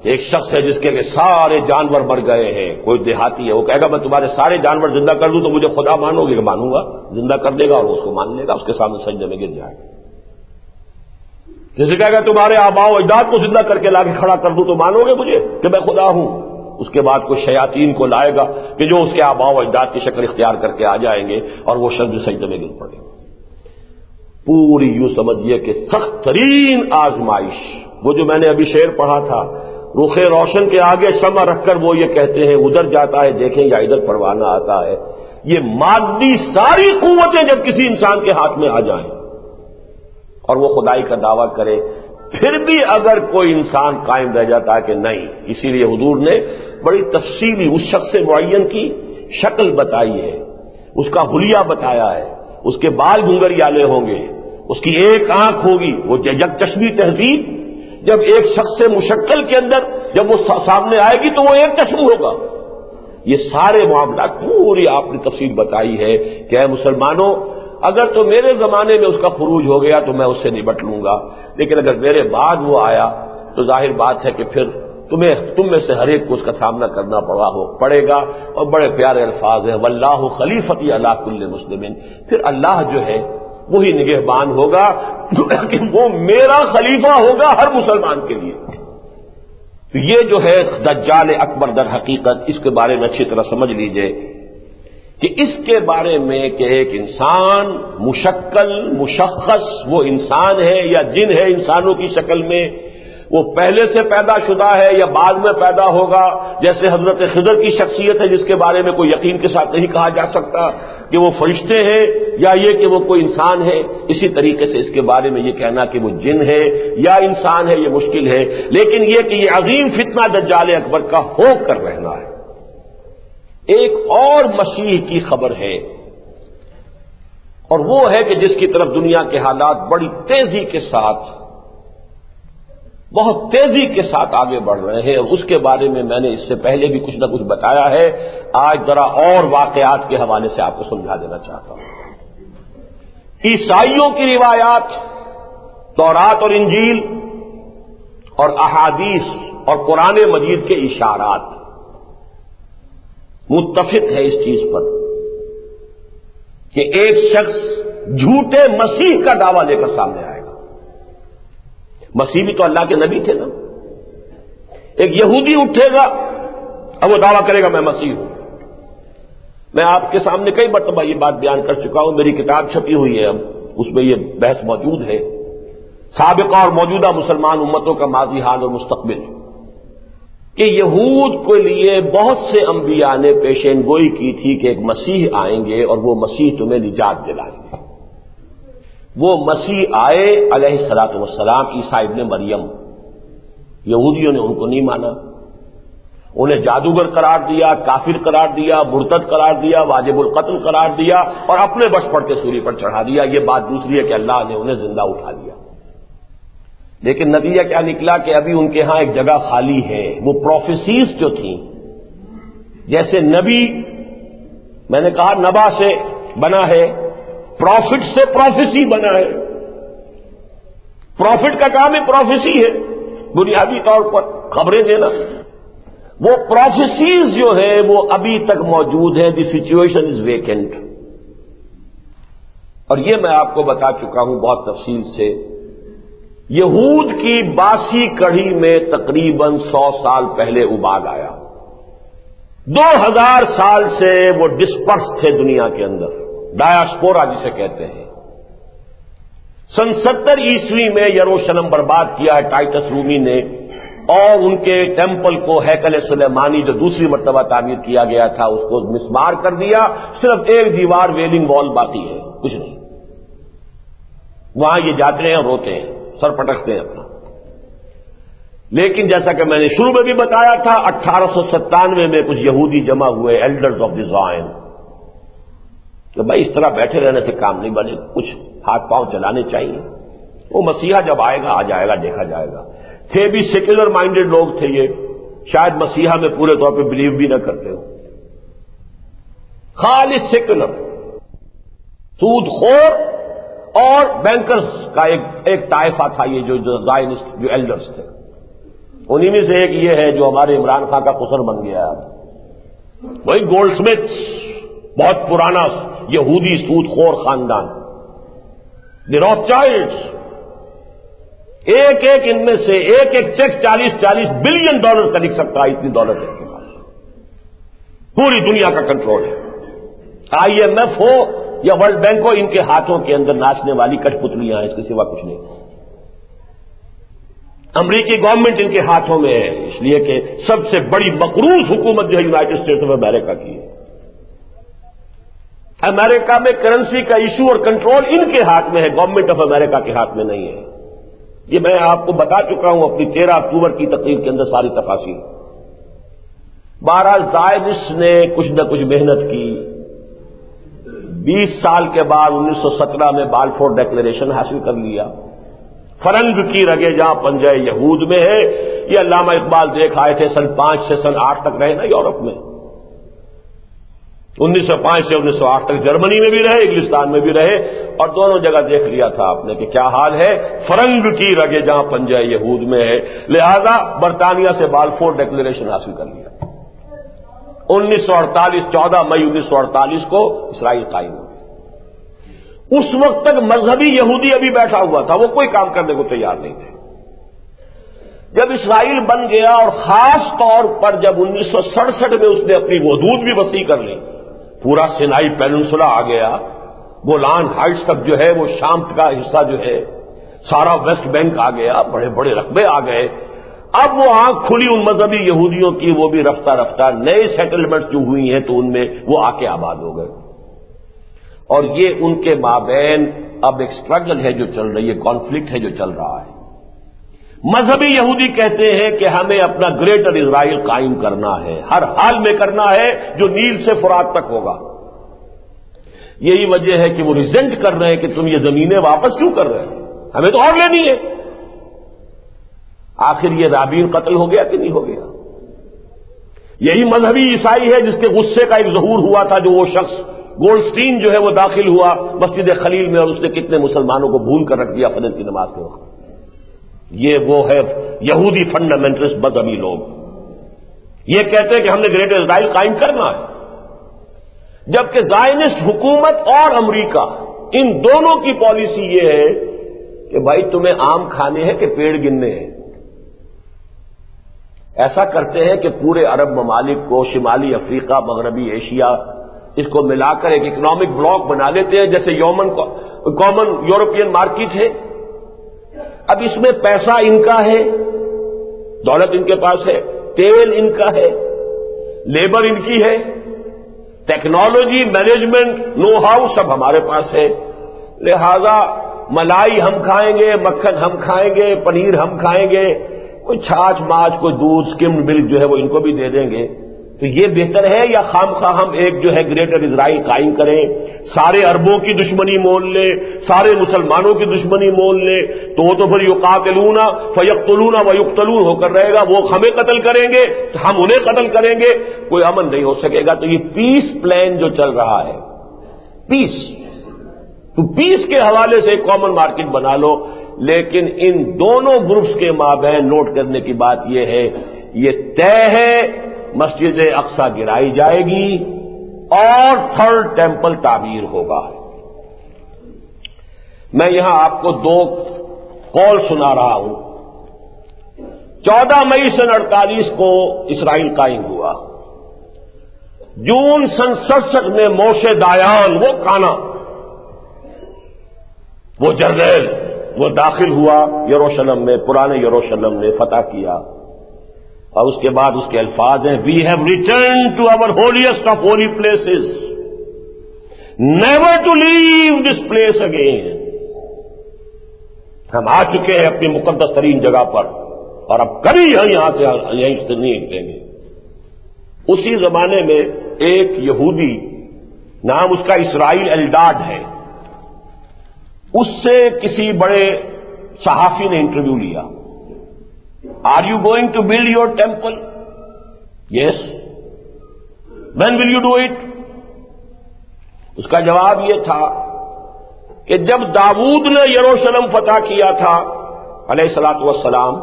کہ ایک شخص ہے جس کے لیے سارے جانور مر گئے ہیں، کوئی دیہاتی ہے، وہ کہے گا میں تمہارے سارے جانور زندہ کر دوں تو مجھے خدا مانو گے؟ کہ مانوں گا، زندہ کر دے گا اور وہ اس کو مان لے گا، اس کے سامنے سجدے میں گر جائے گا۔ جسے کہے گا تمہارے آباء و اجداد کو زندہ کر کے لا کے کھڑا کر دوں تو مانو گے مجھے کہ میں خدا ہوں؟ اس کے بعد کوئی شیاطین کو لائے گا کہ جو اس کے آباء و اجداد کی شکل اختیار کر کے آ جائیں گے اور وہ شخص سجدے میں گر پڑے گا۔ پوری یوں سمجھیے کہ سخت ترین آزمائش، وہ جو میں نے ابھی شعر پڑھا تھا، رخ روشن کے آگے شمع رکھ کر وہ یہ کہتے ہیں ادھر جاتا ہے دیکھیں یا ادھر پروانہ آتا ہے، یہ مادی ساری قوتیں جب کسی انسان کے ہاتھ میں آ جائیں اور وہ خدائی کا دعویٰ کرے، پھر بھی اگر کوئی انسان قائم رہ جاتا ہے کہ نہیں، اسی لیے حضور نے بڑی تفصیلی اس شخص سے معین کی شکل بتائی ہے، اس کا حلیہ بتایا ہے، اس کے بال گھنگریالے ہوں گے، اس کی ایک آنکھ ہوگی، وہ یک چشمی تہذیب جب ایک شخص سے مشکل کے اندر جب وہ سامنے آئے گی تو وہ ایک چشم ہوگا۔ یہ سارے معاملات پوری آپ نے تفصیل بتائی ہے کہ اے مسلمانوں، اگر تو میرے زمانے میں اس کا خروج ہو گیا تو میں اس سے نبٹ لوں گا، لیکن اگر میرے بعد وہ آیا تو ظاہر بات ہے کہ پھر تم میں سے ہر ایک کو اس کا سامنا کرنا پڑے گا۔ اور بڑے پیارے الفاظ ہیں، واللہ خلیفتی علی کل مسلم، پھر اللہ جو ہے وہی نگہبان ہوگا کہ وہ میرا خلیفہ ہوگا ہر مسلمان کے لیے۔ تو یہ جو ہے دجال اکبر در حقیقت، اس کے بارے میں اچھی طرح سمجھ لیجئے کہ اس کے بارے میں کہ ایک انسان مشکل مشخص وہ انسان ہے یا جن ہے انسانوں کی شکل میں، وہ پہلے سے پیدا شدہ ہے یا بعد میں پیدا ہوگا، جیسے حضرت خضر کی شخصیت ہے جس کے بارے میں کوئی یقین کے ساتھ نہیں کہا جا سکتا کہ وہ فرشتے ہیں یا یہ کہ وہ کوئی انسان ہے، اسی طریقے سے اس کے بارے میں یہ کہنا کہ وہ جن ہے یا انسان ہے یہ مشکل ہے، لیکن یہ کہ یہ عظیم فتنہ دجال اکبر کا ہو کر رہنا ہے۔ ایک اور مسیح کی خبر ہے اور وہ ہے کہ جس کی طرف دنیا کے حالات بڑی تیزی کے ساتھ، بہت تیزی کے ساتھ آگے بڑھ رہے ہیں، اور اس کے بارے میں میں نے اس سے پہلے بھی کچھ نہ کچھ بتایا ہے، آج ذرا اور واقعات کے حوالے سے آپ کو سمجھا دینا چاہتا ہوں۔ عیسائیوں کی روایات، تورات اور انجیل اور احادیث اور قرآن مجید کے اشارات متفق ہے اس چیز پر کہ ایک شخص جھوٹے مسیح کا دعویٰ لے کر سامنے آئے گا۔ مسیح بھی تو اللہ کے نبی تھے نا۔ ایک یہودی اٹھے گا اب وہ دعویٰ کرے گا میں مسیح ہوں۔ میں آپ کے سامنے کئی مرتبہ یہ بات بیان کر چکا ہوں، میری کتاب چھپی ہوئی ہے، اب اس میں یہ بحث موجود ہے، سابقہ اور موجودہ مسلمان امتوں کا ماضی حال اور مستقبل، کہ یہود کے لیے بہت سے انبیاء نے پیشین گوئی کی تھی کہ ایک مسیح آئیں گے اور وہ مسیح تمہیں نجات دلائیں گے۔ وہ مسیح آئے علیہ الصلوۃ والسلام، عیسیٰ ابن مریم۔ یہودیوں نے ان کو نہیں مانا، انہیں جادوگر قرار دیا، کافر قرار دیا، مرتد قرار دیا، واجب القتل قرار دیا اور اپنے بش پڑ کے سولی پر چڑھا دیا۔ یہ بات دوسری ہے کہ اللہ نے انہیں زندہ اٹھا لیا، لیکن نتیجہ کیا نکلا کہ ابھی ان کے ہاں ایک جگہ خالی ہے۔ وہ پروفیسیز جو تھیں، جیسے نبی میں نے کہا نبا سے بنا ہے، پروفٹ سے پروفیسی بنا ہے۔ پروفٹ کا کام ہے پروفیسی ہے، بنیادی طور پر خبریں دینا۔ وہ پروفیسیز جو ہے وہ ابھی تک موجود ہیں۔ دی سچویشن از ویکنٹ، اور یہ میں آپ کو بتا چکا ہوں بہت تفصیل سے۔ یہود کی باسی کڑھی میں تقریباً 100 سال پہلے اباد آیا۔ 2000 سال سے وہ ڈسپرس تھے دنیا کے اندر، ڈایاسپورا جسے کہتے ہیں۔ سن 70 عیسوی میں یروشلم برباد کیا ہے ٹائٹس رومی نے، اور ان کے ٹیمپل کو، ہیکل سلیمانی جو دوسری مرتبہ تعمیر کیا گیا تھا، اس کو مسمار کر دیا۔ صرف ایک دیوار ویلنگ وال باقی ہے، کچھ نہیں۔ وہاں یہ جاتے ہیں اور روتے ہیں، سر پٹکتے ہیں اپنا۔ لیکن جیسا کہ میں نے شروع میں بھی بتایا تھا، 1897 میں کچھ یہودی جمع ہوئے، ایلڈرز آف دی زائن، کہ بھائی اس طرح بیٹھے رہنے سے کام نہیں بنے، کچھ ہاتھ پاؤں چلانے چاہیے۔ وہ مسیحا جب آئے گا، آ جائے گا، دیکھا جائے گا۔ تھے بھی سیکولر مائنڈڈ لوگ تھے یہ، شاید مسیحا میں پورے طور پہ بلیو بھی نہ کرتے ہو، خالص سیکولر، سود خور اور بینکرز کا ایک طائفہ تھا، یہ جو زائنسٹ جو ایلڈرز تھے، انہی میں سے ایک یہ ہے جو ہمارے عمران خان کا قصر بن گیا ہے، وہی گولڈ سمتھس، بہت پرانا یہودی سود خور خاندان، دی راث چائلڈز، ایک ان میں سے ایک چیک 40 بلین ڈالر کا لکھ سکتا ہے، اتنی دولت ہے ان کے پاس، پوری دنیا کا کنٹرول ہے۔ IMF ہو یا ورلڈ بینک ہو، ان کے ہاتھوں کے اندر ناچنے والی کٹ پتلیاں ہیں، اس کے سوا کچھ نہیں۔ امریکی گورنمنٹ ان کے ہاتھوں میں ہے، اس لیے کہ سب سے بڑی مقروض حکومت جو ہے یونائٹڈ اسٹیٹس آف امریکہ کی ہے۔ امریکہ میں کرنسی کا ایشو اور کنٹرول ان کے ہاتھ میں ہے، گورنمنٹ آف امریکہ کے ہاتھ میں نہیں ہے۔ یہ میں آپ کو بتا چکا ہوں اپنی 13 اکتوبر کی تقریر کے اندر ساری تفاصیل۔ بہرحال زائنسٹ نے کچھ نہ کچھ محنت کی، 20 سال کے بعد 1917 میں بالفور ڈیکلیریشن حاصل کر لیا۔ فرنگ کی رگے جہاں پنجہ یہود میں ہے، یہ علامہ اقبال دیکھ آئے تھے، سن 5 سے سن 8 تک رہے نا یورپ میں، 1905 سے 1908 تک جرمنی میں بھی رہے، انگلستان میں بھی رہے، اور دونوں جگہ دیکھ لیا تھا آپ نے کہ کیا حال ہے، فرنگ کی رگے جہاں پنجہ یہود میں ہے، لہذا برطانیہ سے بالفور ڈیکلیریشن حاصل کر لیا۔ 1948 14 مئی 1948 کو اسرائیل قائم ہوا۔ اس وقت تک مذہبی یہودی ابھی بیٹھا ہوا تھا، وہ کوئی کام کرنے کو تیار نہیں تھے۔ جب اسرائیل بن گیا، اور خاص طور پر جب 1967 میں اس نے اپنی حدود بھی وسیع کر لی، پورا سینائی پیننسولا آ گیا، گولان ہائٹس تک جو ہے وہ شام کا حصہ جو ہے، سارا ویسٹ بینک آ گیا، بڑے بڑے رقبے آ گئے۔ اب وہ آنکھ کھلی ان مذہبی یہودیوں کی، وہ بھی رفتہ رفتہ نئے سیٹلمنٹ جو ہوئی ہیں تو ان میں وہ آ کے آباد ہو گئے، اور یہ ان کے مابین اب ایک سٹرگل ہے جو چل رہی ہے، کانفلکٹ ہے جو چل رہا ہے۔ مذہبی یہودی کہتے ہیں کہ ہمیں اپنا گریٹر اسرائیل قائم کرنا ہے، ہر حال میں کرنا ہے، جو نیل سے فرات تک ہوگا۔ یہی وجہ ہے کہ وہ ریزنٹ کر رہے ہیں کہ تم یہ زمینیں واپس کیوں کر رہے ہیں، ہمیں تو اور لینی ہے۔ آخر یہ رابین قتل ہو گیا کہ نہیں ہو گیا؟ یہی مذہبی عیسائی ہے جس کے غصے کا ایک ظہور ہوا تھا، جو وہ شخص گولڈسٹین جو ہے وہ داخل ہوا مسجد خلیل میں، اور اس نے کتنے مسلمانوں کو بھون کر رکھ دیا فجر کی نماز کے وقت۔ یہ وہ ہے یہودی فنڈامنٹلسٹ مذہبی لوگ، یہ کہتے ہیں کہ ہم نے گریٹر اسرائیل قائم کرنا ہے، جبکہ زائنسٹ حکومت اور امریکہ ان دونوں کی پالیسی یہ ہے کہ بھائی تمہیں آم کھانے ہیں کہ پیڑ گننے ہیں۔ ایسا کرتے ہیں کہ پورے عرب ممالک کو، شمالی افریقہ، مغربی ایشیا، اس کو ملا کر ایک اکنامک بلاک بنا لیتے ہیں، جیسے کامن یورپین مارکیٹ ہے۔ اب اس میں پیسہ ان کا ہے، دولت ان کے پاس ہے، تیل ان کا ہے، لیبر ان کی ہے، ٹیکنالوجی، مینجمنٹ، نو ہاؤ سب ہمارے پاس ہے، لہذا ملائی ہم کھائیں گے، مکھن ہم کھائیں گے، پنیر ہم کھائیں گے، کوئی چھاچھ ماچھ، کوئی دودھ، سکمڈ ملک جو ہے وہ ان کو بھی دے دیں گے۔ تو یہ بہتر ہے یا خامخواہ ہم ایک جو ہے گریٹر اسرائیل قائم کریں، سارے عربوں کی دشمنی مول لیں، سارے مسلمانوں کی دشمنی مول لیں، تو وہ تو پھر یقاتلون فیقتلون ویقتلون ہو کر رہے گا، وہ ہمیں قتل کریں گے تو ہم انہیں قتل کریں گے، کوئی امن نہیں ہو سکے گا۔ تو یہ پیس پلان جو چل رہا ہے، پیس کے حوالے سے ایک کامن مارکیٹ بنا لو، لیکن ان دونوں گروپس کے مابین نوٹ کرنے کی بات یہ ہے، یہ طے ہے مسجد اقصی گرائی جائے گی اور تھرڈ ٹیمپل تعمیر ہوگا۔ میں یہاں آپ کو 2 قول سنا رہا ہوں۔ 14 مئی سن 48 کو اسرائیل قائم ہوا، جون سن 67 میں موشے دایان، وہ کانا، وہ جرنیل، وہ داخل ہوا یروشلم میں، پرانے یروشلم نے فتح کیا، اور اس کے بعد اس کے الفاظ ہیں، we have return to our holiest of holy places, never to leave this place again. ہم آ چکے ہیں اپنی مقدس ترین جگہ پر، اور اب کبھی یہاں سے نہیں نکلیں گے۔ اسی زمانے میں ایک یہودی، نام اس کا اسرائیل ایلڈاد ہے، اس سے کسی بڑے صحافی نے انٹرویو لیا، are you going to build your temple? Yes. When will you do it? اس کا جواب یہ تھا کہ جب داؤد نے یروشلم فتح کیا تھا علیہ الصلوۃ والسلام،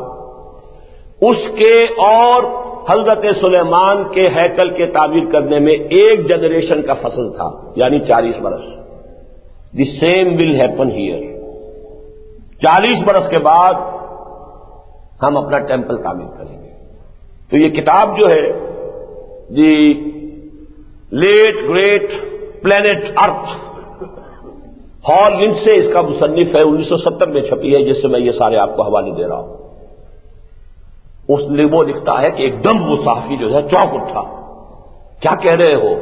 اس کے اور حضرت سلیمان کے ہیکل کے تعمیر کرنے میں ایک جنریشن کا فصل تھا، یعنی 40 برس۔ The same will happen here. 40 برس کے بعد ہم اپنا ٹیمپل تعمیر کریں گے۔ تو یہ کتاب جو ہے دی لیٹ گریٹ پلینٹ ارتھ، ہال لنڈ سے اس کا مصنف ہے، 1970 میں چھپی ہے، جس سے میں یہ سارے آپ کو حوالے دے رہا ہوں۔ اس نے وہ لکھتا ہے کہ ایک دم وہ صحافی جو ہے چونک اٹھا، کیا کہہ رہے ہو؟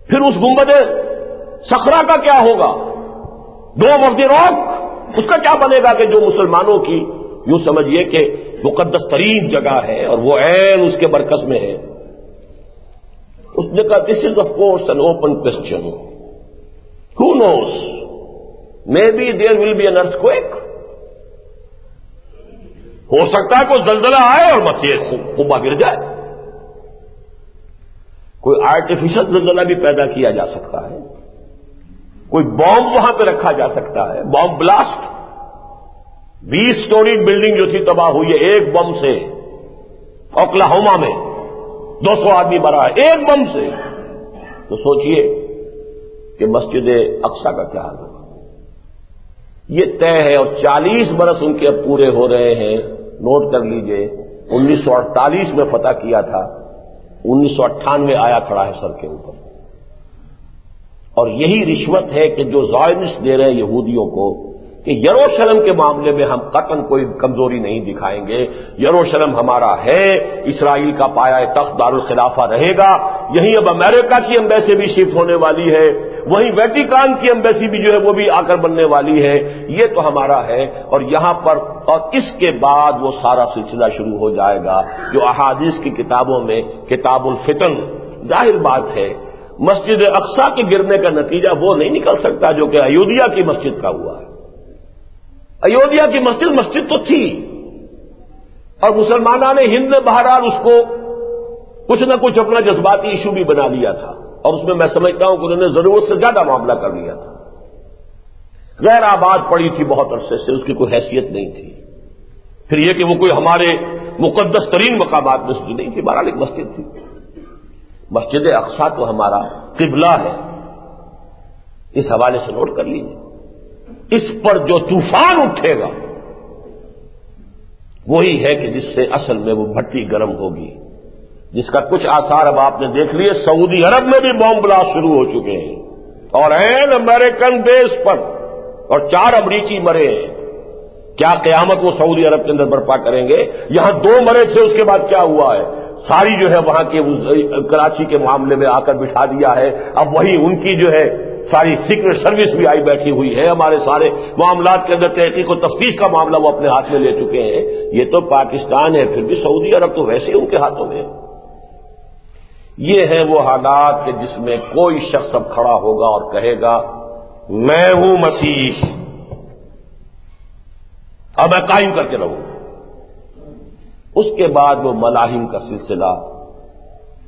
پھر اس گنبد صخرہ کا کیا ہوگا؟ ڈوم آف دی راک، اس کا کیا بنے گا کہ جو مسلمانوں کی یوں سمجھیے کہ مقدس ترین جگہ ہے اور وہ عین اس کے مرکز میں ہے۔ اس نے کہا this is of course an open question, who knows, maybe there will be an earthquake, ہو سکتا ہے کوئی زلزلہ آئے اور مسجد قبا گر جائے، کوئی آرٹیفیشل زلزلہ بھی پیدا کیا جا سکتا ہے، کوئی بام وہاں پہ رکھا جا سکتا ہے، بام بلاسٹ۔ 20 سٹوری بلڈنگ جو تھی تباہ ہوئی ہے ایک بم سے، اوکلاہوما میں 200 آدمی مرا ہے ایک بم سے۔ تو سوچئے کہ مسجد اقصی کا کیا حال ہوگا؟ یہ طے ہے، اور 40 برس ان کے اب پورے ہو رہے ہیں۔ نوٹ کر لیجئے، 1948 میں فتح کیا تھا، 1998 آیا کھڑا ہے سر کے اوپر۔ اور یہی رشوت ہے کہ جو زائنسٹ دے رہے ہیں یہودیوں کو کہ یروشلم کے معاملے میں ہم قطعاً کوئی کمزوری نہیں دکھائیں گے، یروشلم ہمارا ہے، اسرائیل کا پایہ تخت دارالخلافہ رہے گا، یہیں اب امریکہ کی ایمبیسی بھی شفٹ ہونے والی ہے، وہیں ویٹیکان کی ایمبیسی بھی جو ہے وہ بھی آ کر بننے والی ہے، یہ تو ہمارا ہے۔ اور یہاں پر اور اس کے بعد وہ سارا سلسلہ شروع ہو جائے گا جو احادیث کی کتابوں میں کتاب الفتن۔ ظاہر بات ہے مسجد اقصی کے گرنے کا نتیجہ وہ نہیں نکل سکتا جو کہ ایودھیا کی مسجد کا ہوا ہے۔ ایودھیا کی مسجد تو تھی، اور مسلمانوں نے ہند نے بہرحال اس کو کچھ نہ کچھ اپنا جذباتی ایشو بھی بنا لیا تھا، اور اس میں میں سمجھتا ہوں کہ انہوں نے ضرورت سے زیادہ معاملہ کر لیا تھا۔ غیر آباد پڑی تھی بہت عرصے سے، اس کی کوئی حیثیت نہیں تھی۔ پھر یہ کہ وہ کوئی ہمارے مقدس ترین مقامات میں سے نہیں تھی، بہرحال ایک مسجد تھی۔ مسجد اقصی تو ہمارا قبلہ ہے، اس حوالے سے نوٹ کر لیجیے۔ اس پر جو طوفان اٹھے گا وہی ہے کہ جس سے اصل میں وہ بھٹی گرم ہوگی، جس کا کچھ آثار اب آپ نے دیکھ لیے۔ سعودی عرب میں بھی بم بلاسٹ شروع ہو چکے ہیں، اور این امریکن بیس پر، اور 4 امریکی مرے ہیں۔ کیا قیامت وہ سعودی عرب کے اندر برپا کریں گے؟ یہاں 2 مرے تھے، اس کے بعد کیا ہوا ہے؟ ساری جو ہے وہاں کے کراچی کے معاملے میں آ کر بٹھا دیا ہے۔ اب وہی ان کی جو ہے ساری سیکرٹ سروس بھی آئی بیٹھی ہوئی ہے، ہمارے سارے معاملات کے اندر تحقیق و تفتیش کا معاملہ وہ اپنے ہاتھ میں لے چکے ہیں۔ یہ تو پاکستان ہے، پھر بھی سعودی عرب تو ویسے ان کے ہاتھوں میں ہے۔ یہ ہے وہ حالات کہ جس میں کوئی شخص اب کھڑا ہوگا اور کہے گا میں ہوں مسیح اور میں قائم کر کے رہوں۔ اس کے بعد وہ ملاحم کا سلسلہ،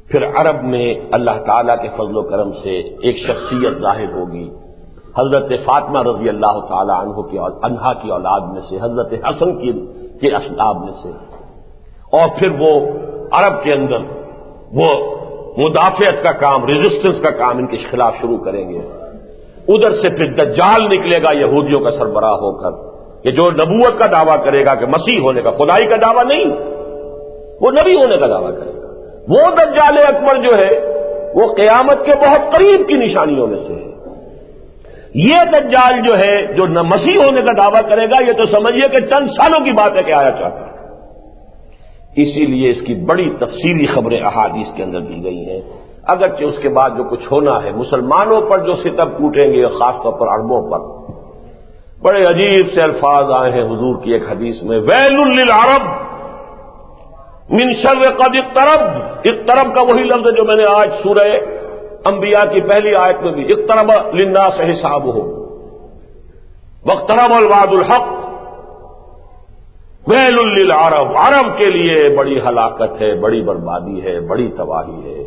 پھر عرب میں اللہ تعالیٰ کے فضل و کرم سے ایک شخصیت ظاہر ہوگی، حضرت فاطمہ رضی اللہ تعالی عنہا کی اولاد میں سے، حضرت حسن کے اسباب میں سے، اور پھر وہ عرب کے اندر وہ مدافعت کا کام، ریزسٹنس کا کام ان کے خلاف شروع کریں گے۔ ادھر سے پھر دجال نکلے گا یہودیوں کا سربراہ ہو کر، کہ جو نبوت کا دعویٰ کرے گا کہ مسیح ہونے کا، خدائی کا دعویٰ نہیں، وہ نبی ہونے کا دعویٰ کرے گا۔ وہ دجال اکبر جو ہے وہ قیامت کے بہت قریب کی نشانیوں میں سے ہے۔ یہ دجال جو ہے جو نہ مسیح ہونے کا دعویٰ کرے گا، یہ تو سمجھیے کہ چند سالوں کی بات ہے کہ آیا چاہتا ہے۔ اسی لیے اس کی بڑی تفصیلی خبریں احادیث کے اندر دی گئی ہیں۔ اگرچہ اس کے بعد جو کچھ ہونا ہے، مسلمانوں پر جو ستم ٹوٹیں گے، خاص طور پر عربوں پر، بڑے عجیب سے الفاظ آئے ہیں حضور کی ایک حدیث میں، ویل للعرب من شر قد اقترب۔ اقترب کا وہی لفظ ہے جو میں نے آج سورہ انبیاء کی پہلی آیت میں بھی، اقترب للناس حسابهم واقترب الوعد الحق ویل للعرب۔ عرب کے لیے بڑی ہلاکت ہے، بڑی بربادی ہے، بڑی تباہی ہے۔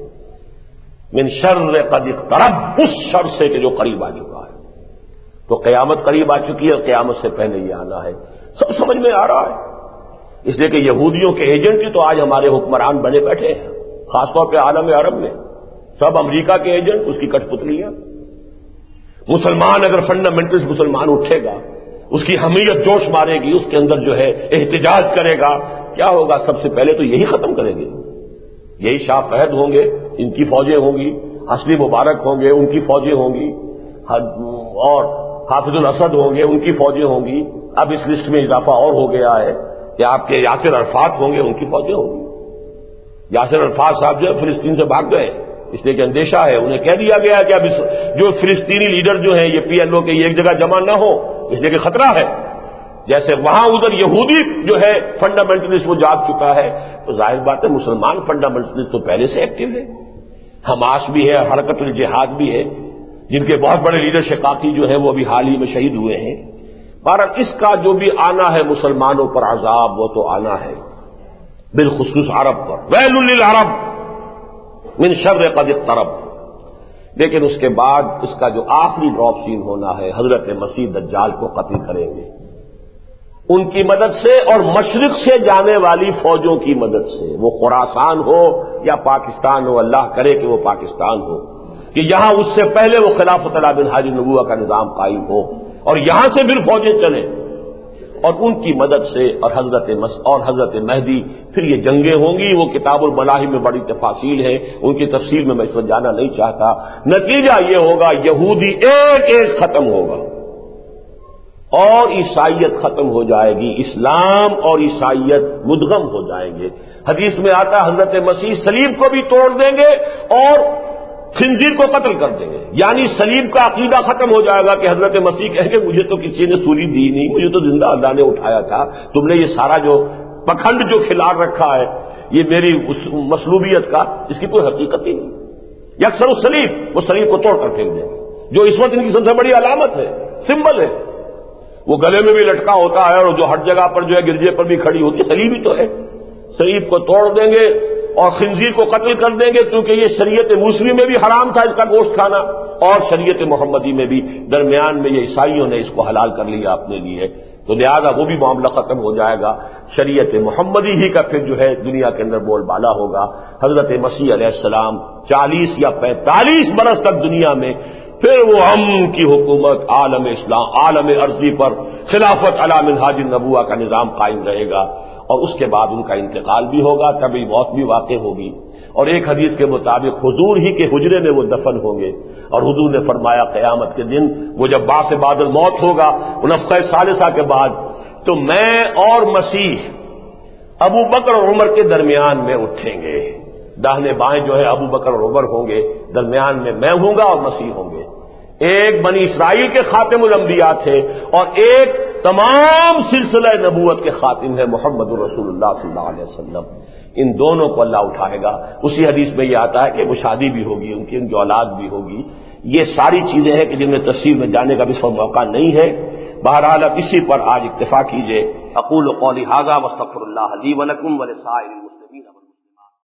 من شر قد اقترب، اس شر سے کہ جو قریب آ چکا ہے۔ تو قیامت قریب آ چکی ہے اور قیامت سے پہلے یہ آنا ہے، سب سمجھ میں آ رہا ہے۔ اس لیے کہ یہودیوں کے ایجنٹ ہی تو آج ہمارے حکمران بنے بیٹھے ہیں، خاص طور پہ عالم عرب میں سب امریکہ کے ایجنٹ، اس کی کٹ پتلیاں۔ مسلمان اگر فنڈامنٹل مسلمان اٹھے گا، اس کی حمیت جوش مارے گی، اس کے اندر جو ہے احتجاج کرے گا، کیا ہوگا؟ سب سے پہلے تو یہی ختم کریں گے، یہی شاہ فہد ہوں گے، ان کی فوجیں ہوں گی، حسنی مبارک ہوں گے، ان کی فوجیں ہوں گی، اور حافظ الاسد ہوں گے، ان کی فوجیں ہوں گی۔ اب اس لسٹ میں اضافہ اور ہو گیا ہے کہ آپ کے یاسر عرفات ہوں گے، ان کی فوجیں ہوں گی۔ یاسر عرفات صاحب جو ہے فلسطین سے بھاگ گئے، اس لیے کہ اندیشہ ہے، انہیں کہہ دیا گیا کہ اب جو فلسطینی لیڈر جو ہیں یہ پی ایل او کے ایک جگہ جمع نہ ہو، اس لیے کہ خطرہ ہے۔ جیسے وہاں ادھر یہودی جو ہے فنڈامنٹلسٹ وہ جاگ چکا ہے، تو ظاہر بات ہے مسلمان فنڈامنٹلسٹ تو پہلے سے ایکٹیو ہے۔ حماس بھی ہے، حرکت الجہاد بھی ہے، جن کے بہت بڑے لیڈر شقاقی جو ہیں وہ ابھی حال ہی میں شہید ہوئے ہیں۔ بہرحال اس کا جو بھی آنا ہے مسلمانوں پر عذاب، وہ تو آنا ہے، بالخصوص عرب پر، ویل للعرب من شر قد اقترب۔ لیکن اس کے بعد اس کا جو آخری ڈراپ سین ہونا ہے، حضرت مسیح دجال کو قتل کریں گے، ان کی مدد سے اور مشرق سے جانے والی فوجوں کی مدد سے، وہ خراسان ہو یا پاکستان ہو، اللہ کرے کہ وہ پاکستان ہو، کہ یہاں اس سے پہلے وہ خلافت علی منہاج النبوہ کا نظام قائم ہو اور یہاں سے پھر فوجیں چلیں، اور ان کی مدد سے اور حضرت مہدی، پھر یہ جنگیں ہوں گی۔ وہ کتاب الملاحم میں بڑی تفاصیل ہے، ان کی تفصیل میں اس وقت جانا نہیں چاہتا۔ نتیجہ یہ ہوگا یہودی ایک ایک ختم ہوگا اور عیسائیت ختم ہو جائے گی، اسلام اور عیسائیت مدغم ہو جائیں گے۔ حدیث میں آتا ہے حضرت مسیح صلیب کو بھی توڑ دیں گے اور خنزیر کو قتل کر دیں گے، یعنی صلیب کا عقیدہ ختم ہو جائے گا کہ حضرت مسیح کہیں گے مجھے تو کسی نے سولی دی نہیں، مجھے تو زندہ اللہ نے اٹھایا تھا، تم نے یہ سارا جو پکھنڈ جو کھلا رکھا ہے، یہ میری مصلوبیت کا، اس کی کوئی حقیقت ہی نہیں۔ یکسر الصلیب، وہ صلیب کو توڑ کر پھینک دیں گے، جو اس وقت ان کی سب سے بڑی علامت ہے، سمبل ہے۔ وہ گلے میں بھی لٹکا ہوتا ہے اور جو ہر جگہ پر جو ہے گرجے پر بھی کھڑی ہوتی ہے، صلیب ہی تو ہے۔ صلیب کو توڑ دیں گے اور خنزیر کو قتل کر دیں گے، کیونکہ یہ شریعت موسوی میں بھی حرام تھا اس کا گوشت کھانا، اور شریعت محمدی میں بھی، درمیان میں یہ عیسائیوں نے اس کو حلال کر لیا اپنے لیے، تو لہذا وہ بھی معاملہ ختم ہو جائے گا۔ شریعت محمدی ہی کا پھر جو ہے دنیا کے اندر بول بالا ہوگا۔ حضرت مسیح علیہ السلام 40 یا 45 برس تک دنیا میں، پھر وہ امن کی حکومت، عالم اسلام، عالم ارضی پر خلافت علی منہاج النبوہ کا نظام قائم رہے گا، اور اس کے بعد ان کا انتقال بھی ہوگا، تبھی موت بھی واقع ہوگی۔ اور ایک حدیث کے مطابق حضور ہی کے حجرے میں وہ دفن ہوں گے، اور حضور نے فرمایا قیامت کے دن وہ جب بعث بعد الموت ہوگا، نفخہ ثالثہ کے بعد، تو میں اور مسیح ابو بکر اور عمر کے درمیان میں اٹھیں گے، داہنے بائیں جو ہے ابو بکر اور عمر ہوں گے، درمیان میں ہوں گا اور مسیح ہوں گے۔ ایک بنی اسرائیل کے خاتم الانبیاء تھے اور ایک تمام سلسلہ نبوت کے خاتم ہے محمد رسول اللہ صلی اللہ علیہ وسلم۔ ان دونوں کو اللہ اٹھائے گا۔ اسی حدیث میں یہ آتا ہے کہ وہ شادی بھی ہوگی، ان کی اولاد بھی ہوگی۔ یہ ساری چیزیں ہیں کہ جن میں تفصیل میں جانے کا بھی اس وقت موقع نہیں ہے۔ بہرحال اب اسی پر آج اکتفا کیجیے۔ اقول قولی ھذا واستغفر اللہ لی ولکم ولسائر المسلمین۔